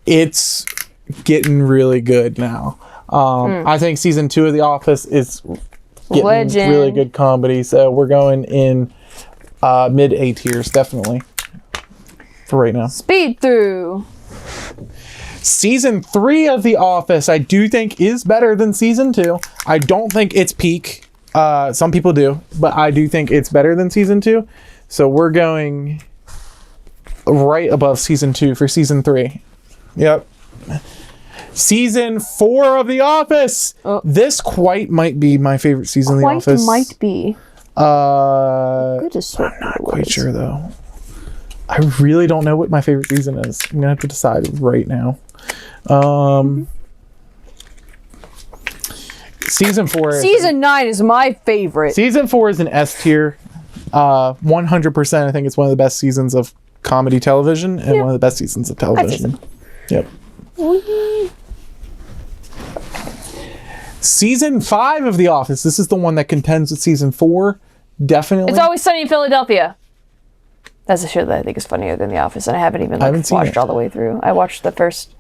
It's getting really good now. I think season 2 of The Office is getting really good comedy. So we're going in mid A tiers, definitely. For right now. Speed through. Season 3 of The Office, I do think is better than season 2. I don't think it's peak. Some people do, but I do think it's better than season 2. So we're going right above season 2 for season 3. Yep. Season 4 of The Office. Oh. This quite might be my favorite season of The Office. Might be. I'm not quite sure though. I really don't know what my favorite season is. I'm gonna have to decide right now. Season 4. Season 9 is my favorite. Season 4 is an S tier. 100%, I think it's one of the best seasons of comedy television and one of the best seasons of television. Yep. Season 5 of The Office. This is the one that contends with season 4. Definitely. It's Always Sunny in Philadelphia. That's a show that I think is funnier than The Office, and I haven't even watched it all the way through. I watched the first,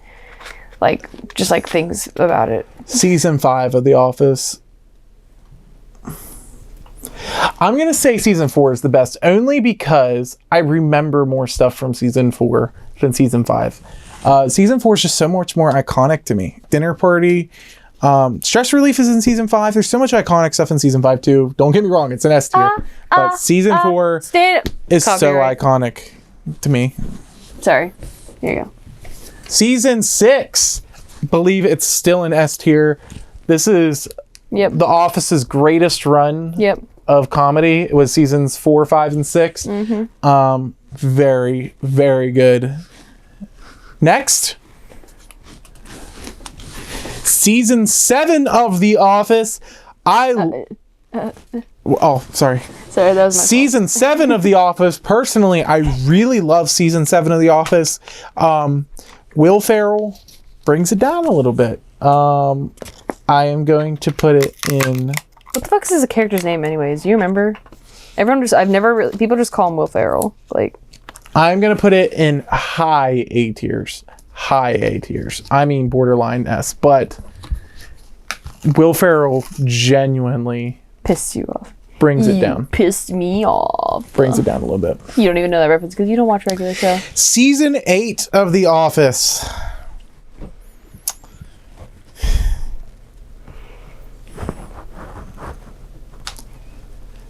just things about it. Season 5 of The Office. I'm going to say season 4 is the best, only because I remember more stuff from season 4 than season 5. Season 4 is just so much more iconic to me. Dinner Party. Stress Relief is in season 5. There's so much iconic stuff in season 5 too. Don't get me wrong, it's an S tier. But season 4 is so iconic to me. Sorry. Here you go. Season 6, believe it's still an S tier. This is The Office's greatest run of comedy. It was seasons 4, 5, and 6. Very, very good. Next. Season 7 of The Office. Sorry. Sorry, that was my Season fault. 7 of The Office. Personally, I really love season 7 of The Office. Will Ferrell brings it down a little bit. I am going to put it in. What the fuck is his character's name, anyways? Do you remember? People just call him Will Ferrell. I'm going to put it in high A tiers. High A tiers. I mean borderline S, but Will Ferrell genuinely pissed you off. Brings it down. Pissed me off. Brings it down a little bit. You don't even know that reference because you don't watch regular show. Season 8 of The Office.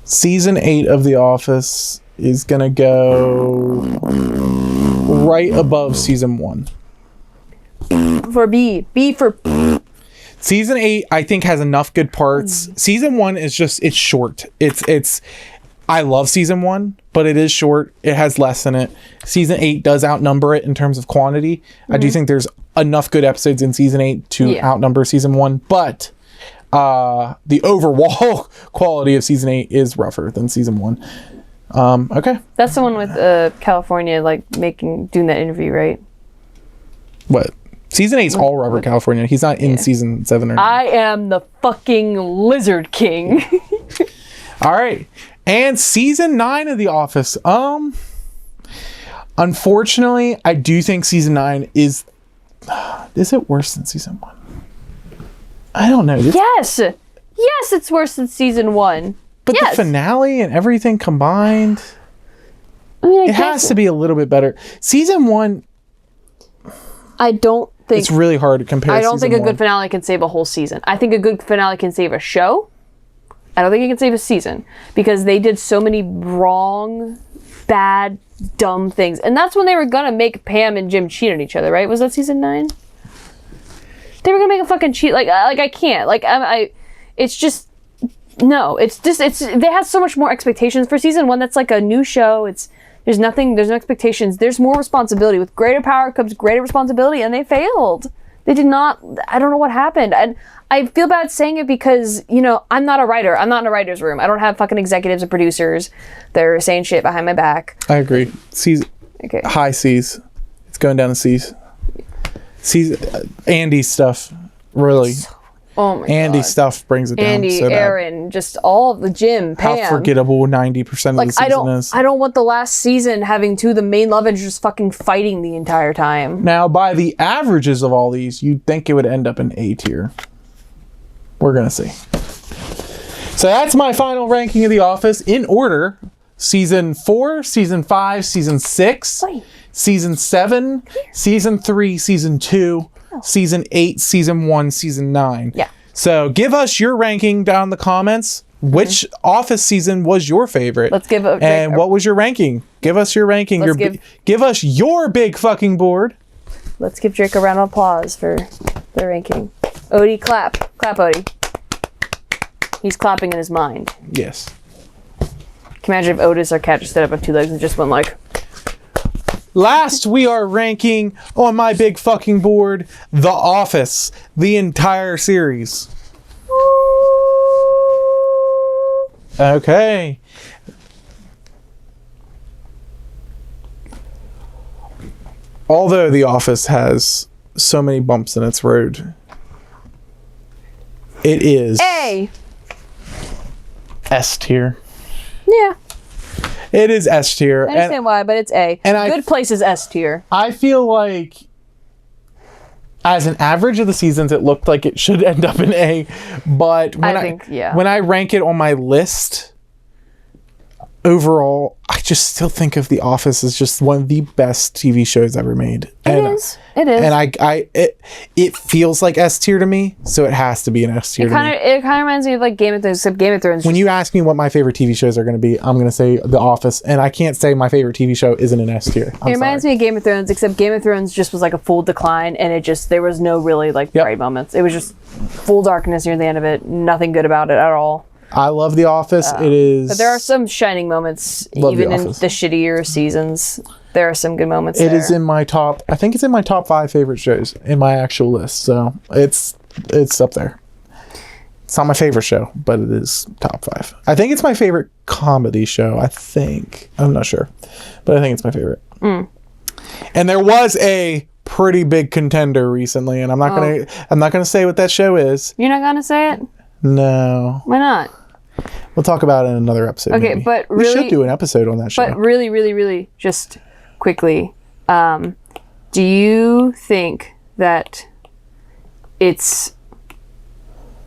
Season 8 of The Office is going to go right above season 1. For B. B for... Season 8, I think, has enough good parts. Season 1 is just, it's short. It's I love season 1, but it is short. It has less in it. Season 8 does outnumber it in terms of quantity. I do think there's enough good episodes in season 8 to outnumber season 1, but the overall quality of season 8 is rougher than season 1. Okay. That's the one with California, doing that interview, right? What? Season 8's all Robert California. He's not in season 7 or 9. I am the fucking Lizard King. All right. And season 9 of The Office. Unfortunately, I do think season 9 is it worse than season 1? I don't know. Yes, it's worse than season 1. But the finale and everything combined, it has to be a little bit better. Season 1, I don't think it's really hard to compare. I don't think a good finale can save a whole season. I think a good finale can save a show. I don't think it can save a season because they did so many wrong, bad, dumb things. And that's when they were gonna make Pam and Jim cheat on each other, right? Was that season 9? They were gonna make a fucking cheat. I can't. It's just no. They had so much more expectations for season 1. That's like a new show. There's no expectations. There's more responsibility. With greater power comes greater responsibility, and they failed. They did not. I don't know what happened. And I feel bad saying it because, I'm not a writer. I'm not in a writer's room. I don't have fucking executives and producers that are saying shit behind my back. I agree. C's, okay. High C's. It's going down to C's. C's, Andy's stuff, really. Oh my Andy's God. Stuff brings it down. Andy, so Aaron, just all of the Jim, Pam. How forgettable 90% of the season is. I don't want the last season having two of the main love interests fucking fighting the entire time. Now, by the averages of all these, you'd think it would end up in A tier. We're going to see. So that's my final ranking of The Office in order. Season 4, Season 5, Season 6, Season 7, Season 3, Season 2, Season 8, Season 1, Season 9. Yeah. So give us your ranking down in the comments. Which Office season was your favorite? Let's give a... And what was your ranking? Give us your ranking. Give us your big fucking board. Let's give Drake a round of applause for the ranking. Odie, clap. Clap, Odie. He's clapping in his mind. Yes. Can you imagine if Otis, our cat, just stood up on two legs and just went like... Last, we are ranking on my big fucking board, The Office, the entire series. Okay. although The Office has so many bumps in its road, it is A. S tier. Yeah. It is S tier. I understand why, but it's A. and Good Place is S tier. I feel like as an average of the seasons, it looked like it should end up in A, but when I rank it on my list, overall, I just still think of The Office as just one of the best TV shows ever made. It is. And it feels like S tier to me, so it has to be an S tier to me. It kind of reminds me of like Game of Thrones, except Game of Thrones. When you ask me what my favorite TV shows are going to be, I'm going to say The Office, and I can't say my favorite TV show isn't an S tier. It reminds me of Game of Thrones, except Game of Thrones just was like a full decline, and there was no really like bright moments. It was just full darkness near the end of it. Nothing good about it at all. I love The Office. It is. But there are some shining moments, even in the shittier seasons. There are some good moments. It is in my top. I think it's in my top 5 favorite shows in my actual list. So it's up there. It's not my favorite show, but it is top 5. I think it's my favorite comedy show. I'm not sure, but I think it's my favorite. And there was a pretty big contender recently, and I'm not gonna say what that show is. You're not gonna say it? No. Why not? We'll talk about it in another episode. Okay, maybe. but we should do an episode on that show. But really, really, really, just quickly, do you think that it's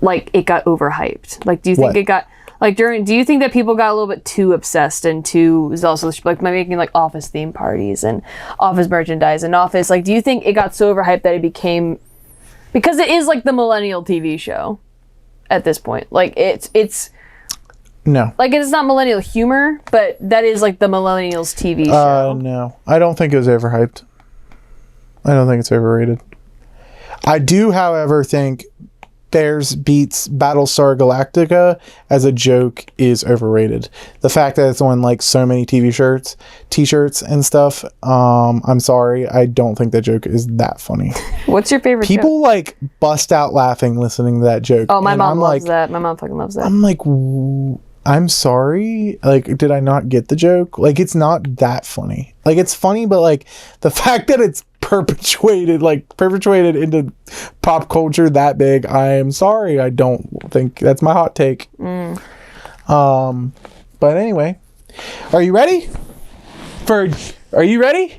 like it got overhyped? Like, do you think it got like do you think that people got a little bit too obsessed and too zealous, like by making like Office theme parties and Office merchandise and Office? Like, do you think it got so overhyped that it became, because it is like the millennial TV show at this point? Like it's no, like it's not millennial humor, but that is like the millennials TV show. No, I don't think it was overhyped. I don't think it's overrated. I do, however, think Bears beats Battlestar Galactica as a joke is overrated. The fact that it's on like so many t-shirts and stuff. I'm sorry, I don't think that joke is that funny. What's your favorite People joke? like bust out laughing listening to that joke. Oh, my mom loves that. My mom fucking loves that. I'm like, I'm sorry. Like, did I not get the joke? Like, it's not that funny. Like, it's funny, but like the fact that it's perpetuated into pop culture that big, I am sorry. I don't think that's my hot take. But anyway, are you ready? Are you ready?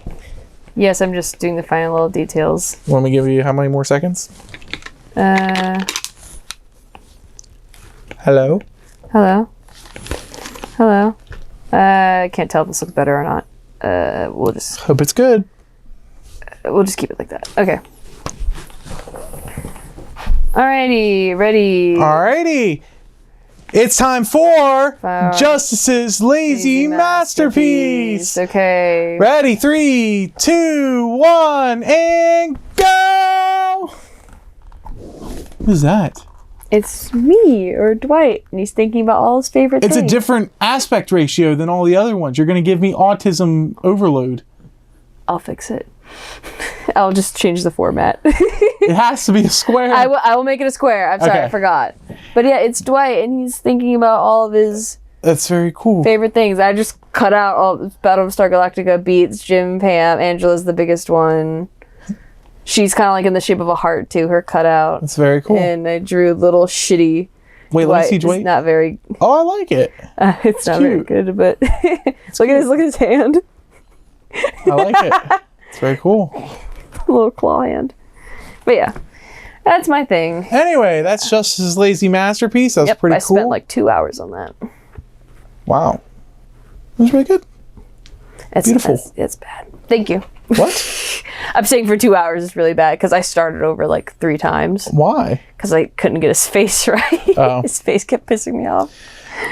Yes, I'm just doing the final little details. Want me to give you how many more seconds? Hello? Hello? I can't tell if this looks better or not. We'll just Hope it's good. keep it like that. Okay. Alrighty, ready. Alrighty. It's time for Justice's Lazy Masterpiece. Okay. Ready? 3, 2, 1, and go! What is that? It's me, or Dwight, and he's thinking about all his favorite things. It's a different aspect ratio than all the other ones. You're going to give me autism overload. I'll fix it. I'll just change the format. It has to be a square. I will make it a square. I'm sorry, Okay. I forgot. But yeah, it's Dwight, and he's thinking about all of his That's very cool. favorite things. I just cut out all Battlestar Galactica beats, Jim, Pam, Angela's the biggest one. She's kind of like in the shape of a heart too, her cutout. That's very cool. And I drew little shitty. Wait, let me see Dwight. It's not very. Oh, I like it. It's not very cute. good, but look at his hand. I like it. It's very cool. A little claw hand. But yeah, that's my thing. Anyway, that's Justice's Lazy Masterpiece. That was pretty cool. I spent like 2 hours on that. Wow. That was really good. It's Beautiful. It's bad. Thank you. What? I'm saying for 2 hours is really bad because I started over like 3 times Why? because I couldn't get his face right. Oh. His face kept pissing me off.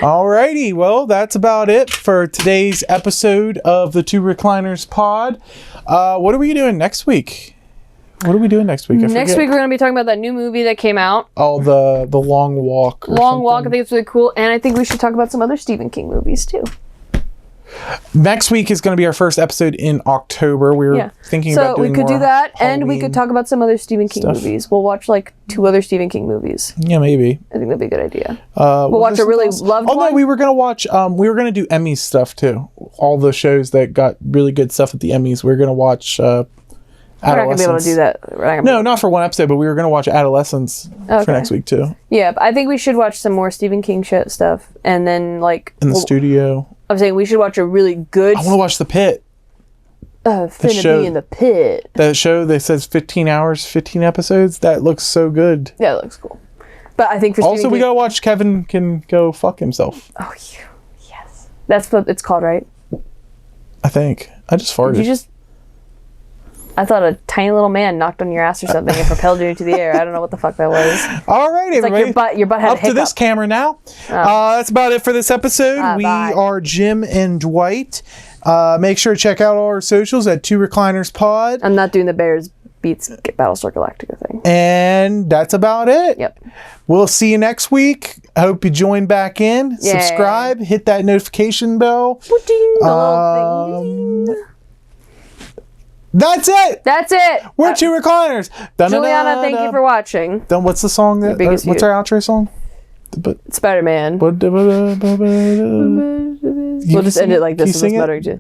Alrighty, well, that's about it for today's episode of the Two Recliners Pod. What are we doing next week? Next week, Next week we're going to be talking about that new movie that came out. Oh, the Long Walk. Long Walk. I think it's really cool, and I think we should talk about some other Stephen King movies too. Next week is going to be our first episode in October. We were thinking about doing we could more do that, Halloween and we could talk about some other Stephen King stuff. movies. We'll watch like 2 other Stephen King movies. Yeah, maybe. I think that'd be a good idea. We'll watch a really loved one. one. No, we were going to watch. We were going to do Emmys stuff too. All the shows that got really good stuff at the Emmys. We're going to watch We're not gonna be able to do that. No, not for one episode, but we were gonna watch Adolescence for next week too. Yeah, I think we should watch some more Stephen King shit stuff, and then like in the studio. I was saying we should watch a really good. I want to watch The Pit. Finna be in the pit. That show that says 15 hours, 15 episodes. That looks so good. Yeah, it looks cool. But I think for also Stephen we King, gotta watch Kevin Can Go Fuck Himself. Oh, yes, that's what it's called, right? I think I just farted. I thought a tiny little man knocked on your ass or something and propelled you into the air. I don't know what the fuck that was. All right, everybody. It's like your butt had a up to this camera now. That's about it for this episode. We are Jim and Dwight. Make sure to check out all our socials at Two Recliners Pod. I'm not doing the Bears beats Battlestar Galactica thing. And that's about it. Yep. We'll see you next week. I hope you join back in. Yay. Subscribe. Hit that notification bell. That's it. That's it. We're Two Recliners. Juliana, thank you for watching. Then what's the song? What's our outro song? Spider-Man. We'll just end it like this with muttering too.